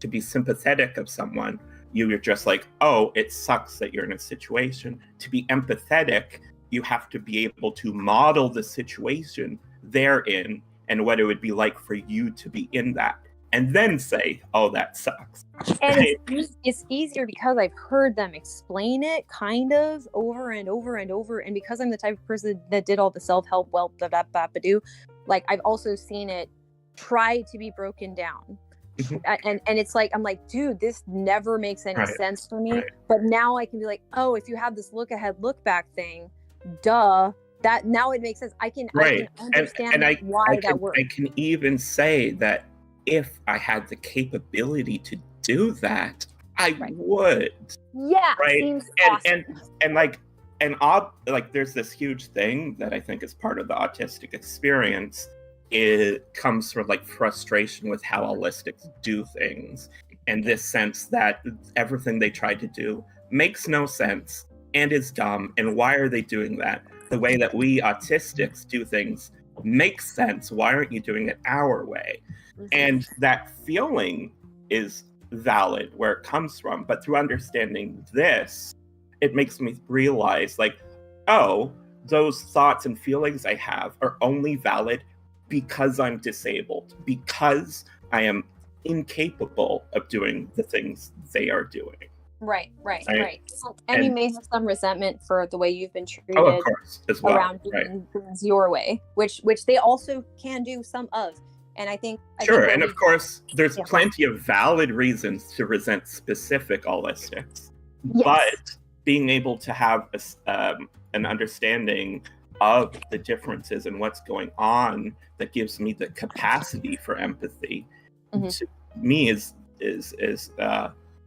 to be sympathetic of someone, you're just like, oh, it sucks that you're in a situation. To be empathetic, you have to be able to model the situation they're in and what it would be like for you to be in that, and then say, oh, that sucks. And it's easier because I've heard them explain it kind of over and over and over, and because I'm the type of person that did all the self-help like I've also seen it try to be broken down. And it's like, I'm like, dude, this never makes any sense for me. But now I can be like, oh, if you have this look ahead, look back thing, duh, that now it makes sense. I can understand why that works. I can even say that if I had the capability to do that, I would. Yeah. Right. Seems and awesome. there's this huge thing that I think is part of the autistic experience. It comes from like frustration with how holistics do things, and this sense that everything they try to do makes no sense and is dumb. And why are they doing that? The way that we autistics do things makes sense. Why aren't you doing it our way? And that feeling is valid where it comes from. But through understanding this, it makes me realize like, oh, those thoughts and feelings I have are only valid because I'm disabled, because I am incapable of doing the things they are doing. Right. And you may have some resentment for the way you've been treated of course, as well. Around doing things your way, which they also can do some of. And I think Sure, what and we- of course, there's Yeah. plenty of valid reasons to resent specific holistics, Yes. but being able to have an understanding of the differences and what's going on that gives me the capacity for empathy, Mhm. to me is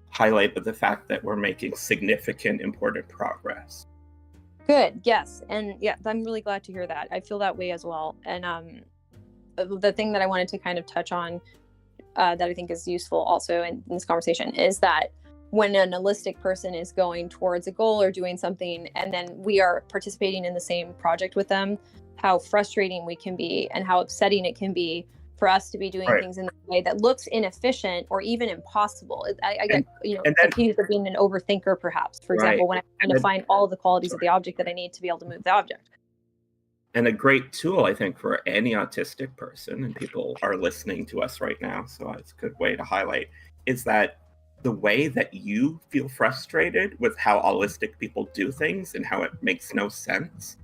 highlight of the fact that we're making significant, important progress. Good. Yes. And yeah, I'm really glad to hear that. I feel that way as well. And the thing that I wanted to kind of touch on that I think is useful also in this conversation is that when an holistic person is going towards a goal or doing something, and then we are participating in the same project with them, how frustrating we can be and how upsetting it can be for us to be doing Right. things in a way that looks inefficient or even impossible. I get and then- accused of being an overthinker, perhaps, for Right. example, when I'm trying to find all the qualities of the object that I need to be able to move the object. And a great tool, I think, for any autistic person, and people are listening to us right now, so it's a good way to highlight, is that the way that you feel frustrated with how holistic people do things and how it makes no sense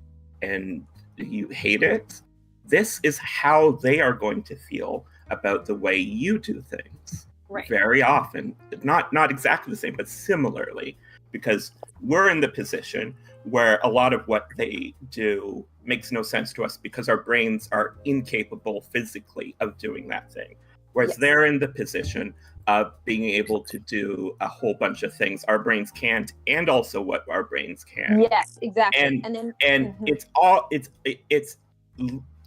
and you hate it, this is how they are going to feel about the way you do things. Right. Very often, not exactly the same, but similarly, because we're in the position where a lot of what they do makes no sense to us because our brains are incapable physically of doing that thing. Whereas Yes. they're in the position of being able to do a whole bunch of things our brains can't, and also what our brains can. Yes, exactly. And then it's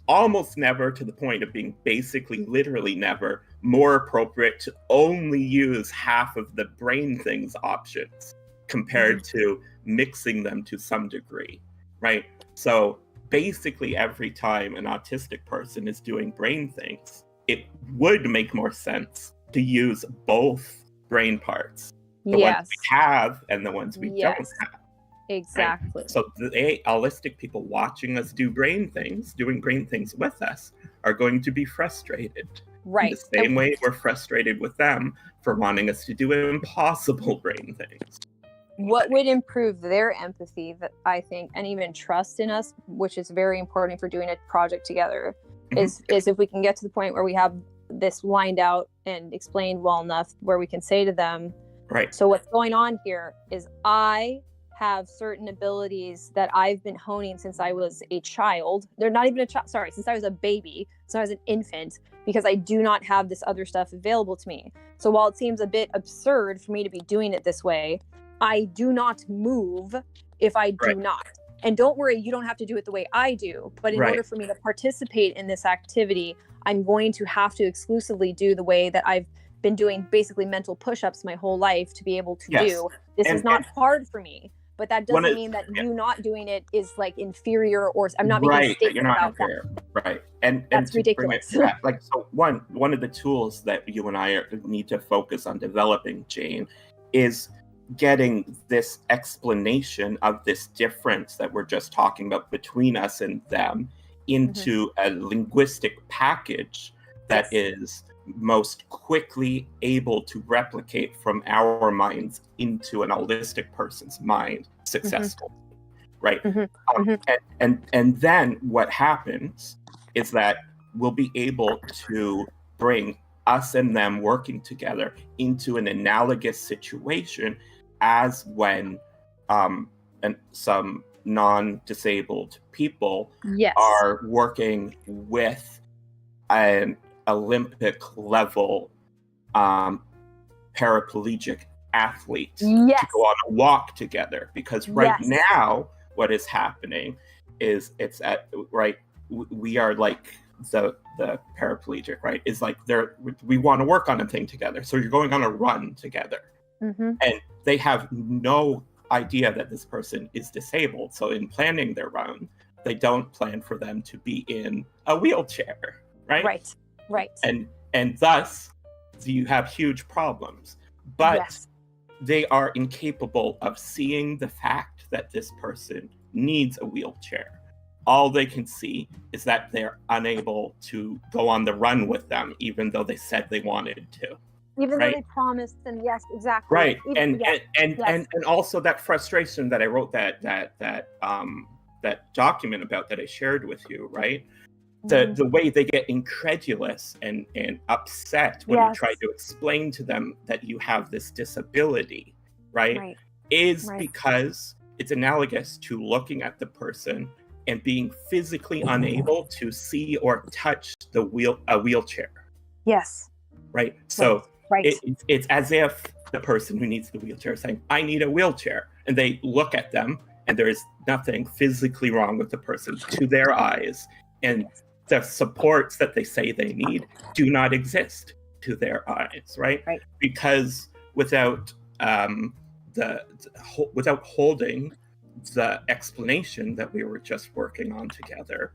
almost never, to the point of being basically literally never, more appropriate to only use half of the brain things options compared to mixing them to some degree, right? So basically every time an autistic person is doing brain things, it would make more sense to use both brain parts, the ones we have and the ones we don't have. Exactly. Right? So the holistic people watching us do brain things, doing brain things with us, are going to be frustrated. Right. In the same way we're frustrated with them for wanting us to do impossible brain things. What would improve their empathy, that I think, and even trust in us, which is very important for doing a project together, is if we can get to the point where we have this lined out and explained well enough, where we can say to them, right, so what's going on here is I have certain abilities that I've been honing since I was a child. They're not even a child, sorry, since I was a baby, since I was an infant, because I do not have this other stuff available to me. So while it seems a bit absurd for me to be doing it this way, I do not move if I do not. And don't worry, you don't have to do it the way I do. But in order for me to participate in this activity, I'm going to have to exclusively do the way that I've been doing, basically mental push-ups my whole life to be able to do. This is not hard for me. But that doesn't mean that you not doing it is like inferior, or I'm not making a statement about that. Right. And that's ridiculous. So one of the tools that you and I need to focus on developing, Jane, is getting this explanation of this difference that we're just talking about between us and them into a linguistic package that is most quickly able to replicate from our minds into an holistic person's mind successfully, right? And then what happens is that we'll be able to bring us and them working together into an analogous situation as when some non-disabled people are working with an Olympic level paraplegic athlete to go on a walk together, because now what is happening is we are like the paraplegic, right? Is like we want to work on a thing together, so you're going on a run together, and they have no idea that this person is disabled. So in planning their run, they don't plan for them to be in a wheelchair, right? Right. And thus you have huge problems. But they are incapable of seeing the fact that this person needs a wheelchair. All they can see is that they're unable to go on the run with them, even though they said they wanted to. Even though they promised, and exactly. Right. And also that frustration that I wrote that document about, that I shared with you, right? the way they get incredulous and upset when you try to explain to them that you have this disability, right? Is because it's analogous to looking at the person and being physically unable to see or touch a wheelchair. Yes. Right? So it's as if the person who needs the wheelchair is saying, I need a wheelchair. And they look at them and there is nothing physically wrong with the person to their eyes. And the supports that they say they need do not exist to their eyes, right? Because without without holding the explanation that we were just working on together,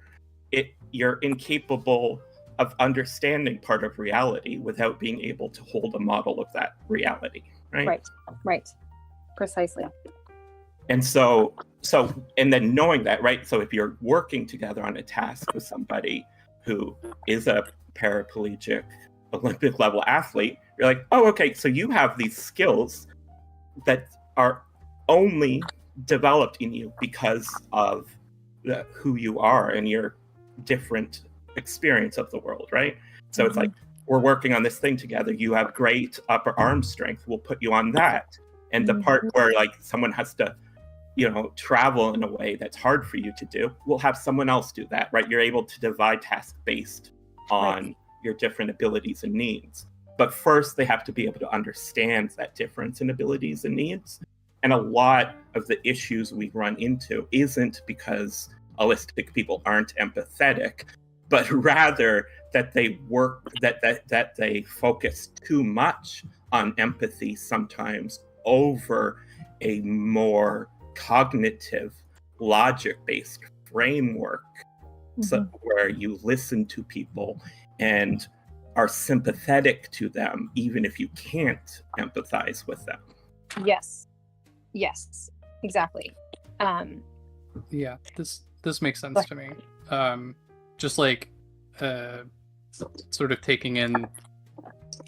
you're incapable of understanding part of reality without being able to hold a model of that reality, right? Right. Precisely. And so and then knowing that, right? So if you're working together on a task with somebody who is a paraplegic Olympic level athlete, you're like, oh, okay, so you have these skills that are only developed in you because of who you are and your different experience of the world, right? So it's like, we're working on this thing together. You have great upper arm strength. We'll put you on that. And the part where like someone has to, travel in a way that's hard for you to do, we'll have someone else do that, right? You're able to divide tasks based on your different abilities and needs. But first, they have to be able to understand that difference in abilities and needs. And a lot of the issues we run into isn't because autistic people aren't empathetic, but rather that they that they focus too much on empathy sometimes over a more cognitive, logic-based framework, so where you listen to people and are sympathetic to them, even if you can't empathize with them. Yes, exactly. Yeah, this makes sense to me. Just like sort of taking in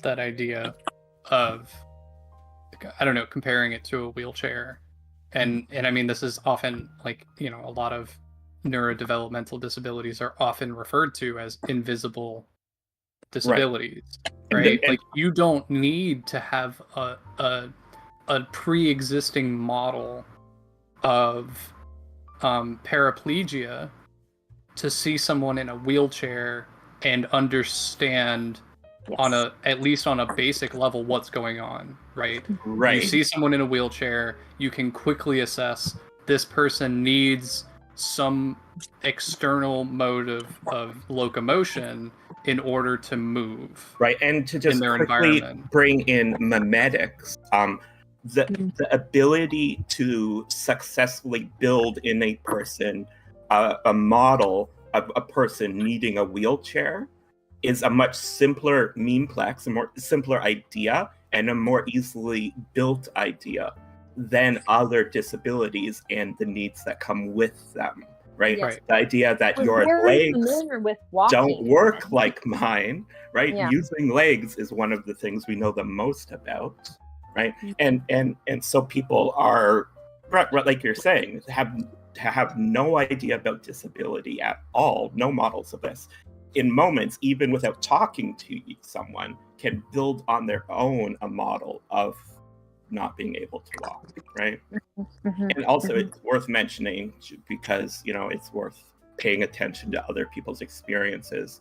that idea of, I don't know, comparing it to a wheelchair. And I mean, this is often like, a lot of neurodevelopmental disabilities are often referred to as invisible disabilities, right? Like, you don't need to have a pre-existing model of paraplegia to see someone in a wheelchair and understand at least on a basic level what's going on, right? You see someone in a wheelchair, you can quickly assess this person needs some external mode of locomotion in order to move, and to just in their quickly environment. Bring in memetics, the ability to successfully build in a person a model of a person needing a wheelchair is a much simpler memeplex, a more simpler idea, and a more easily built idea than other disabilities and the needs that come with them, right? The idea that your legs don't work like mine, right? Using legs is one of the things we know the most about, right? And so people are, like you're saying, have no idea about disability at all, no models of this. In moments, even without talking to someone, can build on their own a model of not being able to walk, right? And also it's worth mentioning, because it's worth paying attention to other people's experiences.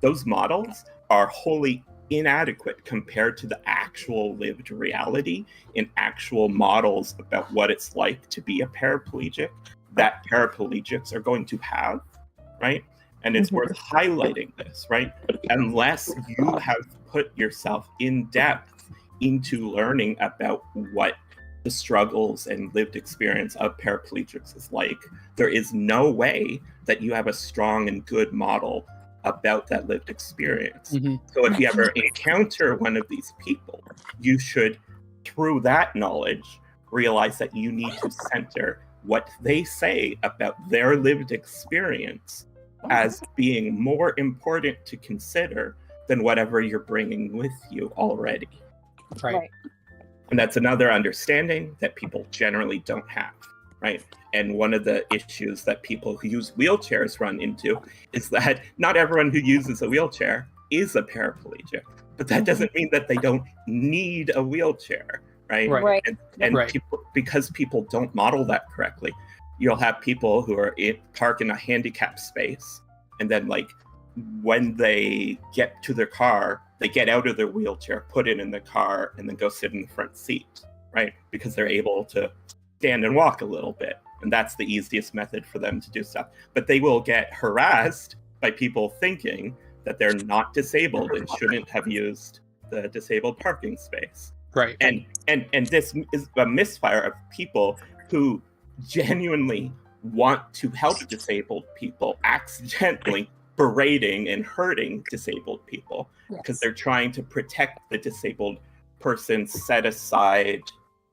Those models are wholly inadequate compared to the actual lived reality in actual models about what it's like to be a paraplegic that paraplegics are going to have, right? And it's worth highlighting this, right? Unless you have put yourself in depth into learning about what the struggles and lived experience of paraplegics is like, there is no way that you have a strong and good model about that lived experience. So if you ever encounter one of these people, you should, through that knowledge, realize that you need to center what they say about their lived experience as being more important to consider than whatever you're bringing with you already. Right. And that's another understanding that people generally don't have. right? And one of the issues that people who use wheelchairs run into is that not everyone who uses a wheelchair is a paraplegic, but that doesn't mean that they don't need a wheelchair, right? Right. And Right. people, because people don't model that correctly, you'll have people who are park in a handicapped space, and then like when they get to their car, they get out of their wheelchair, put it in the car, and then go sit in the front seat, right? Because they're able to stand and walk a little bit. And that's the easiest method for them to do stuff. But they will get harassed by people thinking that they're not disabled and shouldn't have used the disabled parking space. Right. And this is a misfire of people who genuinely want to help disabled people accidentally berating and hurting disabled people because they're trying to protect the disabled person's set aside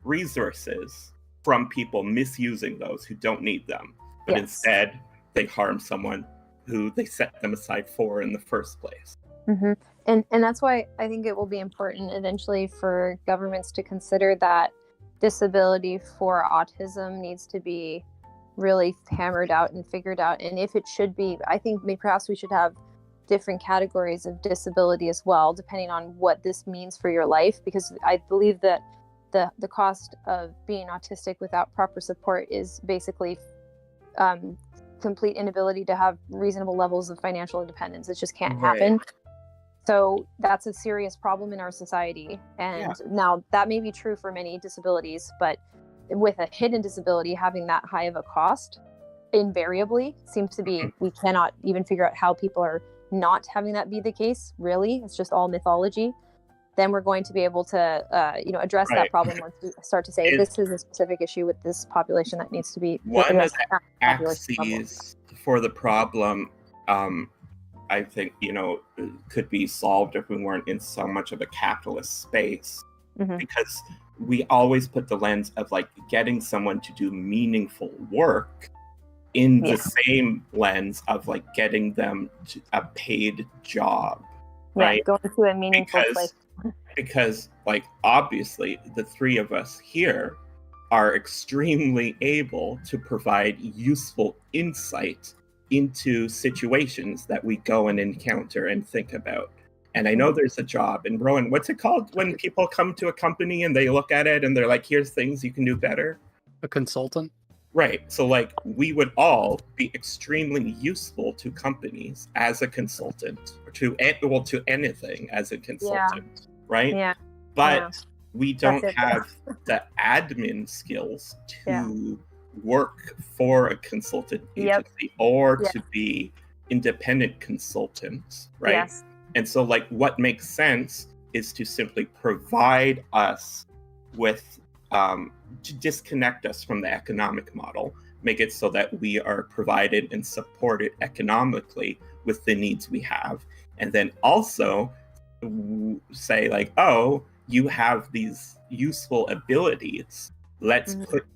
resources from people misusing those who don't need them. But instead, they harm someone who they set them aside for in the first place. Mm-hmm. And that's why I think it will be important eventually for governments to consider that disability for autism needs to be really hammered out and figured out. And if it should be, I think maybe perhaps we should have different categories of disability as well, depending on what this means for your life, because I believe that the cost of being autistic without proper support is basically complete inability to have reasonable levels of financial independence. It just can't happen. So that's a serious problem in our society. And now that may be true for many disabilities, but with a hidden disability, having that high of a cost invariably seems to be, we cannot even figure out how people are not having that be the case. Really, it's just all mythology. Then we're going to be able to, address that problem once we start to say this is a specific issue with this population that needs to be one of the axes for the problem. I think, could be solved if we weren't in so much of a capitalist space, because we always put the lens of like getting someone to do meaningful work in the same lens of like getting them to a paid job, right? Going to a meaningful place. Because like, obviously the three of us here are extremely able to provide useful insight into situations that we go and encounter and think about. And I know there's a job. And Rowan, what's it called when people come to a company and they look at it and they're like, here's things you can do better? A consultant? Right. So like we would all be extremely useful to companies as a consultant, or to anything as a consultant, right? Yeah. But we don't have the admin skills to work for a consultant agency or to be independent consultants, right? Yes. And so like what makes sense is to simply provide us with to disconnect us from the economic model, make it so that we are provided and supported economically with the needs we have, and then also say like, oh, you have these useful abilities, let's put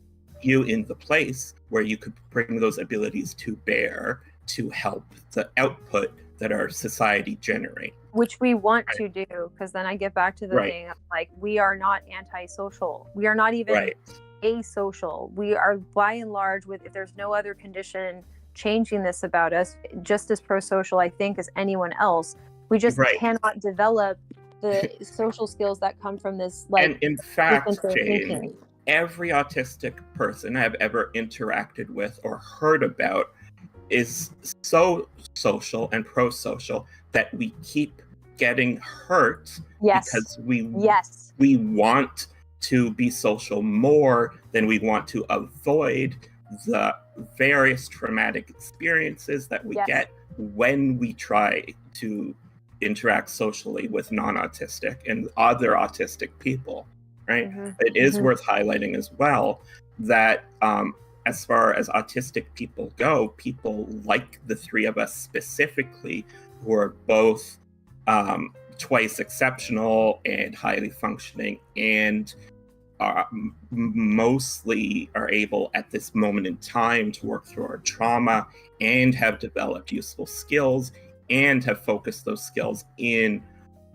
you in the place where you could bring those abilities to bear to help the output that our society generate. Which we want to do, because then I get back to the thing of like, we are not antisocial. We are not even asocial. We are by and large, if there's no other condition changing this about us, just as pro-social, I think, as anyone else. We just cannot develop the social skills that come from this. Like, and in fact, Jane, every autistic person I've ever interacted with or heard about is so social and pro-social that we keep getting hurt because we want to be social more than we want to avoid the various traumatic experiences that we get when we try to interact socially with non-autistic and other autistic people, right? It is worth highlighting as well that as far as autistic people go, people like the three of us specifically, who are both twice exceptional and highly functioning, and mostly are able at this moment in time to work through our trauma and have developed useful skills and have focused those skills in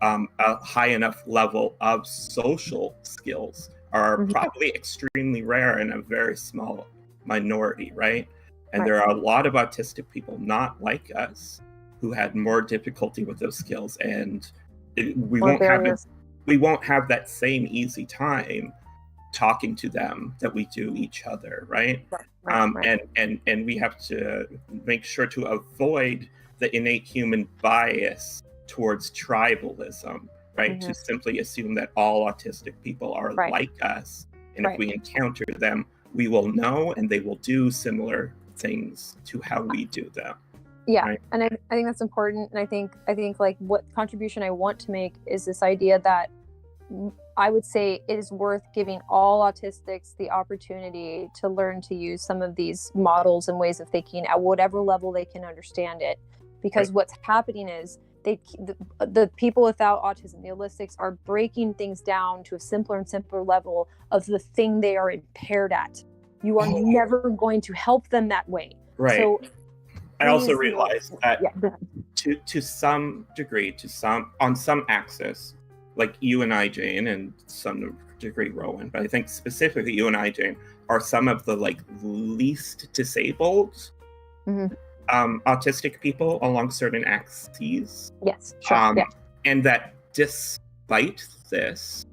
a high enough level of social skills, are probably extremely rare in a very small minority, right? And Right. there are a lot of autistic people not like us who had more difficulty with those skills, and we Or won't have that same easy time talking to them that we do each other, right? Right. And we have to make sure to avoid the innate human bias towards tribalism, right? To simply assume that all autistic people are Right. like us, and Right. if we encounter them, we will know and they will do similar things to how we do them. Yeah, Right. and I think that's important, and I think like what contribution I want to make is this idea that I would say it is worth giving all autistics the opportunity to learn to use some of these models and ways of thinking at whatever level they can understand it, because Right. what's happening is the people without autism, the holistics, are breaking things down to a simpler and simpler level of the thing they are impaired at. You are never going to help them that way. Right. So I also please, realized that yeah. to some degree, on some axis, like you and I, Jane, and some degree Rowan, but I think specifically you and I, Jane, are some of the like least disabled autistic people along certain axes. Yes, sure. Yeah. And that despite this,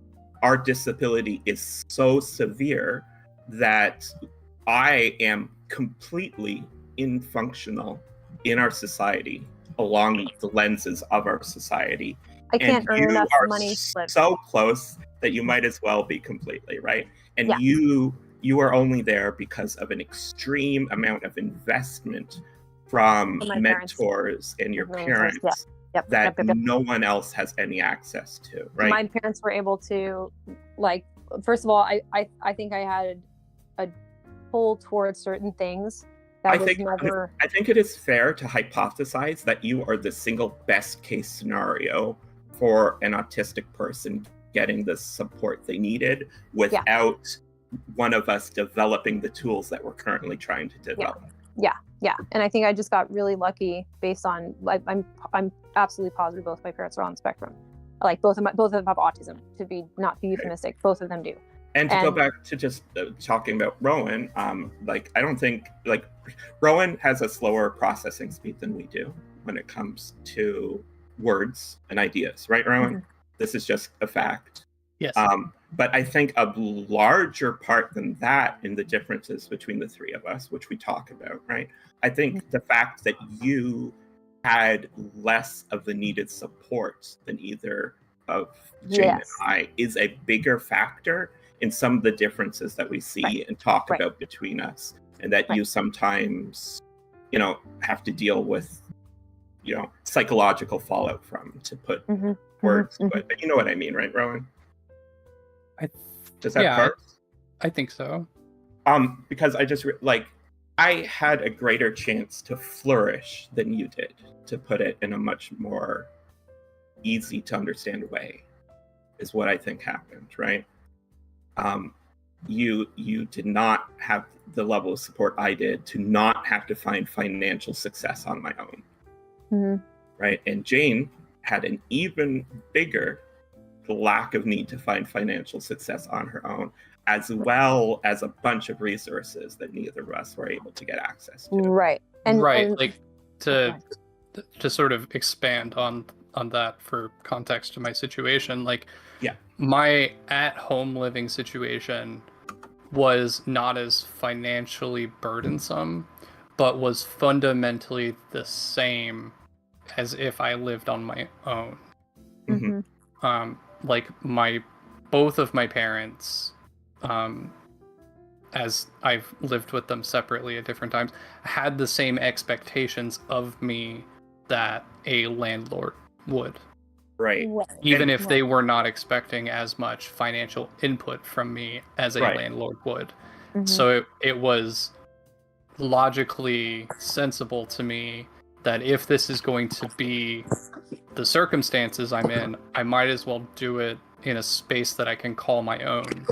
our disability is so severe that I am completely infunctional in our society along the lenses of our society. I can't And earn enough you are money to live. so close that you might as well be completely, right? And Yeah. you are only there because of an extreme amount of investment from From my parents. mentors and your Mentors, parents Yep. that Yep. no one else has any access to, right? My parents were able to, like, first of all, I think I had a pull towards certain things that I was think never. I think it is fair to hypothesize that you are the single best case scenario for an autistic person getting the support they needed without one of us developing the tools that we're currently trying to develop. Yeah, and I think I just got really lucky based on, like, I'm absolutely positive both my parents are on the spectrum. Like both of them have autism. To be not be euphemistic, both of them do. And to go back to just talking about Rowan, like I don't think like Rowan has a slower processing speed than we do when it comes to words and ideas, right, Rowan? This is just a fact. Yes. But I think a larger part than that in the differences between the three of us, which we talk about, right? I think the fact that you had less of the needed support than either of Jane and I is a bigger factor in some of the differences that we see and talk about between us, and that you sometimes, have to deal with, psychological fallout from, to put words to it. But you know what I mean, right, Rowan? Does that part? I think so. Because I just I had a greater chance to flourish than you did, to put it in a much more easy to understand way, is what I think happened, right? You did not have the level of support I did to not have to find financial success on my own, right? And Jane had an even bigger lack of need to find financial success on her own, as well as a bunch of resources that neither of us were able to get access to. Right. And like to sort of expand on that for context to my situation, like my at-home living situation was not as financially burdensome, but was fundamentally the same as if I lived on my own. Like both of my parents, as I've lived with them separately at different times, had the same expectations of me that a landlord would. Right. Even if they were not expecting as much financial input from me as a landlord would. So it was logically sensible to me that if this is going to be the circumstances I'm in, I might as well do it in a space that I can call my own.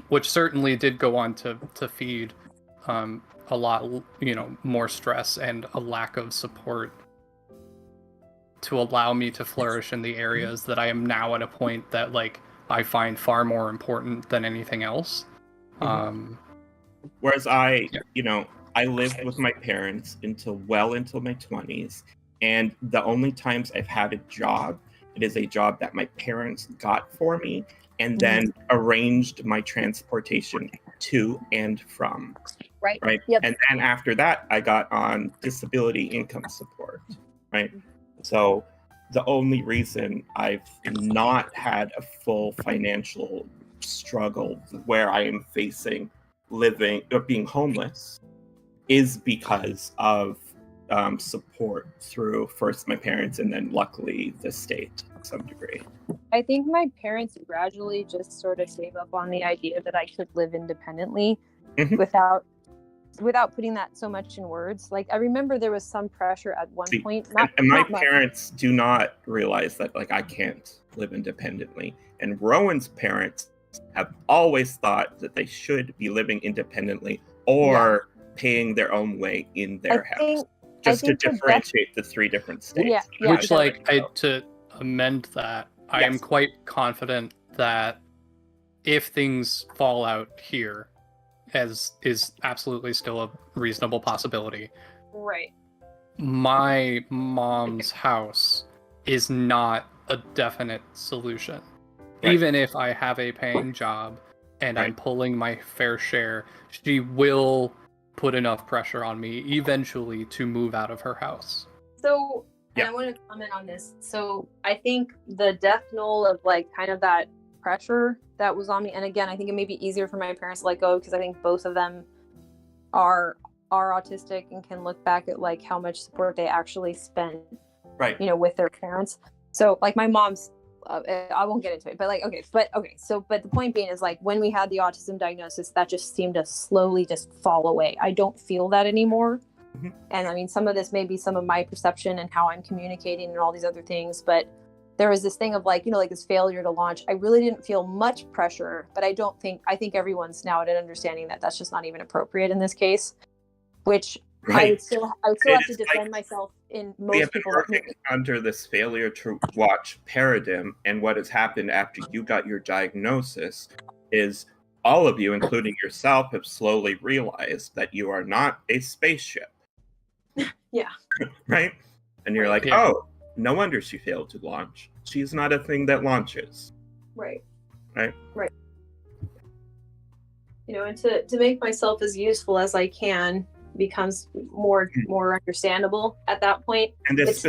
Which certainly did go on to feed a lot, more stress and a lack of support to allow me to flourish in the areas that I am now at a point that, like, I find far more important than anything else. Whereas I lived with my parents until my 20s, and the only times I've had a job, it is a job that my parents got for me and then arranged my transportation to and from. Right. Yep. And then after that, I got on disability income support. Right. So the only reason I've not had a full financial struggle where I am facing living or being homeless is because of support through first my parents and then luckily the state to some degree. I think my parents gradually just sort of gave up on the idea that I could live independently without putting that so much in words. Like I remember there was some pressure at one point. And my parents do not realize that like I can't live independently. And Rowan's parents have always thought that they should be living independently or paying their own way in their house. Just to differentiate the three different states. Which, to amend that, I am quite confident that if things fall out here, as is absolutely still a reasonable possibility. Right. My mom's house is not a definite solution. Right. Even if I have a paying job and I'm pulling my fair share, she will put enough pressure on me eventually to move out of her house. So, and I want to comment on this. So I think the death knell of like kind of that pressure that was on me, and again, I think it may be easier for my parents to let go because I think both of them are autistic and can look back at like how much support they actually spent, with their parents. So like my mom's, I won't get into it, but but the point being is like when we had the autism diagnosis, that just seemed to slowly just fall away. I don't feel that anymore. And I mean, some of this may be some of my perception and how I'm communicating and all these other things, but there was this thing of like, like this failure to launch. I really didn't feel much pressure, but I think everyone's now at an understanding that that's just not even appropriate in this case, which I would still have to defend myself in most we have been people working under this failure to watch paradigm, and what has happened after you got your diagnosis is all of you, including yourself, have slowly realized that you are not a spaceship. Yeah. Right? And you're like, oh, no wonder she failed to launch. She's not a thing that launches. Right. Right? Right. And to make myself as useful as I can becomes more understandable at that point. And this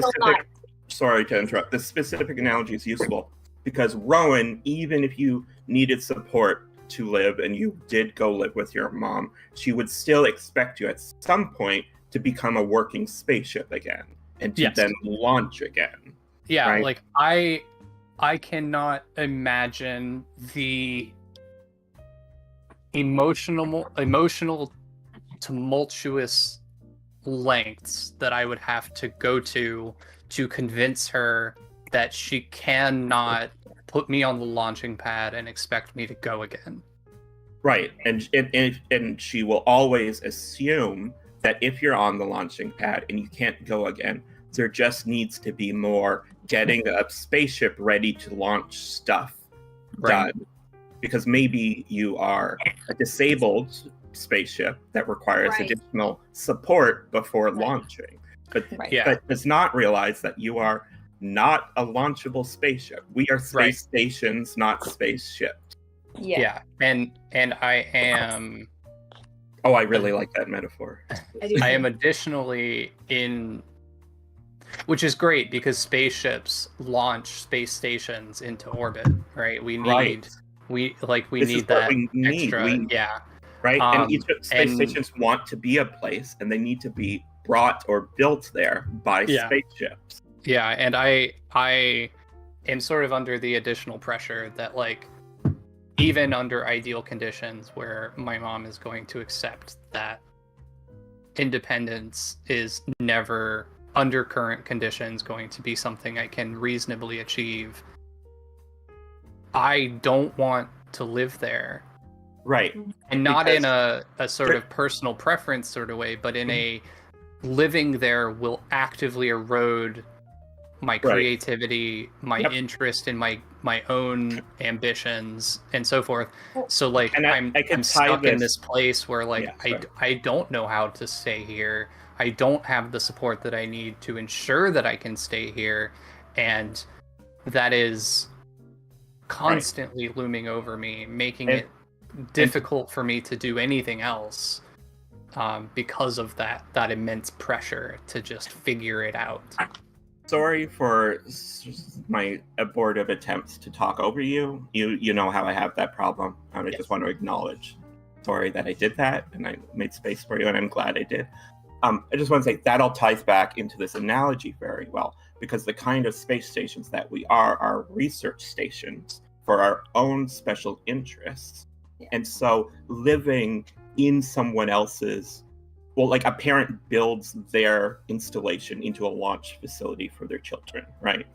sorry to interrupt, this specific analogy is useful because Rowan, even if you needed support to live and you did go live with your mom, she would still expect you at some point to become a working spaceship again and to then launch again. Yeah, right? like I cannot imagine the emotional tumultuous lengths that I would have to go to convince her that she cannot put me on the launching pad and expect me to go again. Right, and she will always assume that if you're on the launching pad and you can't go again, there just needs to be more getting a spaceship ready to launch stuff done. Because maybe you are a disabled spaceship that requires additional support before launching. But does not realize that you are not a launchable spaceship. We are space stations, not spaceships. Yeah. And I am... Oh, I really like that metaphor. I am additionally in... Which is great because spaceships launch space stations into orbit, right? We need... We need that extra... Right? And each space stations want to be a place, and they need to be brought or built there by spaceships. Yeah, and I am sort of under the additional pressure that, like, even under ideal conditions where my mom is going to accept that independence is never, under current conditions, going to be something I can reasonably achieve, I don't want to live there. Right. And not in a sort of personal preference sort of way, but in a living there will actively erode my creativity, my interest in my my own ambitions and so forth. So like And I'm could tie stuck in this- this place where like Yeah, sorry. I don't know how to stay here. I don't have the support that I need to ensure that I can stay here, and that is constantly looming over me, making it difficult for me to do anything else, because of that immense pressure to just figure it out. Sorry for my abortive attempts to talk over you. You know how I have that problem. I just want to acknowledge. Sorry that I did that, and I made space for you, and I'm glad I did. I just want to say that all ties back into this analogy very well, because the kind of space stations that we are research stations for our own special interests. Yeah. And so living in someone else's, well, like a parent builds their installation into a launch facility for their children, right?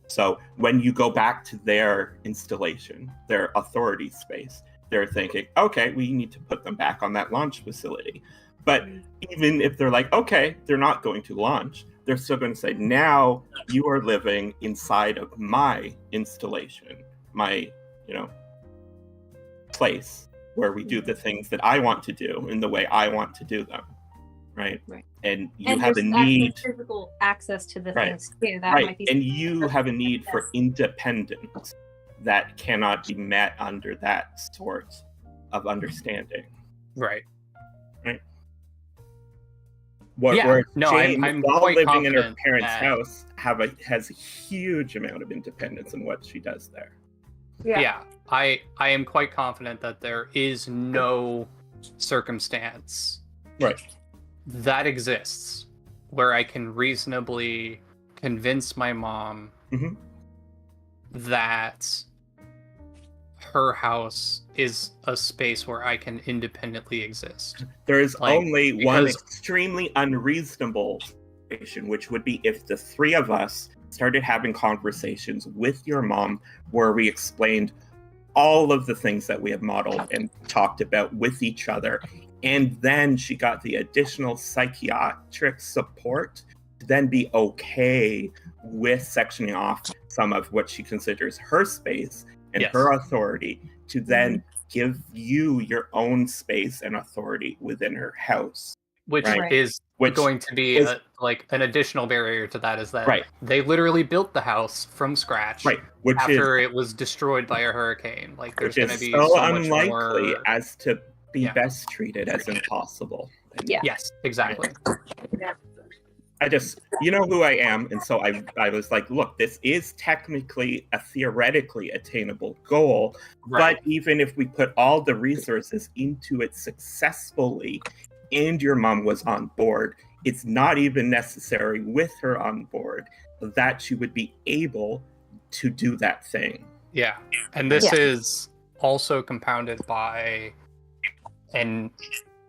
So when you go back to their installation, their authority space, they're thinking, okay, we need to put them back on that launch facility. But even if they're like, okay, they're not going to launch, they're still going to say, now you are living inside of my installation, my, place where we do the things that I want to do in the way I want to do them, right? And you have a need, physical access to the right, things too. That right, might be, and you have a need for independence that cannot be met under that sort of understanding, Right. Where Jane, I'm while quite living in her confident parents' that- house, has a huge amount of independence in what she does there. Yeah, I am quite confident that there is no circumstance that exists where I can reasonably convince my mom that her house is a space where I can independently exist. There is only one because- extremely unreasonable situation, which would be if the three of us started having conversations with your mom where we explained all of the things that we have modeled and talked about with each other, and then she got the additional psychiatric support to then be okay with sectioning off some of what she considers her space and her authority to then give you your own space and authority within her house. Which is going to be an additional barrier to that, is that they literally built the house from scratch after it was destroyed by a hurricane. Like there's going to be so unlikely much more... as to be best treated as impossible. Yes, exactly. I just, you know who I am, and so I was like, look, this is technically a theoretically attainable goal, but even if we put all the resources into it successfully, and your mom was on board, it's not even necessary with her on board that she would be able to do that thing. Yeah, and this is also compounded by, and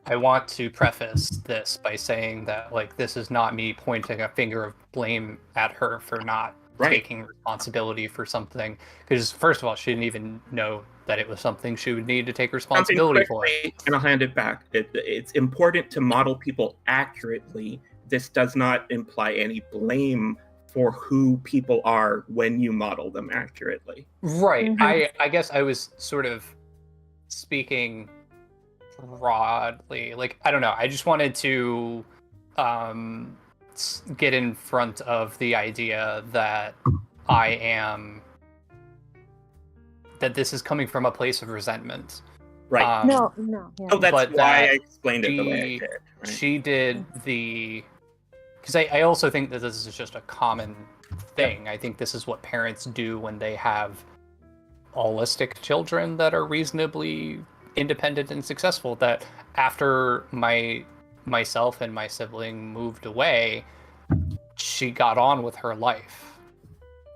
I want to preface this by saying that, like, this is not me pointing a finger of blame at her for not taking responsibility for something. Because, first of all, she didn't even know that it was something she would need to take responsibility for. And I'll hand it back. It's important to model people accurately. This does not imply any blame for who people are when you model them accurately. Right. I guess I was sort of speaking broadly. Like, I don't know. I just wanted to get in front of the idea that that this is coming from a place of resentment. Right. No. Yeah. Oh, that's why I explained it the way I did. Right? She did because I also think that this is just a common thing. I think this is what parents do when they have holistic children that are reasonably independent and successful, that after myself and my sibling moved away, she got on with her life.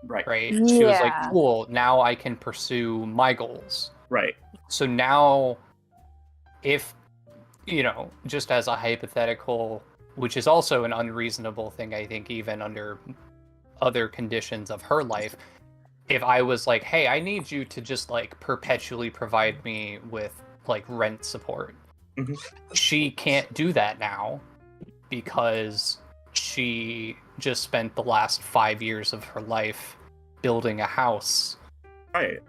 Right. She was like, cool, now I can pursue my goals. Right. So now, if, just as a hypothetical, which is also an unreasonable thing, I think, even under other conditions of her life, if I was like, hey, I need you to just like perpetually provide me with like rent support. She can't do that now because she just spent the last 5 years of her life building a house Right.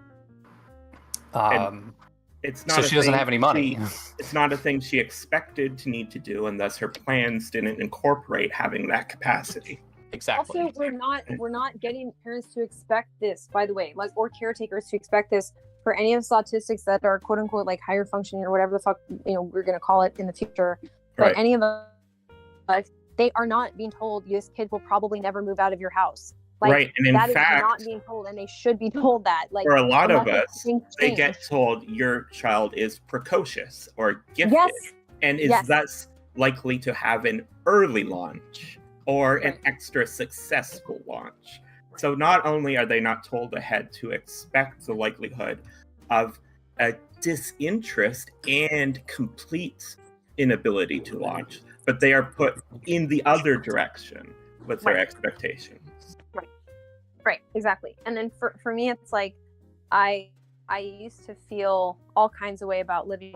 It's not So a she doesn't thing have any money. It's not a thing she expected to need to do, and thus her plans didn't incorporate having that capacity. Exactly. Also, we're not getting parents to expect this, by the way, like, or caretakers to expect this for any of the autistics that are quote unquote like higher functioning or whatever the fuck we're gonna call it in the future. But Right. any of us, they are not being told this kid will probably never move out of your house. Like, Right, and in that fact, is not being told, and they should be told that. Like, for a lot of unless us, things they change. get told your child is precocious or gifted, Yes. and is Yes. thus likely to have an early launch or an Right. extra successful launch. So not only are they not told ahead to expect the likelihood of a disinterest and complete inability to launch, but they are put in the other direction with their Right. expectations. Right, exactly. And then for me, it's like I used to feel all kinds of way about living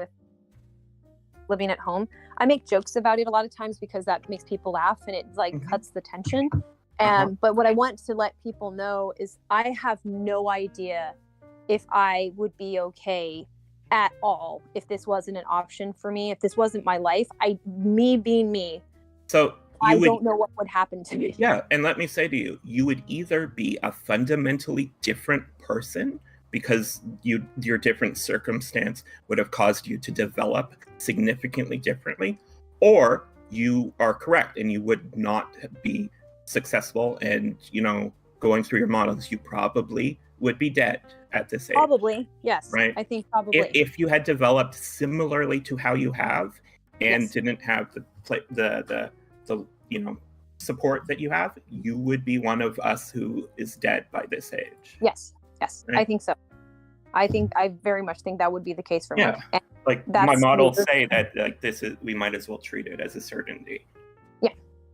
at home. I make jokes about it a lot of times because that makes people laugh and it like cuts the tension. But what I want to let people know is I have no idea if I would be okay at all if this wasn't an option for me, if this wasn't my life. Me being me, So I don't know what would happen to me. Yeah, and let me say to you, you would either be a fundamentally different person because your different circumstance would have caused you to develop significantly differently, or you are correct and you would not be successful and, going through your models, you probably would be dead at this age. Probably, yes. Right? I think probably. If you had developed similarly to how you have and Yes. didn't have the support that you have, you would be one of us who is dead by this age. Yes, Right? I think so. I very much think that would be the case for Yeah. me. And Like that's my models weird. say that we might as well treat it as a certainty.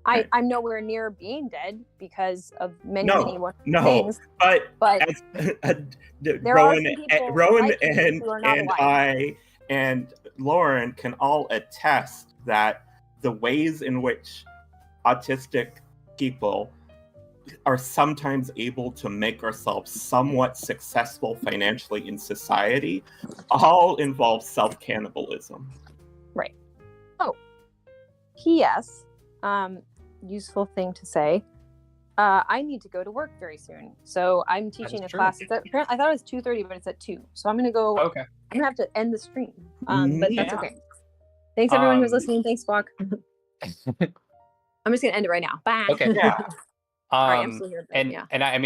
Right. I'm nowhere near being dead because of many No, things. but But there are Rowan, some people Rowan like you who are not alive. I and Lauren can all attest that the ways in which autistic people are sometimes able to make ourselves somewhat successful financially in society all involve self-cannibalism. Right. Oh, P.S. Useful thing to say. I need to go to work very soon, so I'm teaching a true. class. I thought it was 2:30, but it's at 2. So I'm gonna go. Okay. I'm gonna have to end the stream. But that's Yeah. okay. Thanks everyone who's Um, listening. Thanks, Squawk. I'm just gonna end it right now. Bye. Okay. Yeah. Sorry, I'm still here. But And yeah. and I mean,